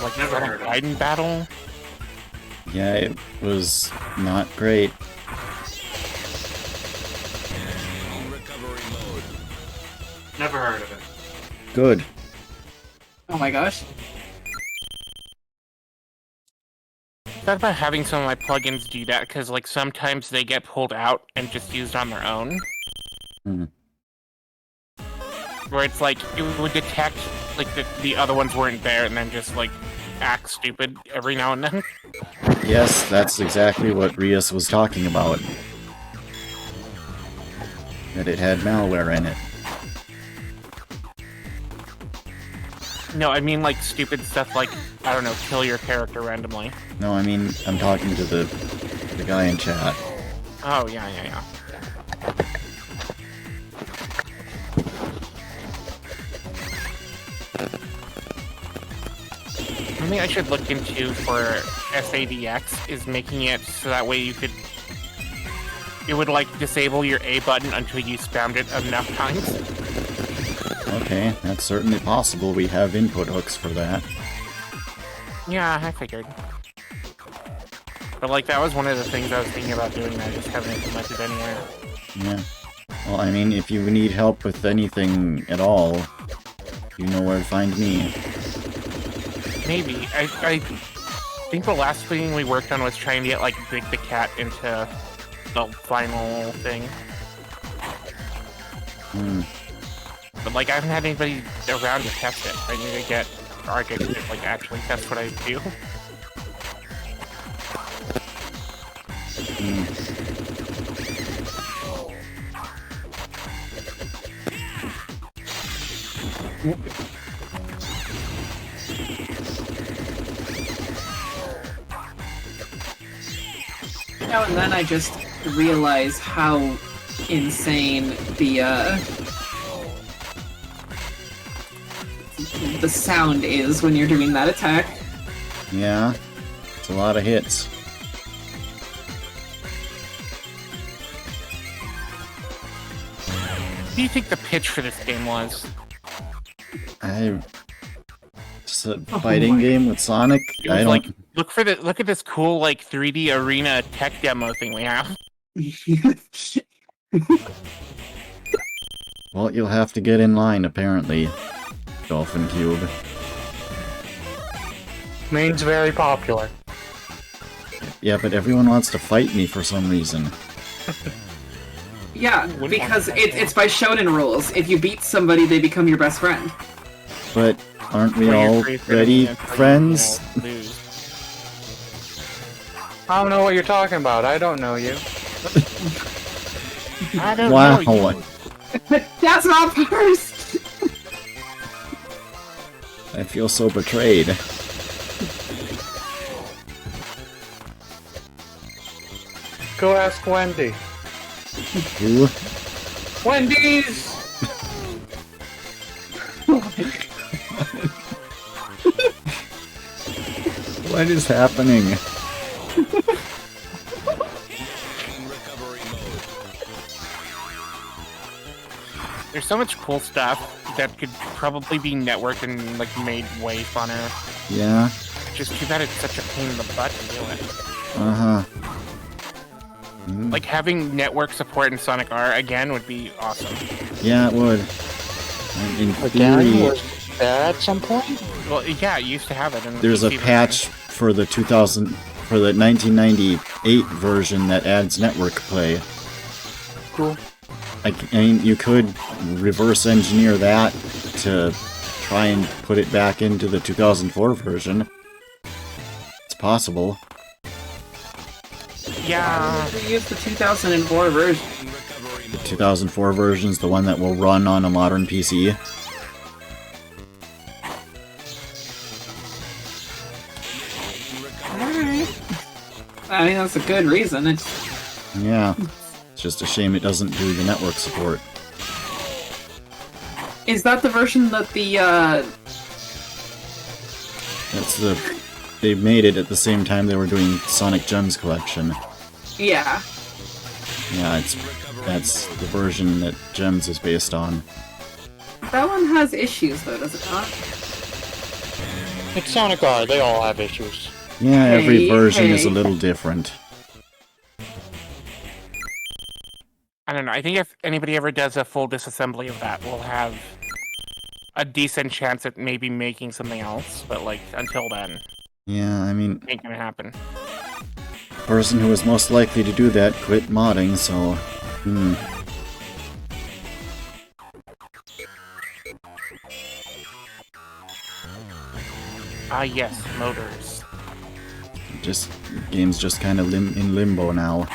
Like Never Sonic heard of it. Gaiden battle. Yeah, it was not great. Recovery mode. Never heard of it. Good. Oh my gosh. Thought about having some of my plugins do that, because like sometimes they get pulled out and just used on their own. Hmm. Where it's like, it would detect like the other ones weren't there and then just like act stupid every now and then. Yes, that's exactly what Rias was talking about. That it had malware in it. No, I mean like stupid stuff like, I don't know, kill your character randomly. No, I mean, I'm talking to the guy in chat. Oh, yeah, yeah, yeah. Something I should look into for SADX is making it so that way you could... It would, like, disable your A button until you spammed it enough times. Okay, that's certainly possible. We have input hooks for that. Yeah, I figured. But, like, that was one of the things I was thinking about doing that I just haven't implemented anywhere. Yeah. Well, I mean, if you need help with anything at all, you know where to find me. Maybe. I think the last thing we worked on was trying to get, like, Big the Cat into the final thing. Hmm. But, like, I haven't had anybody around to test it. I need to get Arctic to, like, actually test what I do. Now and then I just realize how insane the sound is when you're doing that attack. Yeah. It's a lot of hits. What do you think the pitch for this game was? Just a fighting game with Sonic? It I was don't... like, look at this cool, like, 3D arena tech demo thing we have. Well, you'll have to get in line, apparently. Dolphin Cube. Main's very popular. Yeah, but everyone wants to fight me for some reason. Yeah, because it's by shonen rules. If you beat somebody, they become your best friend. But aren't we Well, you're already free for friends? you know, lose. I don't know what you're talking about. I don't know you. I don't Wow. know. You. But that's not first! I feel so betrayed. Go ask Wendy. Who? Wendy's! What is happening? In recovery mode. There's so much cool stuff that could probably be networked and like made way funner. Yeah. It's just too bad it's such a pain in the butt to do it. Uh-huh. Like having network support in Sonic R again would be awesome. Yeah, it would. And in theory, At some point? Well, yeah, it used to have it. In the there's a PC version. patch for the 1998 version that adds network play. Cool. I mean, you could reverse engineer that to try and put it back into the 2004 version. It's possible. Yeah, They use the 2004 version. In recovery The mode. 2004 version is the one that will run on a modern PC. I mean, that's a good reason. It's Yeah. It's just a shame it doesn't do the network support. Is that the version that the, That's the... They made it at the same time they were doing Sonic Gems Collection. yeah. Yeah, that's the version that Gems is based on. That one has issues, though, does it not? It's Sonic R, they all have issues. Yeah, every Hey, version is a hey. little different. I don't know. I think if anybody ever does a full disassembly of that, we'll have a decent chance at maybe making something else. But like until then, Yeah, I mean, ain't gonna happen. the person who was most likely to do that quit modding, so... Ah, yes, motors. Just... Game's just kind of in limbo now.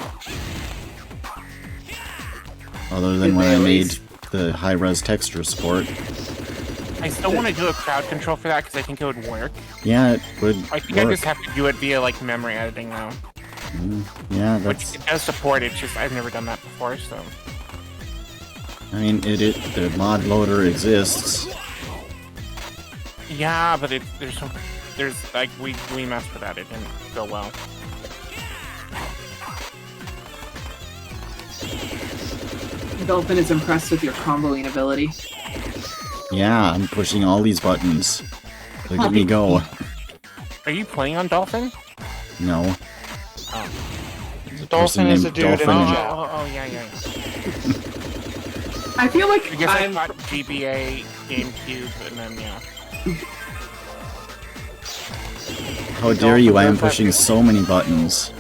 Other than Did when they I made release- the high-res texture support. I still want to do a crowd control for that because I think it would work. Yeah, it would I think I work. just have to do it via like memory editing though, Yeah, which that's... it does support. It's just I've never done that before, so I mean, the mod loader exists. yeah. But there's like we messed with that. It didn't go well. Dolphin is impressed with your comboing ability. Yeah, I'm pushing all these buttons. Look at me go. Are you playing on Dolphin? No. Dolphin person is a named dude in Dolphin a and- chat. Oh, yeah. I feel like I guess I I'm... thought GBA, GameCube, and then yeah. How dare you, I am pushing so many buttons.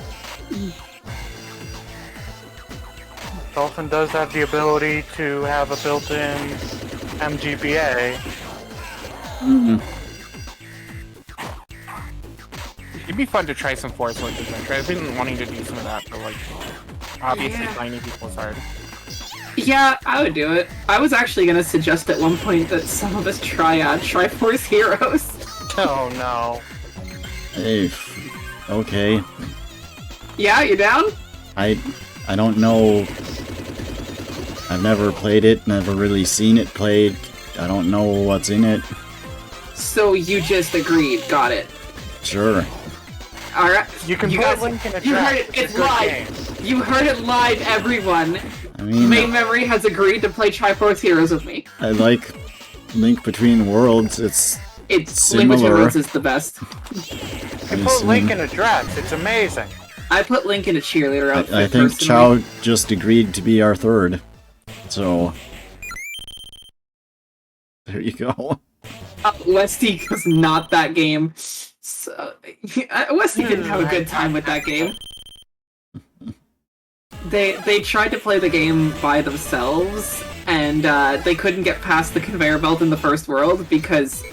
Dolphin does have the ability to have a built-in MGBA. It'd be fun to try some Force Link Adventure. I've been wanting to do some of that, but like, obviously Yeah. finding people is hard. Yeah, I would do it. I was actually gonna suggest at one point that some of us try Triforce Heroes. Oh no. Hey, okay. Yeah, you down? I don't know. I've never played it, never really seen it played. I don't know what's in it. So you just agreed. Got it. Sure. Alright. You can put guys, a link in the you chat. heard it. It's a It's good live. game. You heard it live, everyone. I mean, Main Memory has agreed to play Triforce Heroes with me. I like Link Between Worlds. It's It's Link Between Similar. Worlds is the best. You put Link in a dress. It's amazing. I put Link in a cheerleader outfit. I think personally. Chow just agreed to be our third. So there you go. Westy was not that game. So, Westy didn't have a good time with that game. They tried to play the game by themselves, and they couldn't get past the conveyor belt in the first world because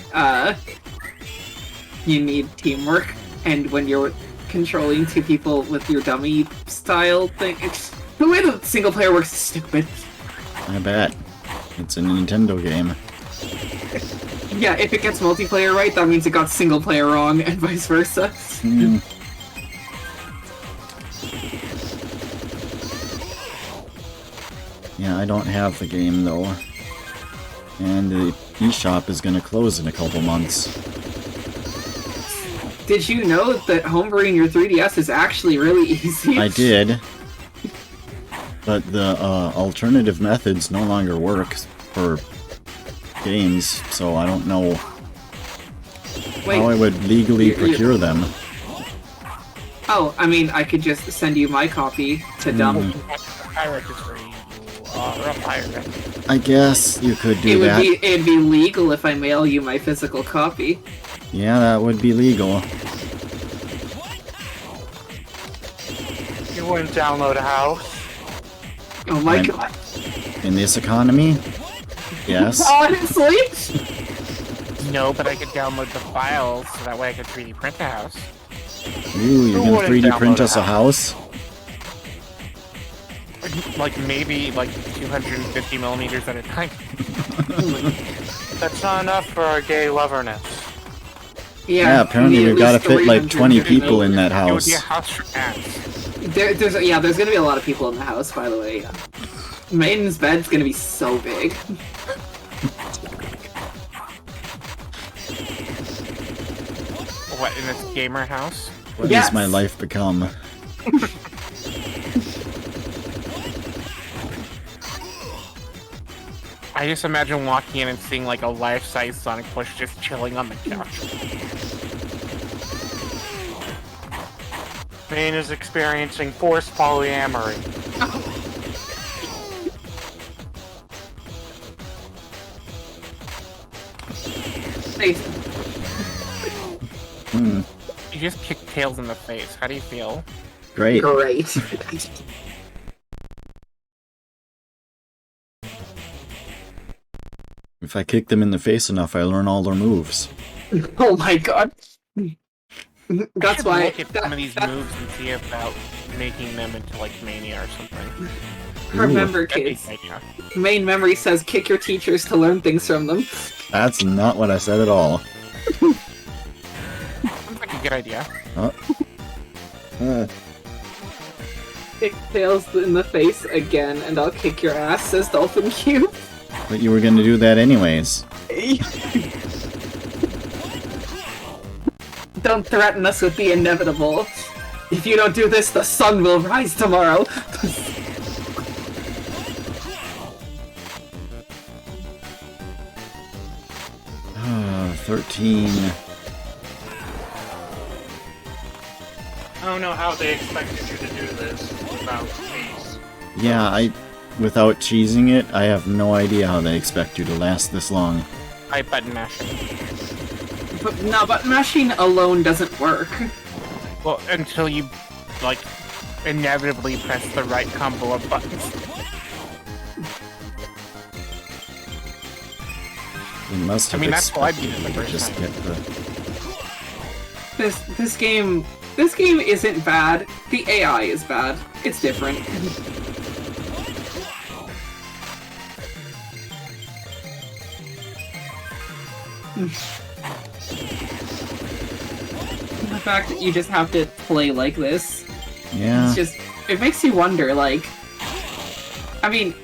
you need teamwork, and when you're controlling two people with your dummy style thing, the way the single player works is stupid. I bet. It's a Nintendo game. Yeah, if it gets multiplayer right, that means it got single player wrong, and vice versa. Hmm. Yeah, I don't have the game though. And the eShop is gonna close in a couple months. Did you know that homebrewing your 3DS is actually really easy? I did. But the alternative methods no longer work for games, so I don't know how I would legally procure them. Oh, I mean, I could just send you my copy to download. Pirate is free. Or a pirate. I guess you could do that. It'd be legal if I mail you my physical copy. Yeah, that would be legal. You wouldn't download a house. Oh my I'm- god. In this economy? Yes. Honestly? No, but I could download the files so that way I could 3D print a house. Ooh, you're gonna wouldn't 3D print download a us a house? Like maybe like 250 millimeters at a time. That's not enough for our gay loverness. Yeah, apparently you need we've at gotta least fit like 20 350 people in that It would be a house. house for ants. There's gonna be a lot of people in the house, by the way. Yeah. Maiden's bed's gonna be so big. What, in this gamer house? What Yes. has my life become? I just imagine walking in and seeing like a life-size Sonic Push just chilling on the couch. Maine is experiencing forced polyamory. Hmm, You just kick Tails in the face. How do you feel? great. Great. If I kick them in the face enough, I learn all their moves. Oh my god. I That's should why. look at some of these moves and see about making them into like Mania or something. Remember, That'd be kids. an idea. Main memory says kick your teachers to learn things from them. That's not what I said at all. Sounds like a good idea. Kick Tails in the face again, and I'll kick your ass, says Dolphin Cube. But you were gonna do that anyways. Don't threaten us with the inevitable. If you don't do this, the sun will rise tomorrow. 13. I don't know how they expected you to do this without cheese. Yeah, without cheesing it, I have no idea how they expect you to last this long. I button mashing. But mashing alone doesn't work. Well, until you, like, inevitably press the right combo of buttons. You must I have mean, that's why I beat it expected the me to first just time. get the... This game isn't bad. The AI is bad. It's different. The fact that you just have to play like this, Yeah. it's just, it makes you wonder, like, I mean,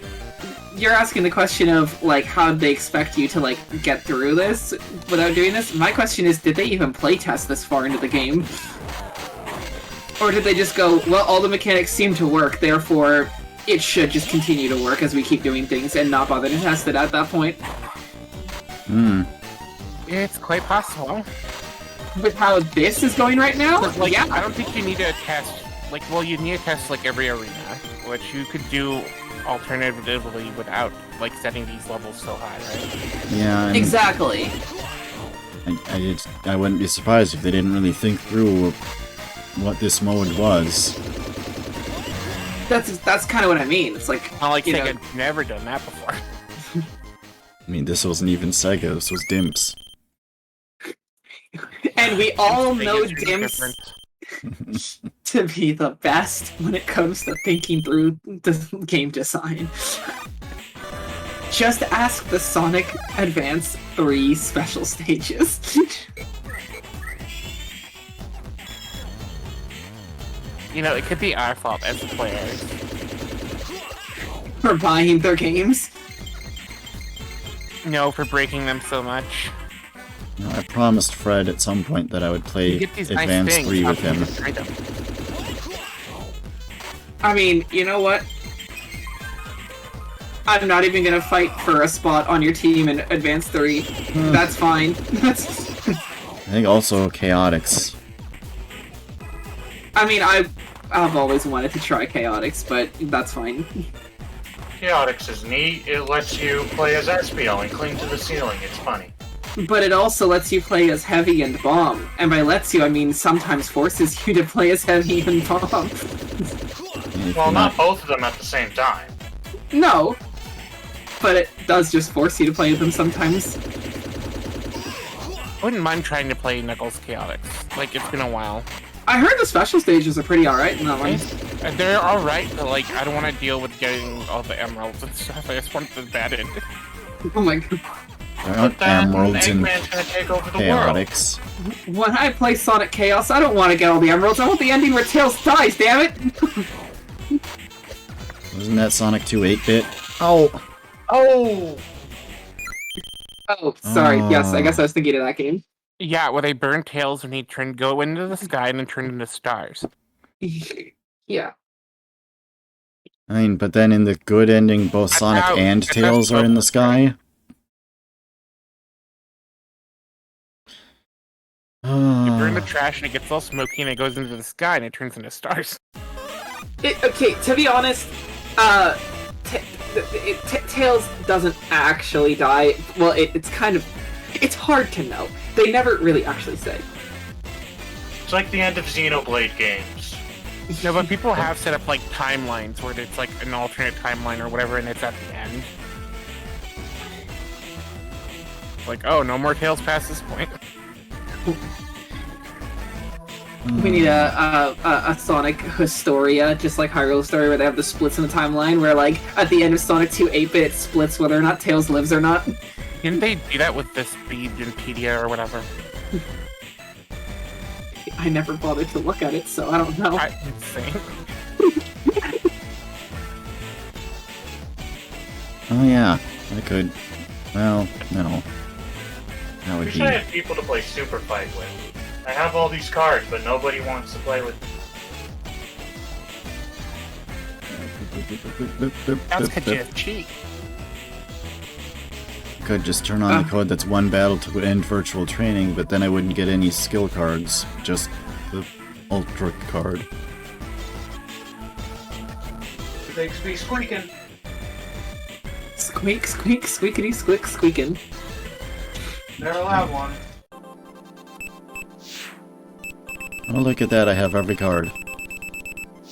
you're asking the question of, like, how did they expect you to, like, get through this without doing this? My question is, did they even playtest this far into the game? Or did they just go, well, all the mechanics seem to work, therefore it should just continue to work as we keep doing things and not bother to test it at that point? Hmm. It's quite possible. With how this is going right now? But, like, Yeah. I don't think you need to test, like, well, you need to test, like, every arena, which you could do alternatively without, like, setting these levels so high, right? Yeah, and Exactly. I wouldn't be surprised if they didn't really think through what this mode was. That's kind of what I mean. It's like, Not like you Sega know, had never done that before. I mean, this wasn't even Sega, this was Dimps. and we all know Sega's really Dimps different. to be the best when it comes to thinking through the game design. Just ask the Sonic Advance 3 special stages. You know, it could be our fault as players. For buying their games. No, for breaking them so much. You know, I promised Fred at some point that I would play You get these nice Advance things. 3 How with can you him. destroy them? I mean, you know what? I'm not even gonna fight for a spot on your team in Advance 3. That's fine. That's... I think also Chaotix. I mean, I've always wanted to try Chaotix, but that's fine. Chaotix is neat. It lets you play as Espio and cling to the ceiling. It's funny. But it also lets you play as Heavy and Bomb. And by lets you, I mean sometimes forces you to play as Heavy and Bomb. And if Well, you're not both of them at the same time. No. But it does just force you to play them sometimes. I wouldn't mind trying to play Knuckles Chaotix. Like, it's been a while. I heard the special stages are pretty alright in that one. They're alright, but like, I don't want to deal with getting all the emeralds and stuff. I just want the bad end. Oh my god. There aren't Then emeralds in Eggman's gonna take over the world. Chaotix. When I play Sonic Chaos, I don't want to get all the emeralds. I want the ending where Tails dies, damn it! Wasn't that Sonic 2 8-bit? Oh! Oh! Oh, sorry. Oh. Yes, I guess I was thinking of that game. Yeah, where they burn Tails and he go into the sky and then turn into stars. Yeah. I mean, but then in the good ending, both That's Sonic how- and that's Tails how- are in the sky. You burn the trash and it gets all smoky and it goes into the sky and it turns into stars. Okay, to be honest, Tails doesn't actually die. Well, it's kind of... It's hard to know. They never really actually say. It's like the end of Xenoblade games. No, but people have set up like timelines where it's like an alternate timeline or whatever and it's at the end. Like, oh, no more Tails past this point. We need a Sonic Historia, just like Hyrule Story, where they have the splits in the timeline, where like at the end of Sonic 2 8-bit, it splits whether or not Tails lives or not. Didn't they do that with the Speedpedia or whatever? I never bothered to look at it, so I don't know. Insane. Oh yeah, I could. Well, no. That would Wish be. I had people to play Super Fight with. I have all these cards, but nobody wants to play with them. That's because you cheat. Could just turn on the code that's one battle to end virtual training, but then I wouldn't get any skill cards, just the Ultra card. Things be squeaking. Squeak, squeak, squeakity, squick, squeaking. Never allowed one. Oh, look at that, I have every card.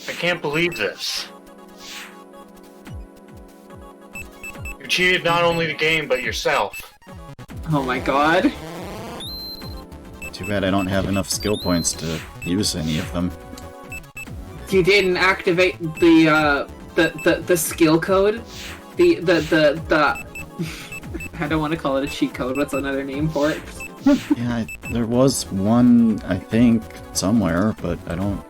I can't believe this. You cheated not only the game, but yourself. Oh my god. Too bad I don't have enough skill points to use any of them. You didn't activate the skill code? The I don't want to call it a cheat code, what's another name for it? Yeah, there was one, I think, somewhere, but I don't...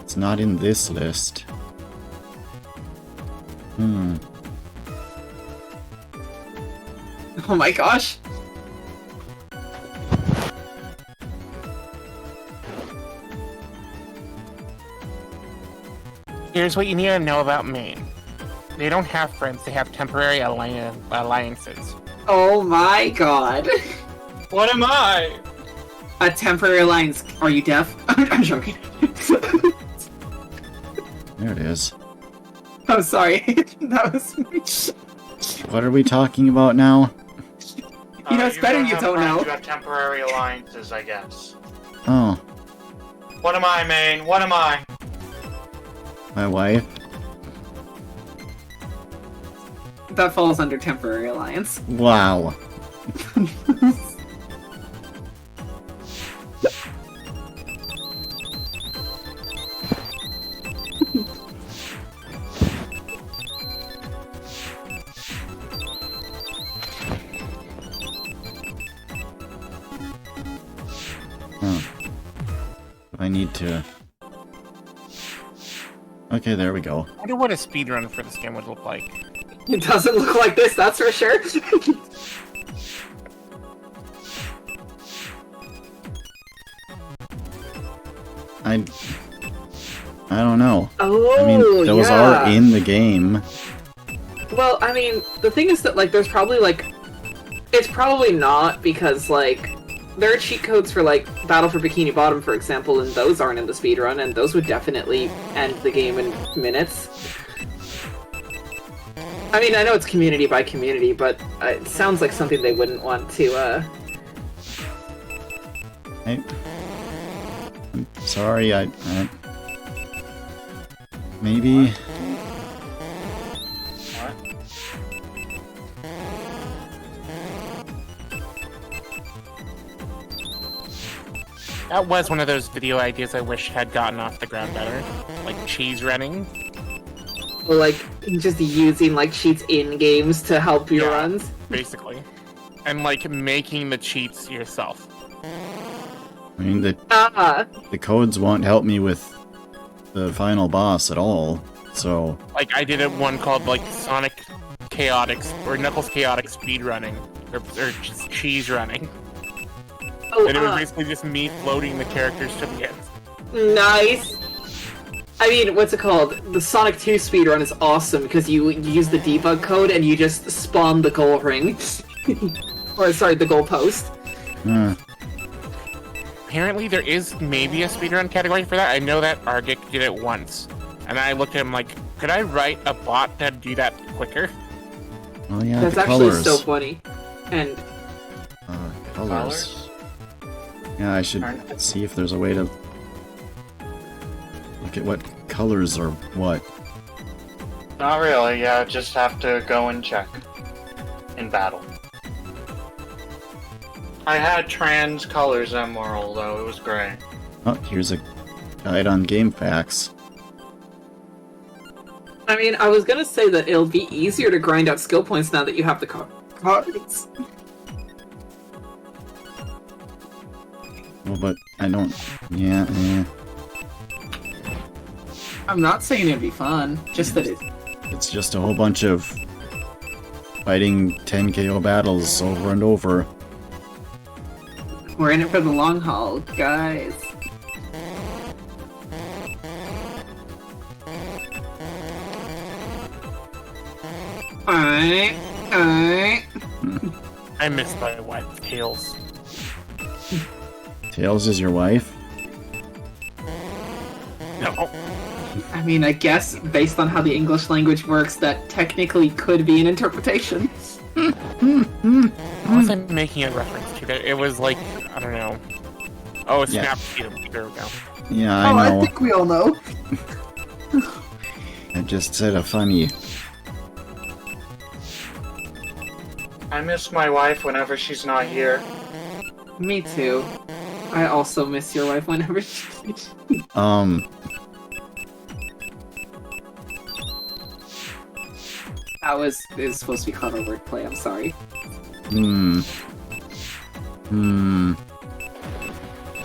It's not in this list. Oh my gosh. Here's what you need to know about Maine. They don't have friends, they have temporary alliances. Oh my god. What am I? A temporary alliance. Are you deaf? I'm joking. There it is. I'm sorry. That was me. What are we talking about now? You know, it's better you have don't friends know. who have temporary alliances, I guess. Oh, What am I, Maine? What am I? my wife? That falls under temporary alliance. Wow. Huh. I need to... Okay, there we go. I wonder what a speedrun for this game would look like. It doesn't look like this, that's for sure. I don't know. Oh, I mean, those are in the game. Well, I mean, the thing is that, like, there's probably, like... It's probably not, because, like... There are cheat codes for, like, Battle for Bikini Bottom, for example, and those aren't in the speedrun, and those would definitely end the game in minutes. I mean, I know it's community by community, but it sounds like something they wouldn't want to, I'm sorry, maybe... That was one of those video ideas I wish had gotten off the ground better. Like cheese running. like, just using, like, cheats in games to help your Yeah. runs. Basically. And like making the cheats yourself. I mean, the Ah, codes won't help me with the final boss at all, so... Like I did one called like Sonic Chaotic or Knuckles Chaotic Speedrunning. Or just cheese running. oh, And it was basically just me floating the characters to the end. nice. I mean, what's it called? The Sonic 2 speedrun is awesome because you use the debug code and you just spawn the goal ring. Or, sorry, the goal post. Apparently there is maybe a speedrun category for that. I know that Argic did it once. And I looked at him like, could I write a bot to do that quicker? Oh yeah, That's the actually colors. so funny. And Colors. Yeah, I should see if there's a way to look at what colors are what. Not really, yeah, just have to go and check. In battle. I had trans colors emerald though, it was great. Oh, here's a guide on game facts. I mean, I was gonna say that it'll be easier to grind out skill points now that you have the cards. Well, but I don't... Yeah, I'm not saying it'd be fun, just that it's just a whole bunch of fighting 10 KO battles over and over. we're in it for the long haul, guys. Alright. I missed my wife, Tails. Tails is your wife? No. I mean, I guess, based on how the English language works, that technically could be an interpretation. I wasn't making a reference to it. It was like, I don't know. Oh, Yeah. Snap. There we go. Yeah, I know. think we all know. I just said a funny. I miss my wife whenever she's not here. Me too. I also miss your wife whenever she... That was... It was supposed to be clever wordplay, I'm sorry.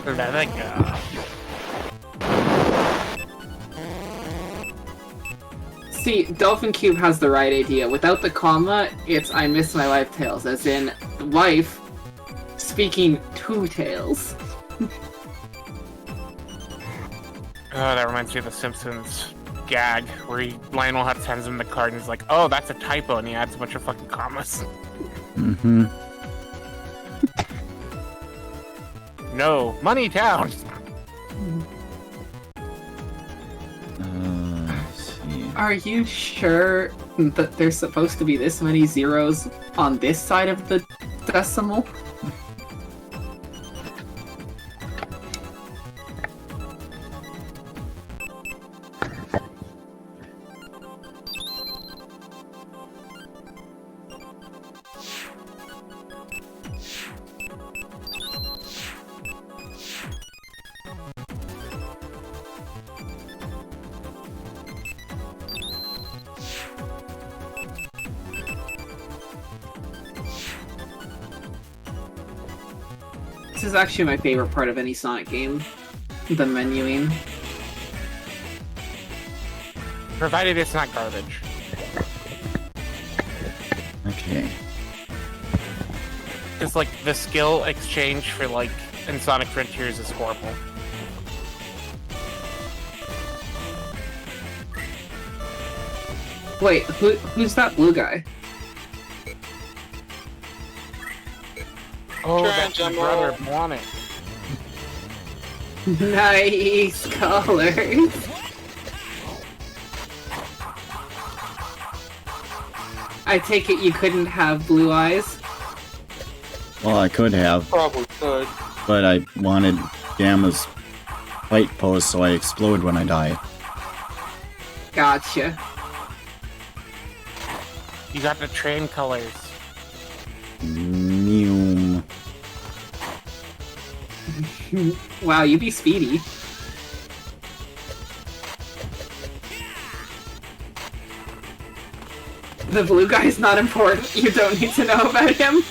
There we go. See, Dolphin Cube has the right idea. Without the comma, it's I miss my wife Tails, as in wife speaking to Tails. Oh, that reminds me of the Simpsons gag where Lionel Hutz hands him the card and he's like, oh, that's a typo, and he adds a bunch of fucking commas. Mm-hmm. No, money down! Let's see. Are you sure that there's supposed to be this many zeros on this side of the Decimal. This is actually my favorite part of any Sonic game. The menuing. Provided it's not garbage. Okay. Just like the skill exchange for like in Sonic Frontiers is horrible. Wait, who's that blue guy? Oh, that's my brother Blonic. Nice colors. I take it you couldn't have blue eyes? Well, I could have, Probably could. but I wanted Gamma's fight pose so I explode when I die. Gotcha. You got the train colors. Neum. Wow, you be speedy. The blue guy's not important. You don't need to know about him.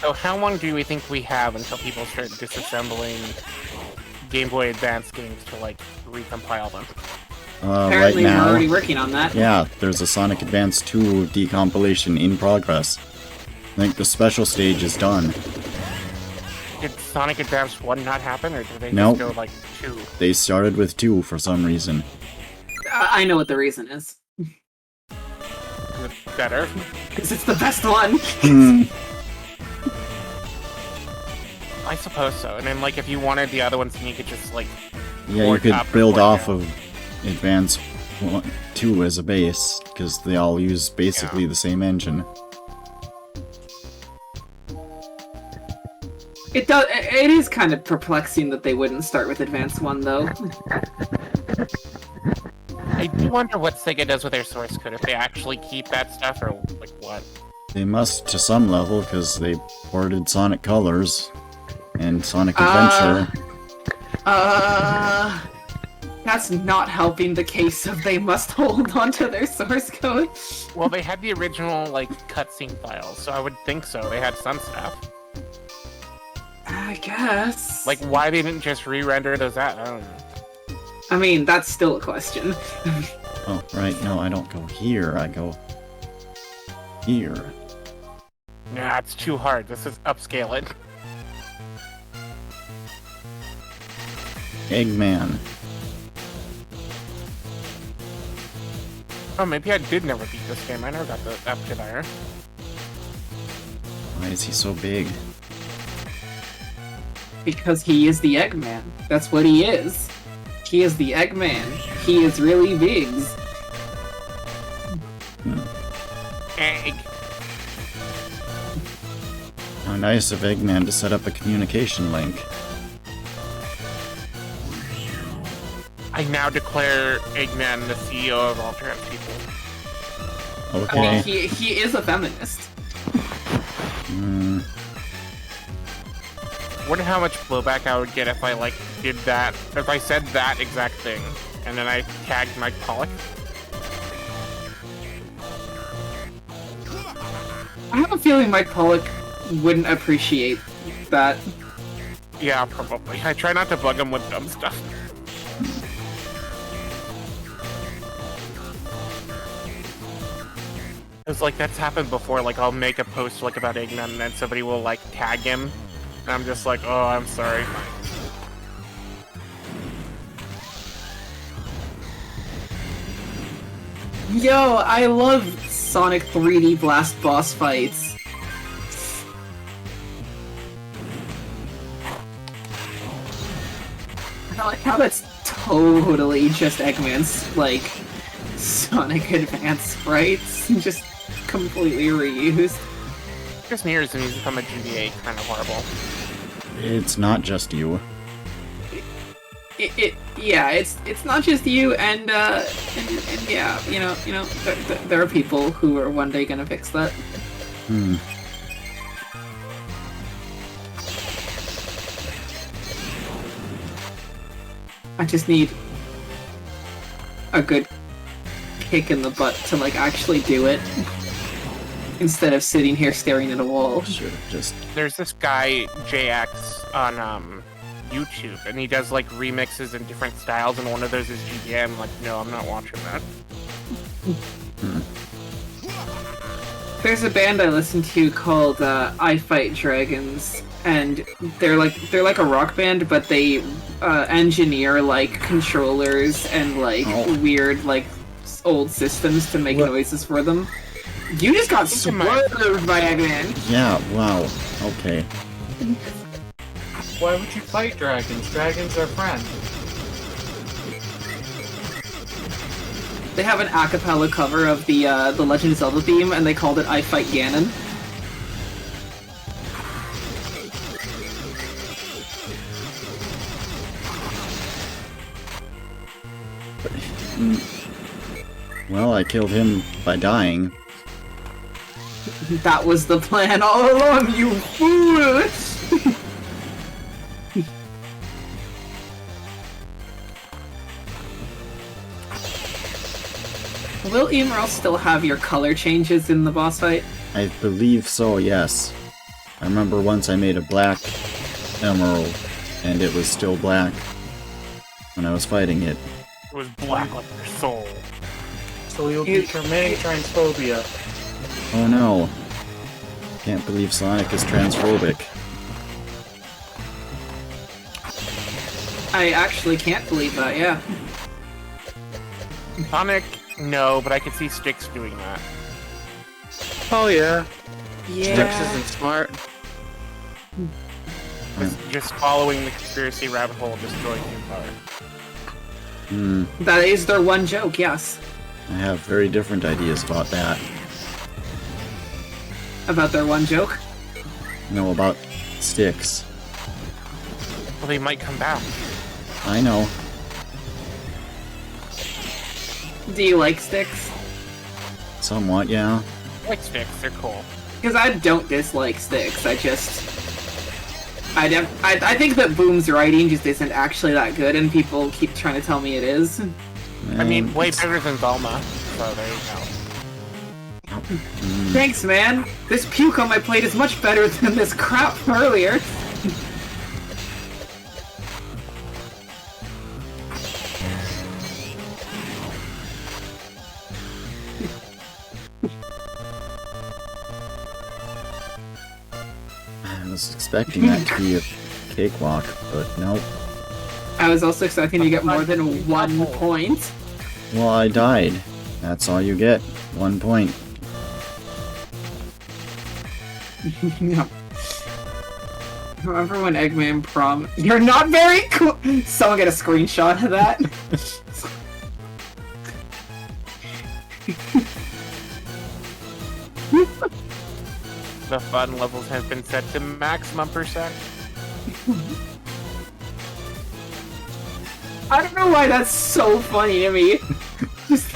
So how long do we think we have until people start disassembling Game Boy Advance games to like recompile them? Right Apparently, we're now, already working on that. yeah, there's a Sonic Advance 2 decompilation in progress. I think the special stage is done. Did Sonic Advance 1 not happen, or did they Nope. just go like 2? They started with 2 for some reason. I know what the reason is. Better? Because it's the best one. I suppose so. And then like if you wanted the other ones, then you could just like Yeah, you Port could up or build port off down. of Advance 2 as a base, because they all use basically the same engine. It does. It is kind of perplexing that they wouldn't start with Advance 1, though. I do wonder what Sega does with their source code, if they actually keep that stuff or like what. They must to some level, because they ported Sonic Colors and Sonic Adventure. That's not helping the case of they must hold onto their source code. Well, they had the original like cutscene files, so I would think so. They had some stuff. I guess. Like why they didn't just re-render those out, I don't know. I mean, that's still a question. Oh, right, no, I don't go here, I go here. Nah, it's too hard. This is upscale it. Eggman. Oh, maybe I did never beat this game. I never got the up to there. Why is he so big? Because he is the Eggman. That's what he is. He is the Eggman. He is really big. Egg. How nice of Eggman to set up a communication link. I now declare Eggman the CEO of all trans people. I mean, Okay. he is a feminist. Wonder how much blowback I would get if I like did that, if I said that exact thing, and then I tagged Mike Pollock. I have a feeling Mike Pollock wouldn't appreciate that. Yeah, probably. I try not to bug him with dumb stuff. It's like that's happened before. Like I'll make a post like about Eggman, and then somebody will like tag him, and I'm just like, oh, I'm sorry. Yo, I love Sonic 3D Blast boss fights. I like how that's totally just Eggman's, like, Sonic Advance sprites, just completely reused. Just Nears and he's become a GBA kind of horrible. It's not just you. Yeah, it's not just you, and yeah, you know, there are people who are one day gonna fix that. Hmm. I just need a good kick in the butt to, like, actually do it. Instead of sitting here staring at a wall. Should have just. There's this guy, JX, on YouTube, and he does like remixes in different styles, and one of those is GBA. I'm like, no, I'm not watching that. There's a band I listen to called I Fight Dragons, and they're like a rock band, but they engineer like controllers and like weird like old systems to make noises for them. You just got swerved by Eggman. Yeah. Wow. Okay. Why would you fight dragons? Dragons are friends. They have an a cappella cover of the Legend of Zelda theme, and they called it I Fight Ganon. Well, I killed him by dying. That was the plan all along, you fool! Will Emerald still have your color changes in the boss fight? I believe so, yes. I remember once I made a black emerald, and it was still black when I was fighting it. It was black like your soul. So you'll be committing transphobia. Oh no. Can't believe Sonic is transphobic. I actually can't believe that, yeah. Sonic, no, but I could see Styx doing that. Oh yeah. Yeah. Styx isn't smart. Just following the conspiracy rabbit hole, destroying the Empire. Hmm. That is their one joke, yes. I have very different ideas about that. About their one joke? No, about Styx. Well, they might come back. I know. Do you like Styx? Somewhat, yeah. I like Styx, they're cool. Because I don't dislike Styx, I just... I think that Boom's writing just isn't actually that good, and people keep trying to tell me it is. I mean, way better than Velma, so there you go. Thanks, man! This puke on my plate is much better than this crap from earlier! I was expecting that to be a cakewalk, but nope. I was also expecting to get more than 1 point. Well, I died. That's all you get. 1 point. Yeah. Remember when Eggman prom? You're not very cool! Someone get a screenshot of that. The fun levels have been set to maximum percent. I don't know why that's so funny to me. Just,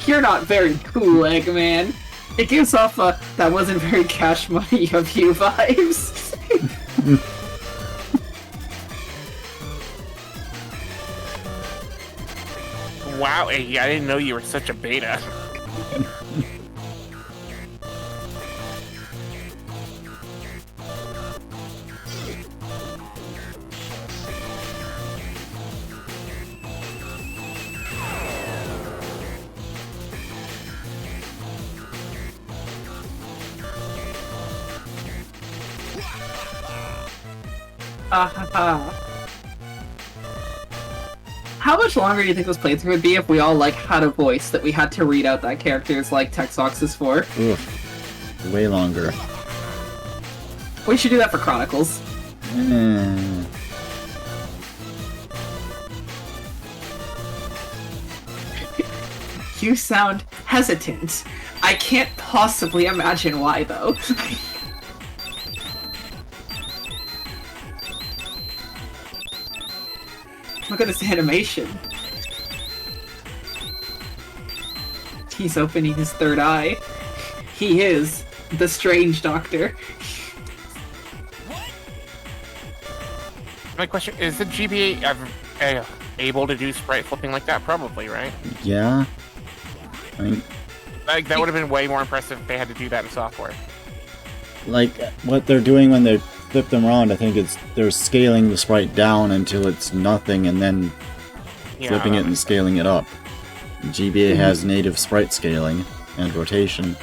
you're not very cool, Eggman. It gives off a that wasn't very cash money of you vibes. Wow, Iggy, I didn't know you were such a beta. ha ha ha. How much longer do you think this playthrough would be if we all like had a voice that we had to read out that character's like text boxes for? Oof. Way longer. We should do that for Chronicles. You sound hesitant. I can't possibly imagine why, though. Look at this animation. He's opening his third eye. He is the Strange Doctor. My question is: the GBA ever able to do sprite flipping like that? Probably, right? Yeah. I mean, Like that would have been way more impressive if they had to do that in software. like what they're doing when they flip them around, I think it's they're scaling the sprite down until it's nothing and then Yeah, flipping it and scaling it up. GBA Mm-hmm. has native sprite scaling and rotation,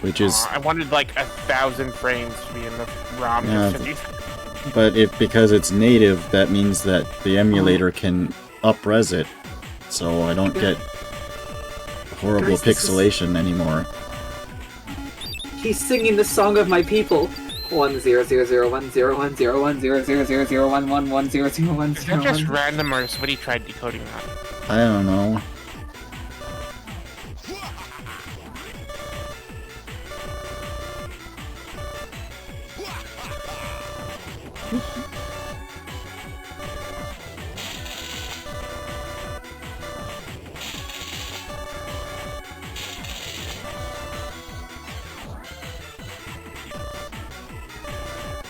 which is, I wanted like 1,000 frames to be in the ROM. Yeah. Just to do but because it's native, that means that the emulator can up-res it, so I don't get horrible Guys, this is- pixelation anymore. He's singing the song of my people. 1001010101000011100110001. Is that just random or has somebody tried decoding that? I don't know.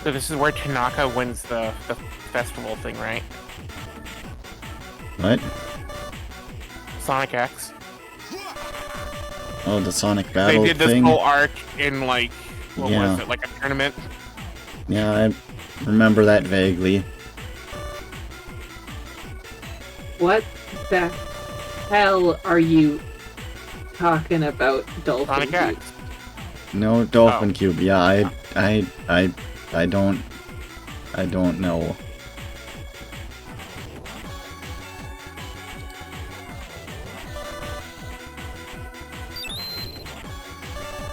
So this is where Tanaka wins the festival thing, right? What? Sonic X. Oh, the Sonic Battle They did this thing? whole arc in like, what Yeah. was it, like a tournament? Yeah, I remember that vaguely. What the hell are you talking about, Dolphin? Sonic Cube? X. No, Dolphin Oh. Cube. Yeah, I don't know.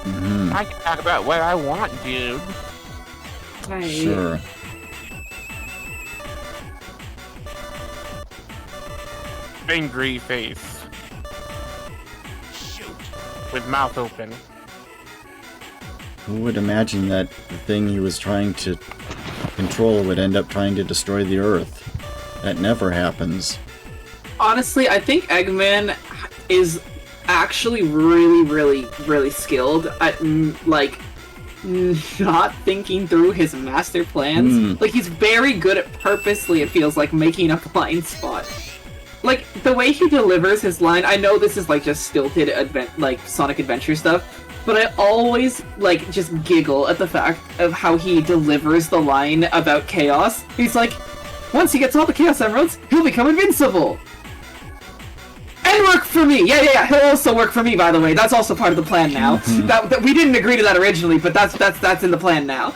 Mhm. I can talk about what I want, dude. Right. Sure. Angry face. With mouth open. Who would imagine that the thing he was trying to control would end up trying to destroy the Earth? That never happens. Honestly, I think Eggman is actually really skilled at not thinking through his master plans. Hmm. Like, he's very good at purposely, it feels like, making a blind spot. Like, the way he delivers his line, I know this is like just stilted Sonic Adventure stuff, but I always just giggle at the fact of how he delivers the line about chaos. He's like, once he gets all the Chaos Emeralds, he'll become invincible! And work for me! Yeah, he'll also work for me, by the way. That's also part of the plan now. That we didn't agree to that originally, but that's in the plan now.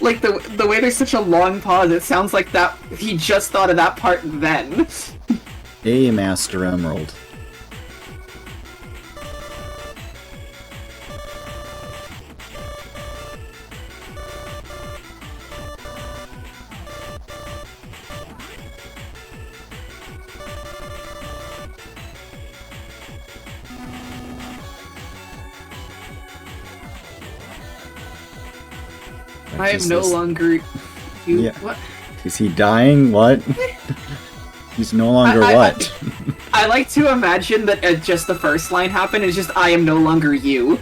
Like, the way there's such a long pause, it sounds like that he just thought of that part then. A Master Emerald. I am Is no this- longer you. Yeah. What? Is he dying? What? He's no longer I- what? I like to imagine that just the first line happened. It's just I am no longer you.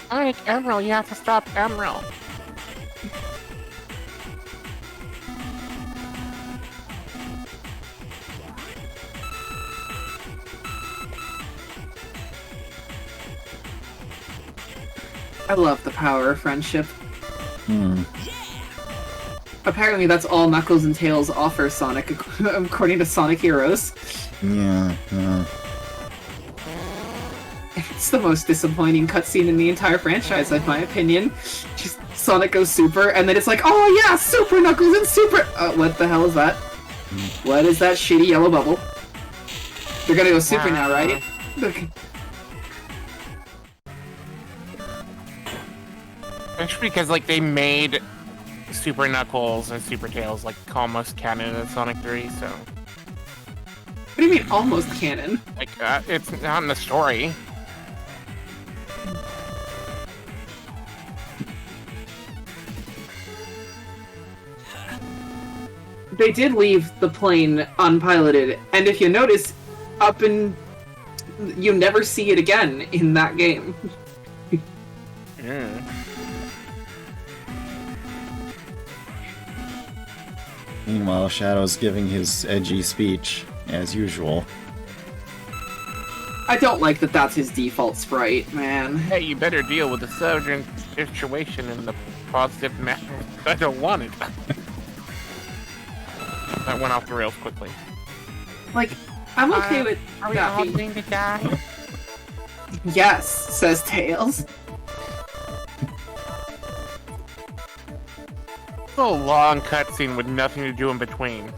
Sonic Emerald, you have to stop Emerald. I love the power of friendship. Hmm. Apparently, that's all Knuckles and Tails offer Sonic, according to Sonic Heroes. Yeah. It's the most disappointing cutscene in the entire franchise, in my opinion. Just Sonic goes super, and then it's like, oh yeah, Super Knuckles and Super. What the hell is that? What is that shitty yellow bubble? They're gonna go super now, right? Okay. Especially because like they made Super Knuckles and Super Tails like almost canon in Sonic 3, so What do you mean almost canon? like it's not in the story. They did leave the plane unpiloted, and if you notice, you never see it again in that game. Mm. Meanwhile, Shadow's giving his edgy speech, as usual. I don't like that that's his default sprite, man. Hey, you better deal with the surging situation in the positive manner. I don't want it. That went off the rails quickly. Like, I'm okay with Are we that all being... going to die? Yes, says Tails. It's a long cutscene with nothing to do in between.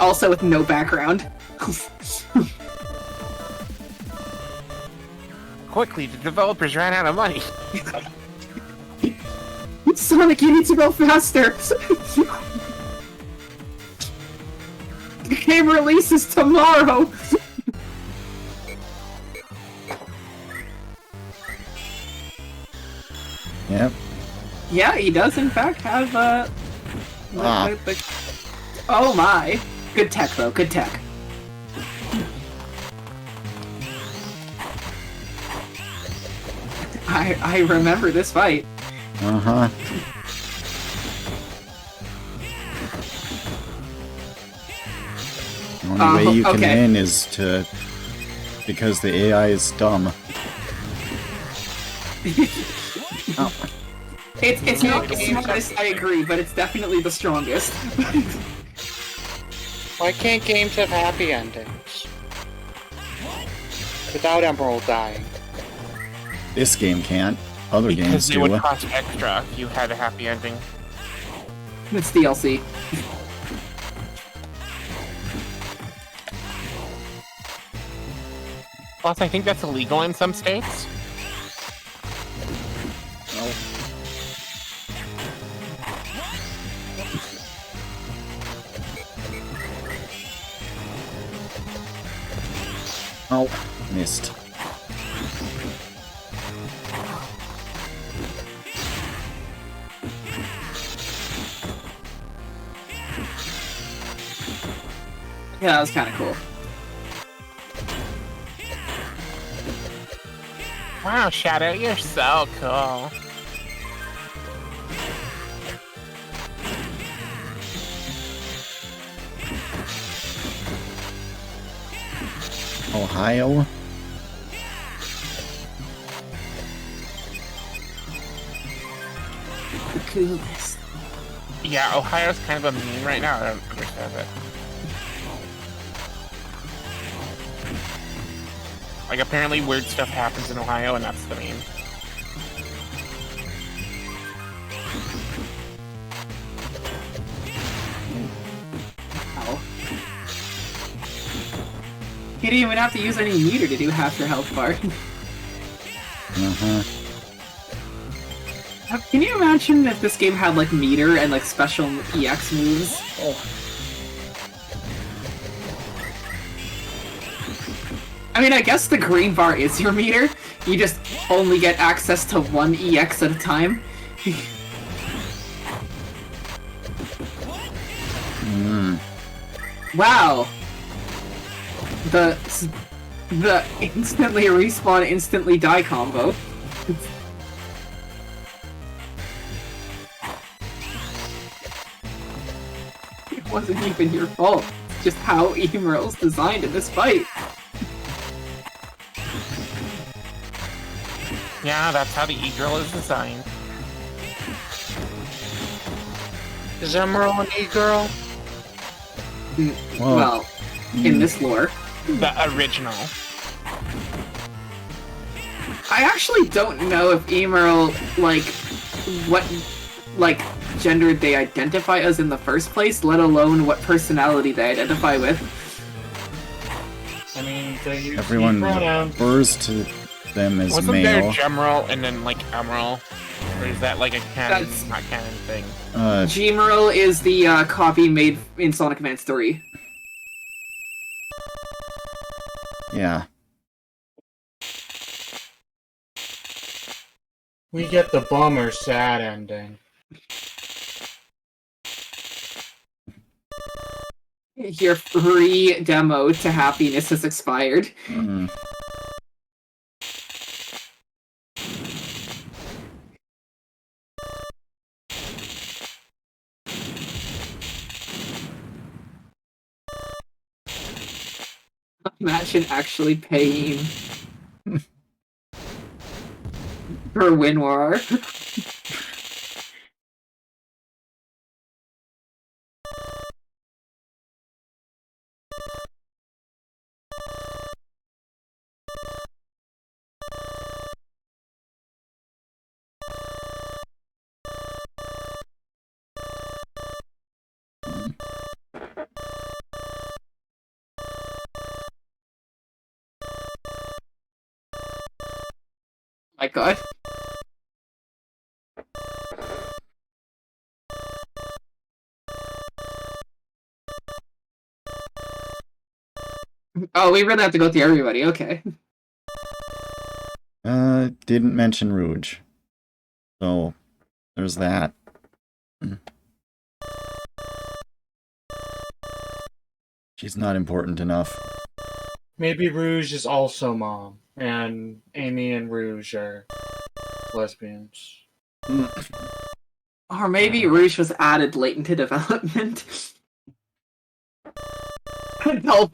Also with no background. Quickly, the developers ran out of money. Sonic, you need to go faster! The game releases tomorrow! Yep. Yeah, he does in fact have, Oh my. Good tech, though, good tech. I remember this fight. Uh-huh. The only way you can okay. win is to... because the AI is dumb. It's not the smartest, I agree, but it's definitely the strongest. Why can't games have happy endings? Without Emerald dying. This game can't. Other Because games it do. would cost extra if you had a happy ending. It's DLC. Plus, I think that's illegal in some states. Oh, missed. Yeah, that was kind of cool. Wow, Shadow, you're so cool. Ohio? The coolest. Yeah, Ohio's kind of a meme right now. I don't understand it. Like, apparently weird stuff happens in Ohio, and that's the meme. Ow. You didn't even have to use any meter to do half your health bar. Uh-huh. Can you imagine if this game had, like, meter and, like, special EX moves? Oh. I mean, I guess the green bar is your meter. You just only get access to one EX at a time. Wow. The instantly respawn, instantly die combo. It wasn't even your fault. It's just how Emerald's designed in this fight. Yeah, that's how the E-Girl is designed. Is Emerald an e-girl? Well, Well, in this lore. The original. I actually don't know if Emerald, like, what, like, gender they identify as in the first place, let alone what personality they identify with. I mean, they use Everyone pronouns. refers to them as Wasn't there male. Gemerald and then like Emerald? Or is that like a canon, That's- not canon thing? Gemerald is the copy made in Sonic Advance 3. Yeah. We get the bummer sad ending. Your free demo to happiness has expired. Mm. Imagine actually paying for Winwar. My god. Oh, we really have to go through everybody, okay. Didn't mention Rouge. So, there's that. She's not important enough. Maybe Rouge is also mom, and Amy and Rouge are lesbians. Or maybe Rouge was added late into development. No.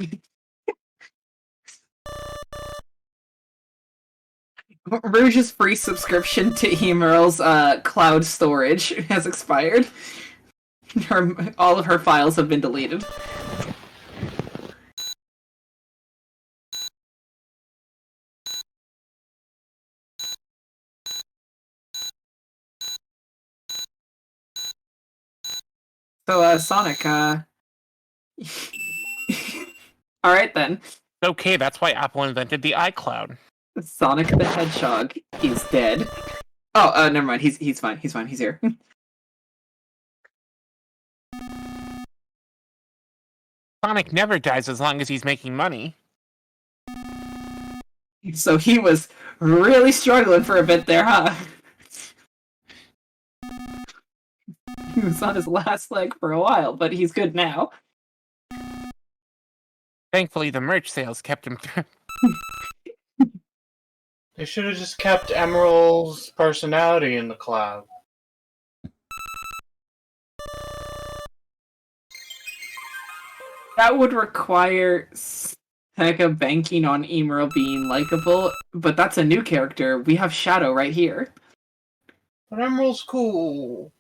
Rouge's free subscription to Emerald's cloud storage has expired. All of her files have been deleted. So, Sonic, Alright then. It's okay, that's why Apple invented the iCloud. Sonic the Hedgehog is dead. Oh, never mind. He's fine. He's fine. He's here. Sonic never dies as long as he's making money. So he was really struggling for a bit there, huh? He was on his last leg for a while, but he's good now. Thankfully, the merch sales kept him through. They should have just kept Emerald's personality in the cloud. That would require Sega banking on Emerald being likable, but that's a new character. We have Shadow right here. But Emerald's cool.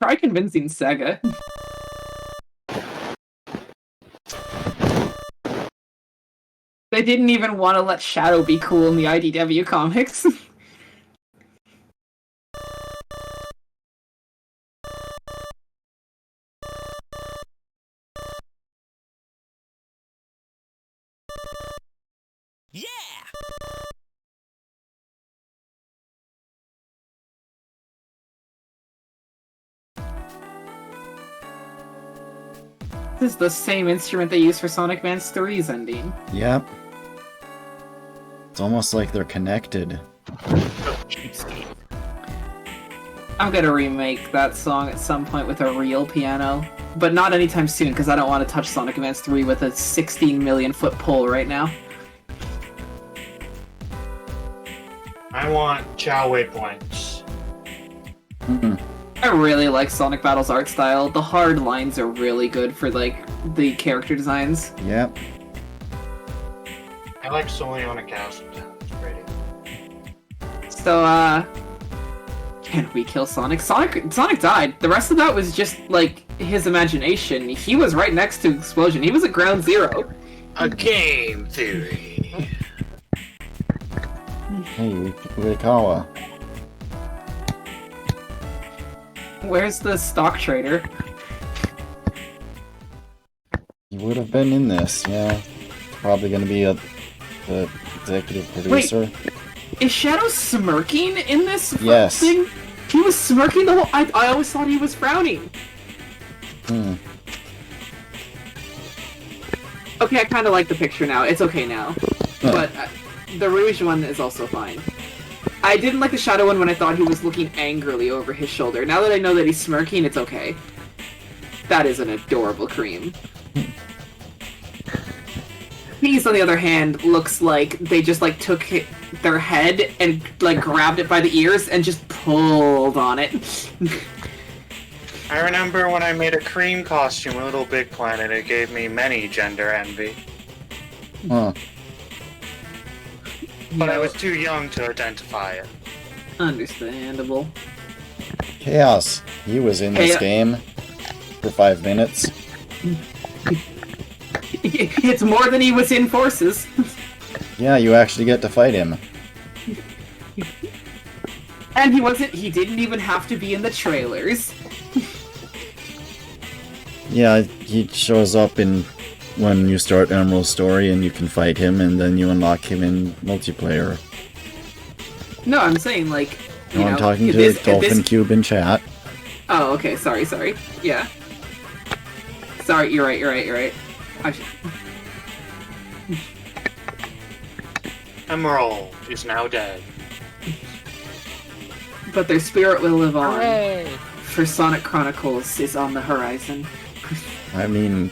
Try convincing Sega. They didn't even want to let Shadow be cool in the IDW comics. Yeah! This is the same instrument they use for Sonic Advance 3's ending. Yep. It's almost like they're connected. Cheapskate. I'm gonna remake that song at some point with a real piano. But not anytime soon, because I don't want to touch Sonic Advance 3 with a 16 million foot pole right now. I want Chow Waypoints. Mm-mm. I really like Sonic Battle's art style. The hard lines are really good for, like, the character designs. Yep. I like Soliana Castle Town. It's pretty. So, can we kill Sonic? Sonic died. The rest of that was just, like, his imagination. He was right next to Explosion. He was at ground zero. A game theory. Hey, Uekawa. Where's the stock trader? You would have been in this, yeah. Probably gonna be the executive producer. Is Shadow smirking in this Yes. thing? He was smirking the whole. I always thought he was frowning. Hmm. Okay, I kind of like the picture now. It's okay now. Huh. But the Rouge one is also fine. I didn't like the Shadow one when I thought he was looking angrily over his shoulder. Now that I know that he's smirking, it's okay. That is an adorable cream. Peas, on the other hand, looks like they just like took their head and like grabbed it by the ears and just pulled on it. I remember when I made a cream costume in Little Big Planet, it gave me many gender envy. Huh. But I was too young to identify it. Understandable. Chaos. He was in this game for 5 minutes. It's more than he was in Forces. Yeah, you actually get to fight him. And he didn't even have to be in the trailers. Yeah, he shows up in when you start Emerald's story and you can fight him and then you unlock him in multiplayer. No, I'm saying like, you No, know, I'm talking to this- Dolphin Cube in chat. Oh, okay, sorry. Yeah. Sorry, you're right. Emerald is now dead. But their spirit will live on. Hooray! For Sonic Chronicles is on the horizon. I mean...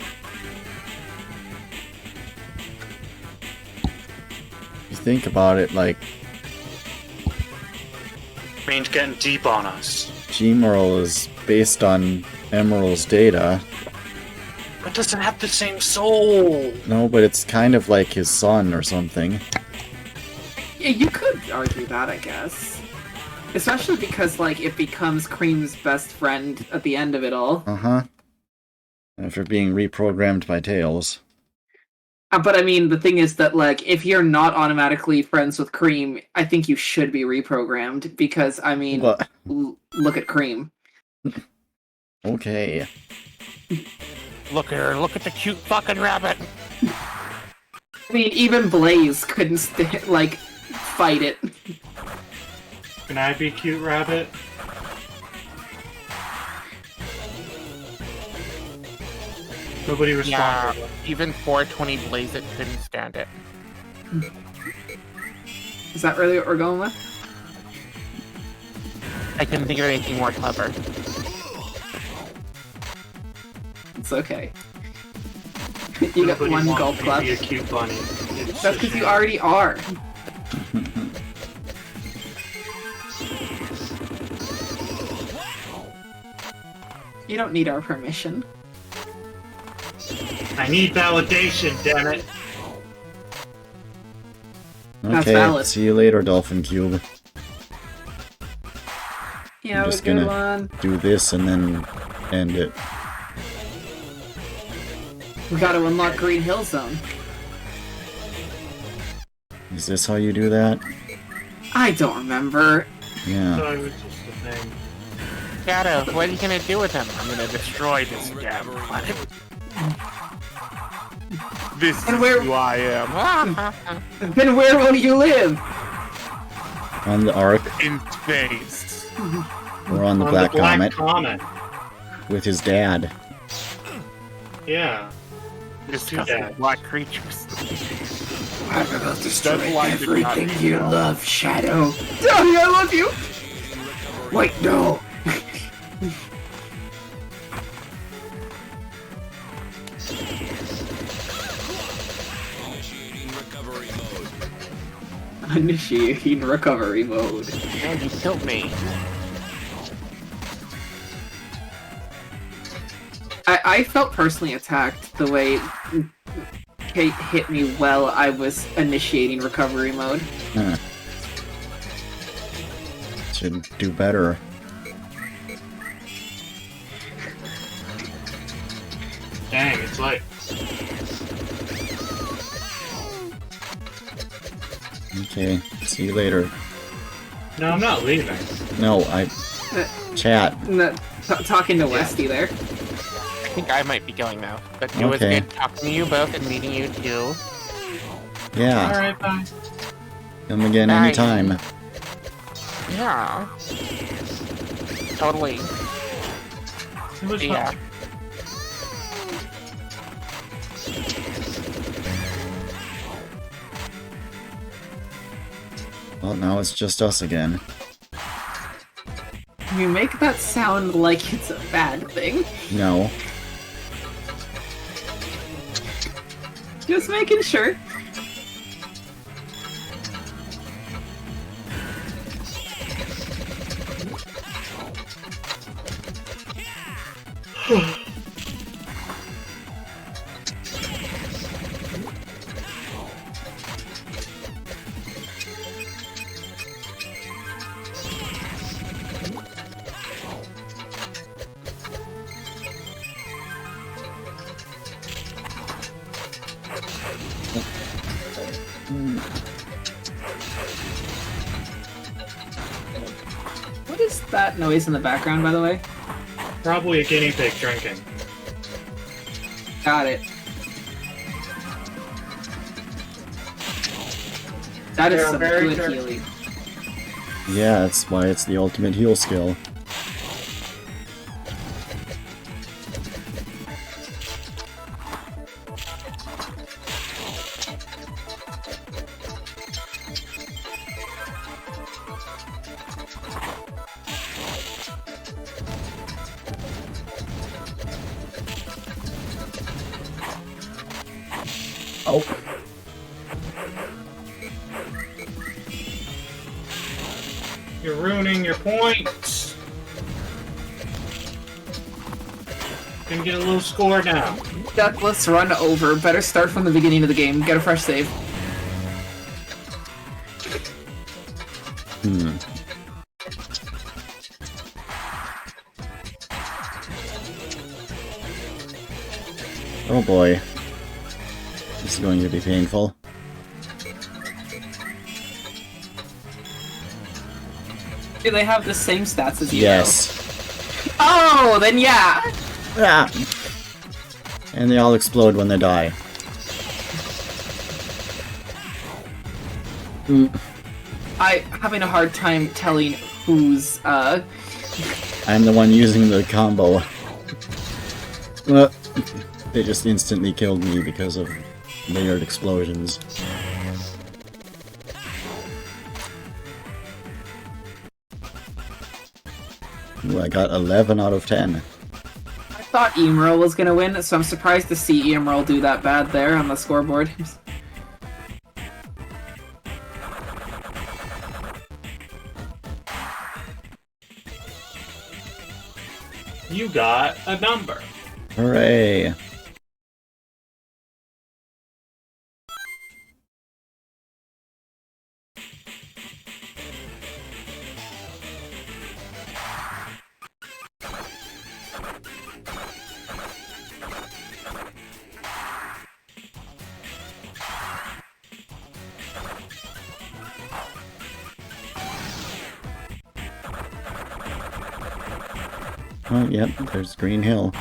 you think about it, like, Means getting deep on us. G-Merle is based on Emerald's data. But doesn't have the same soul. No, but it's kind of like his son or something. Yeah, you could argue that, I guess. Especially because, like, it becomes Cream's best friend at the end of it all. Uh-huh. After being reprogrammed by Tails. But I mean, the thing is that, like, if you're not automatically friends with Cream, I think you should be reprogrammed because, I mean, But, look at Cream. okay. Look at her, look at the cute fucking rabbit! I mean, even Blaze couldn't, fight it. Can I be cute rabbit? Nobody Yeah, responded. even 420 Blaze it couldn't stand it. Is that really what we're going with? I couldn't think of anything more clever. It's okay. You got Nobody one wants golf me to club. be a cute bunny. It's That's a because you shame. already are. You don't need our permission. I need validation, damn it. That's Okay, valid. see you later, Dolphin Cube. Yeah, I'm it was just a good gonna- one. Do this and then end it. We gotta unlock Green Hill Zone. Is this how you do that? I don't remember. Yeah. So it was just a thing. Shadow, what are you gonna do with him? I'm gonna destroy this damn planet. This And is where- who I am. Then where will you live? On the Ark, In space. or on the On Black the Black Comet, Comet. with his dad. Yeah. Disgusting dads. black creatures. I'm about to destroy That's why they're not everything you evil. love, Shadow. Daddy, I love you! Wait, no! Initiating recovery mode. Initiating recovery mode. And you killed me. I felt personally attacked the way Kate hit me while I was initiating recovery mode. Huh. Should do better. Dang, it's like Okay, see you later. No, I'm not leaving. No, chat. Talking to Westy there. I think I might be going now. But it was Okay. good talking to you both and meeting you too. Yeah, Alright, bye. come again Bye. anytime. Yeah. Totally. It was Yeah. fun. Well, now it's just us again. You make that sound like it's a bad thing. No. Just making sure. What is that noise in the background, by the way? Probably a guinea pig drinking. Got it. That is They're some very good thirsty. healing. Yeah, that's why it's the ultimate heal skill. Oh. You're ruining your points. Gonna get a low score now. Duck, let's run over. Better start from the beginning of the game. Get a fresh save. Hmm. Oh boy. This is going to be painful. Do they have the same stats as you? Yes. though? Oh, then yeah. Ah. And they all explode when they die. I'm having a hard time telling who's, I'm the one using the combo. They just instantly killed me because of layered explosions. Ooh, I got 11 out of 10. I thought Emerald was gonna win, so I'm surprised to see Emerald do that bad there on the scoreboard. You got a number. Hooray! Oh, yep, there's Green Hill.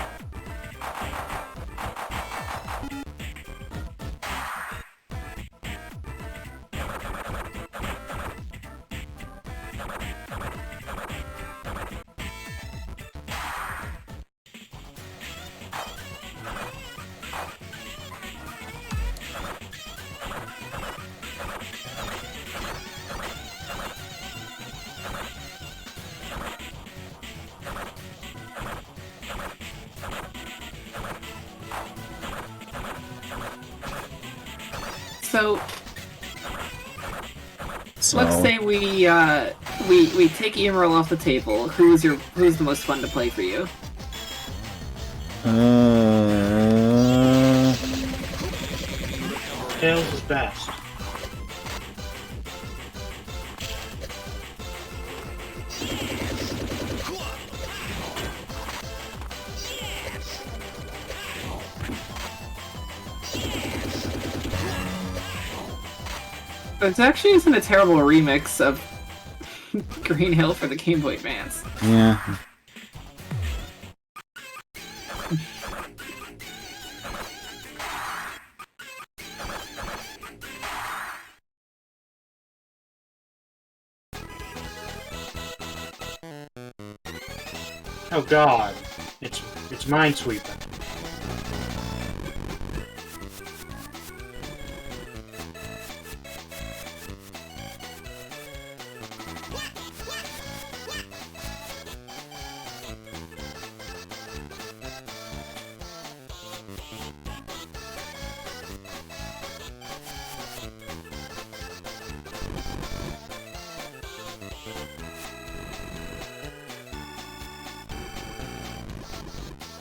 So, So, let's say we take Emerald off the table. Who's the most fun to play for you? Tails is best. It actually isn't a terrible remix of Green Hill for the Game Boy Advance. Yeah. Oh god. It's Minesweeper.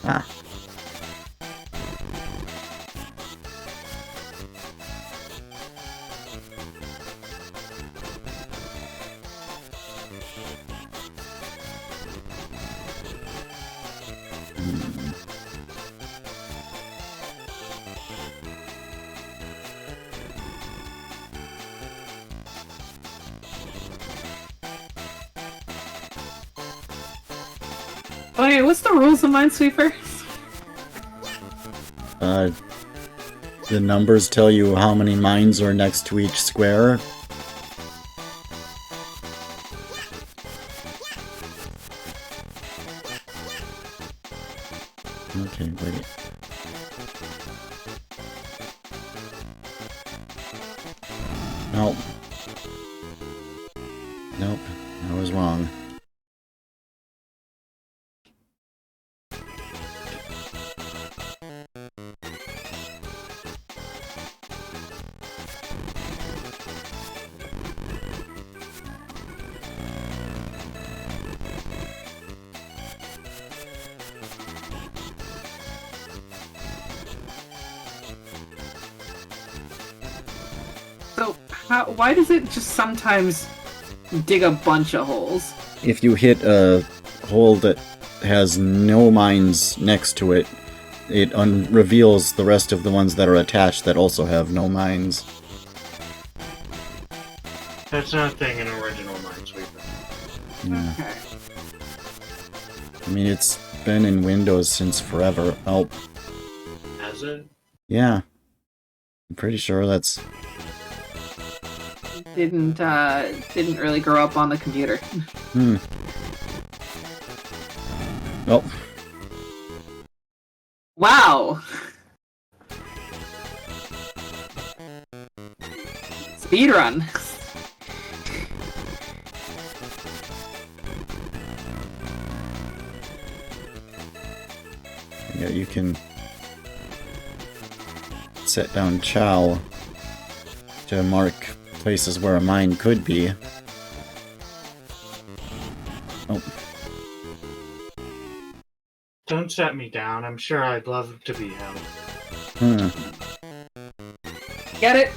Ah. Okay, what's the rules of Minesweeper? The numbers tell you how many mines are next to each square. Okay, wait. Nope. Nope, I was wrong. So, why does it just sometimes dig a bunch of holes? If you hit a hole that has no mines next to it, it reveals the rest of the ones that are attached that also have no mines. That's not a thing in original Minesweeper. Yeah. Okay. I mean, it's been in Windows since forever. Oh, Has it? yeah. I'm pretty sure that's... Didn't really grow up on the computer. Hmm. Oh, Wow! Speedrun. yeah, you can set down Chow to mark places where a mine could be. Oh, Don't set me down. I'm sure I'd love to be held. hmm. Get it?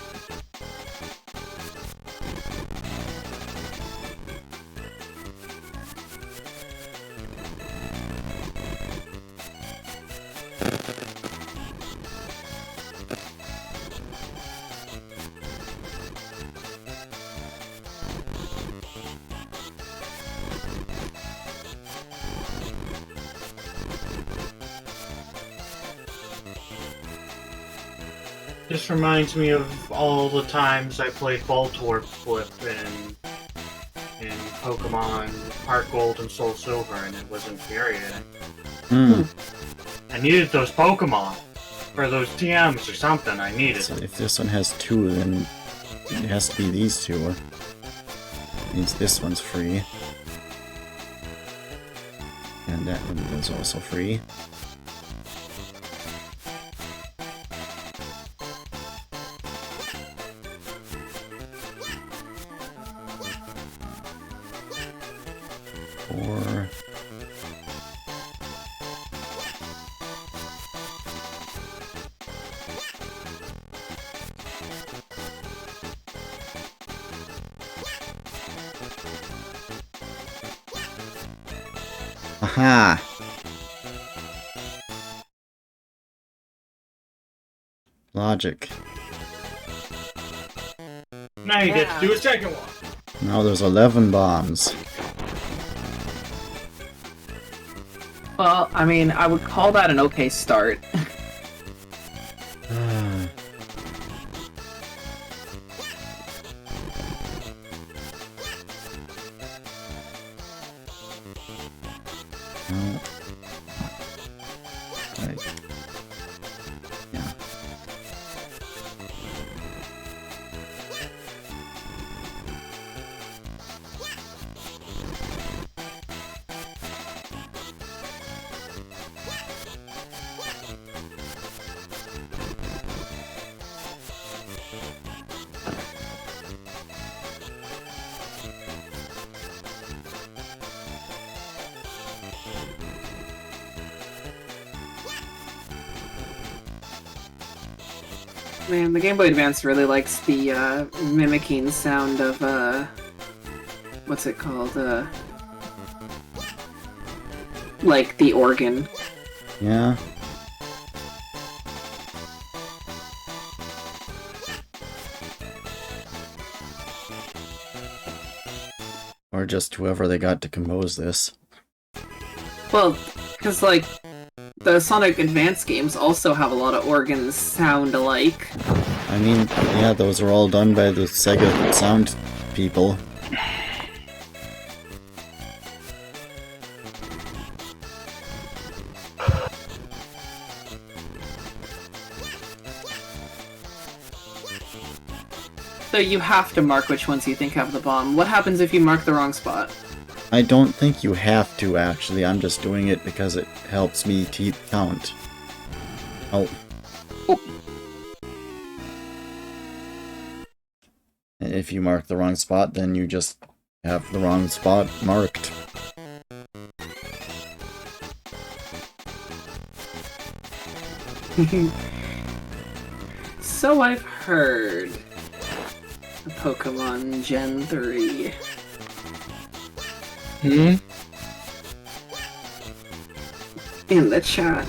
This reminds me of all the times I played Voltorb Flip in Pokemon Heart Gold and Soul Silver, and it was infuriating. Hmm. I needed those Pokemon. Or those TMs or something, I needed. So if this one has two, then it has to be these two. Means this one's free. And that one is also free. Four. Aha! Logic. Now you get to do a second one. Now there's 11 bombs. Well, I mean, I would call that an okay start. Well, right. Yeah. Man, the Game Boy Advance really likes the mimicking sound of what's it called? Like the organ. Yeah. Or just whoever they got to compose this. Well, because like the Sonic Advance games also have a lot of organs sound alike. I mean, yeah, those are all done by the Sega sound people. So you have to mark which ones you think have the bomb. What happens if you mark the wrong spot? I don't think you have to, actually. I'm just doing it because it helps me keep count. Oh. And if you mark the wrong spot, then you just have the wrong spot marked. So I've heard. Pokemon Gen 3. In the chat.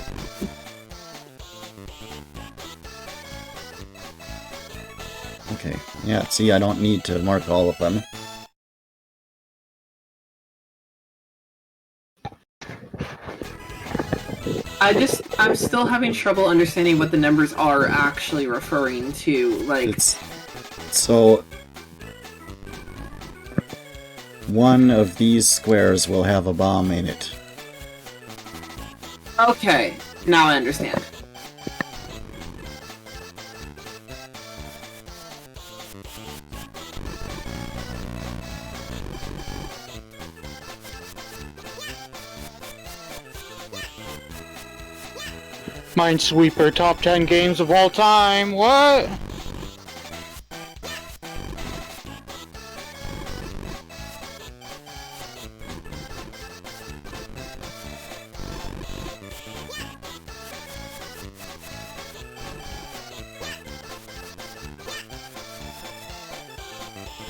Okay, yeah, see, I don't need to mark all of them. I'm still having trouble understanding what the numbers are actually referring to, like... It's... So... one of these squares will have a bomb in it. Okay, now I understand. Minesweeper top 10 games of all time, what?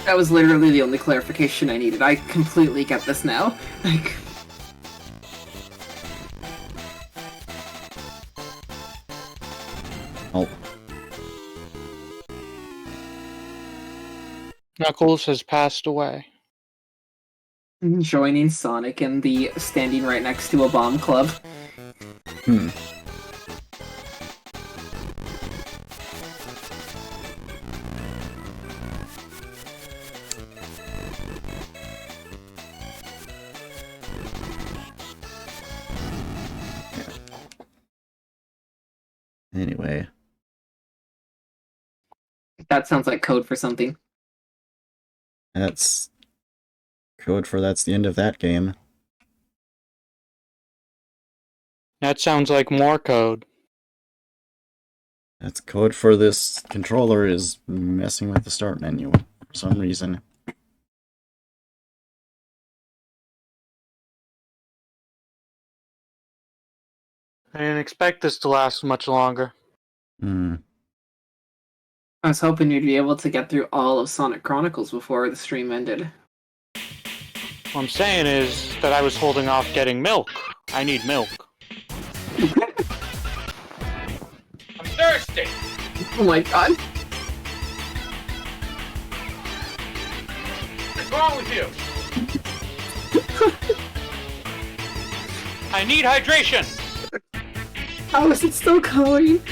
That was literally the only clarification I needed. I completely get this now. Like... Oh. Knuckles has passed away. Joining Sonic in the standing right next to a bomb club. Anyway. That sounds like code for something. That's code for that's the end of that game. That sounds like more code. That's code for this controller is messing with the start menu for some reason. I didn't expect this to last much longer. I was hoping you'd be able to get through all of Sonic Chronicles before the stream ended. What I'm saying is that I was holding off getting milk. I need milk. I'm thirsty! Oh my god. What's wrong with you? I need hydration. How is it still going?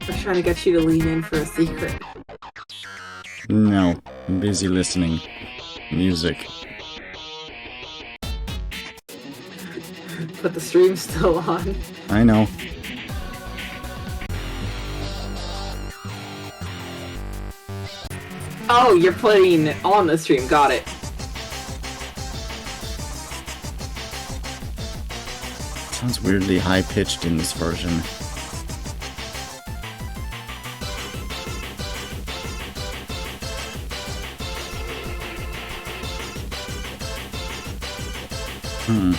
I'm trying to get you to lean in for a secret. No, I'm busy listening. Music. But the stream's still on. I know. Oh, you're playing on the stream. Got it. Sounds weirdly high-pitched in this version. Hmm.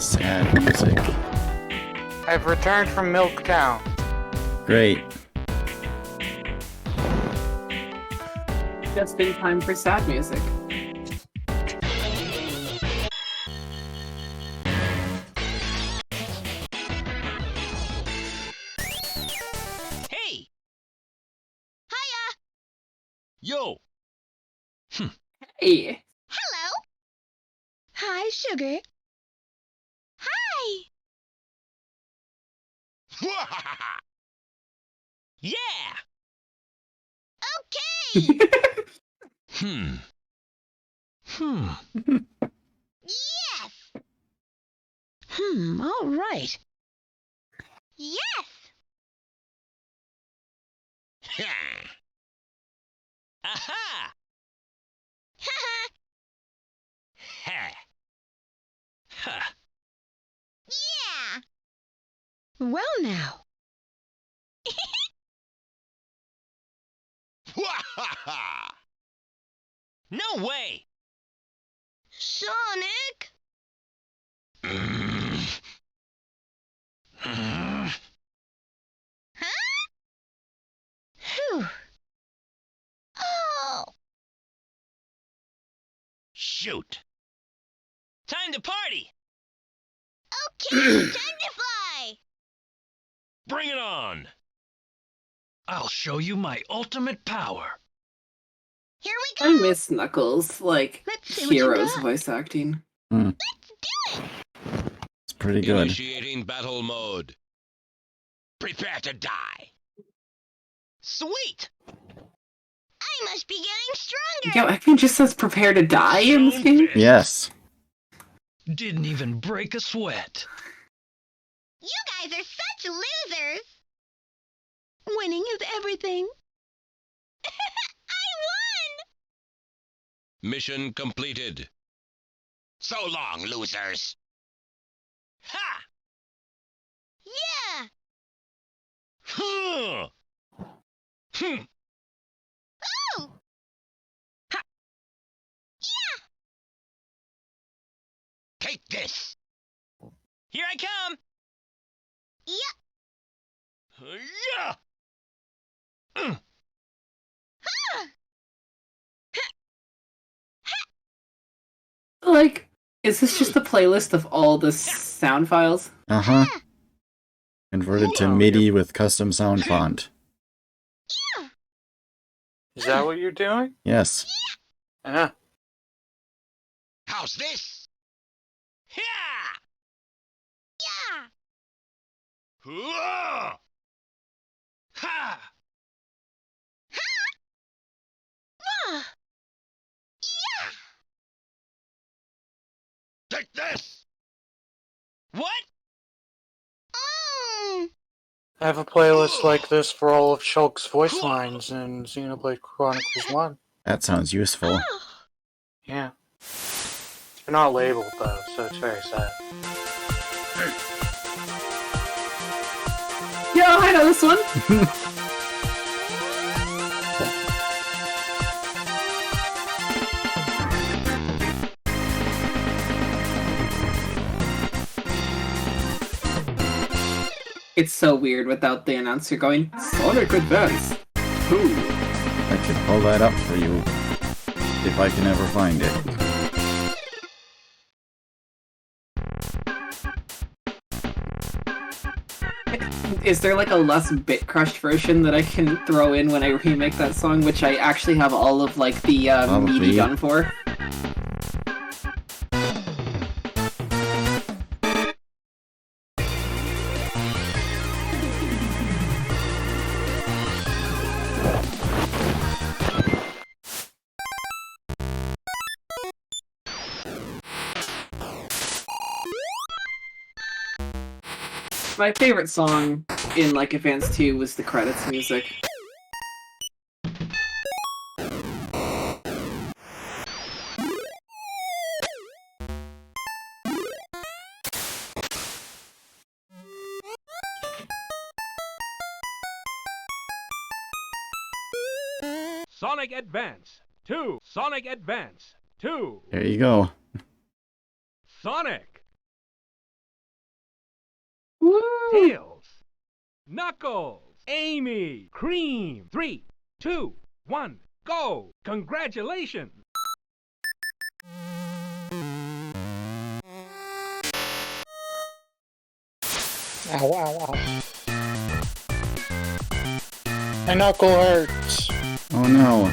Sad music. I've returned from Milk Town. Great. Just in time for sad music. Hey! Hiya! Yo! Hey. Hello! Hi, Sugar. Hi! Yeah! Okay! Yes! All right. Yes! Aha! Haha! Ha! Ha! Yeah! Well now. No way! Sonic! Huh? Phew. Oh! Shoot! Time to party! Okay, time to fly! Bring it on! I'll show you my ultimate power. Here I we go! miss Knuckles, like, Let's see what you Hero's got. voice acting. Let's do it! It's pretty good. Initiating battle mode. Prepare to die. Sweet! I must be getting stronger! Yo, Ekman just says prepare to die in this game? Yes. Didn't even break a sweat. You guys are such losers! Winning is everything. I won! Mission completed. So long, losers. Ha! Yeah! Huh! Hmm. Oh! Ha! Yeah! Take this. Here I come. Yeah! Yeah. Like, is this just a playlist of all the sound files? Uh-huh. Converted to MIDI with custom sound font. Is that what you're doing? Yes. Uh-huh. How's this? Yeah. Hooah! Ha! Ah! Yeah! Take this! What? I have a playlist like this for all of Shulk's voice lines in Xenoblade Chronicles 1. That sounds useful. Yeah. They're not labeled though, so it's very sad. Yo, I know this one. It's so weird without the announcer going, Sonic Advance 2. I could pull that up for you if I can ever find it. Is there like a less bit crushed version that I can throw in when I remake that song, which I actually have all of like the MIDI done for? My favorite song in like Advance 2 was the credits music. Sonic Advance 2. Sonic Advance 2. There you go. Sonic. Woo! Tails. Knuckles. Amy. Cream. 3, 2, 1, go! Congratulations! Ow, ow, ow. My knuckle hurts. Oh no.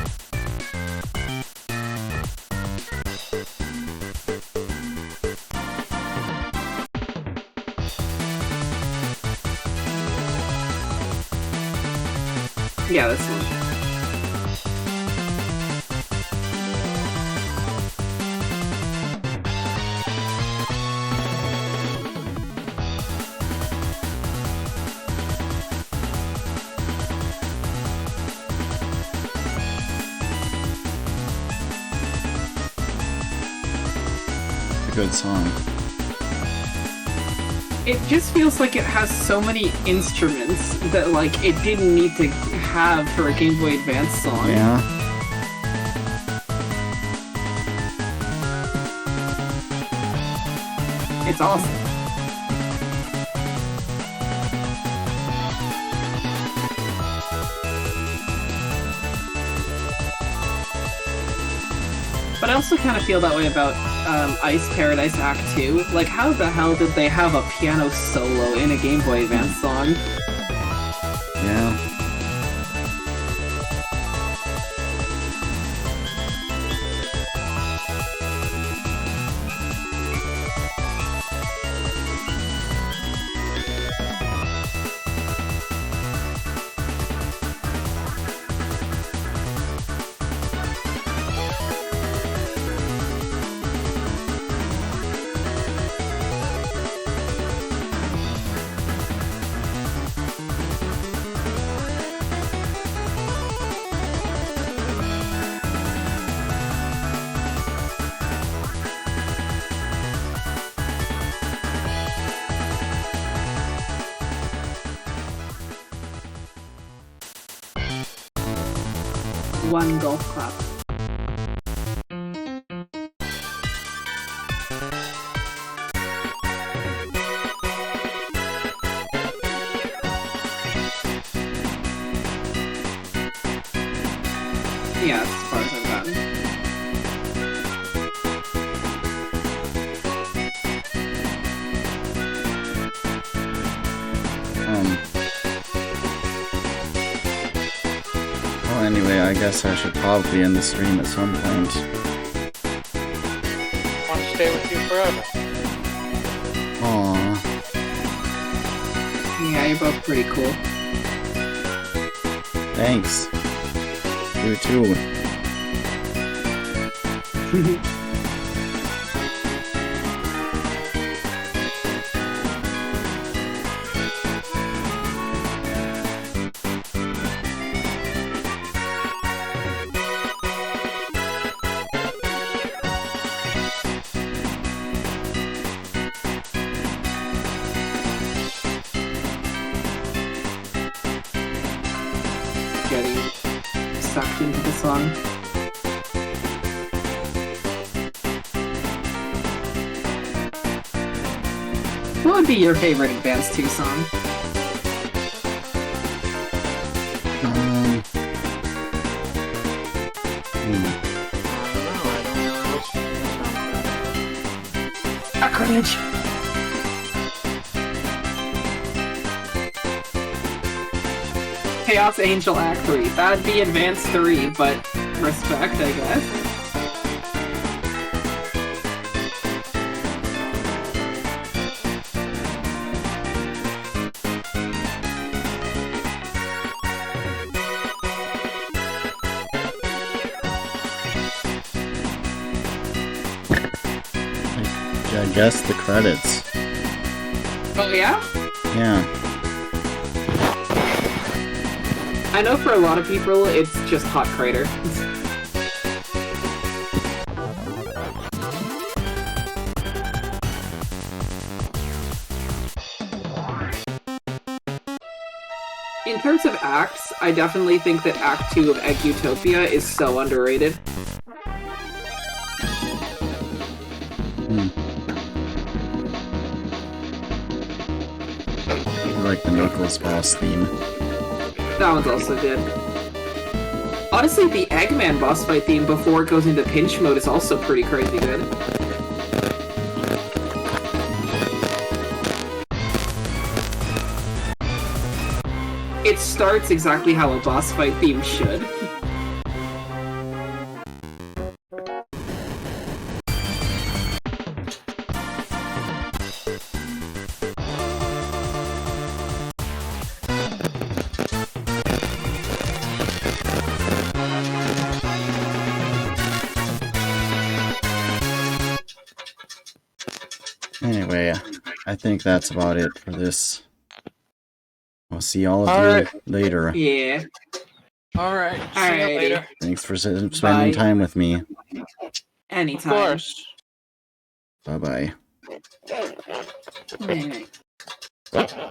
Yeah, this one. Good song. It just feels like it has so many instruments that like it didn't need to have for a Game Boy Advance song. Yeah. It's awesome. But I also kind of feel that way about Ice Paradise Act 2. Like, how the hell did they have a piano solo in a Game Boy Advance song? Yeah. One golf clap. Yeah, that's as far as I've gotten. Well, anyway, I guess I should probably end the stream at some point. I want to stay with you forever. Aww. Yeah, you're both pretty cool. Thanks. You too. Getting sucked into the song. What would be your favorite Advance 2 song? Sacrilege! Chaos Angel Act 3. That'd be Advance 3, but respect, I guess. I guess the credits. Oh yeah? Yeah. I know for a lot of people, it's just Hot Crater. In terms of acts, I definitely think that Act 2 of Egg Utopia is so underrated. I like the Knuckles boss theme. That one's also good. Honestly, the Eggman boss fight theme before it goes into pinch mode is also pretty crazy good. It starts exactly how a boss fight theme should. Anyway, I think that's about it for this. I'll see all of All you right. later. Yeah. Alright, see you Alrighty. later. Thanks for spending Bye. time with me. Anytime. Of course. Bye-bye. Alright.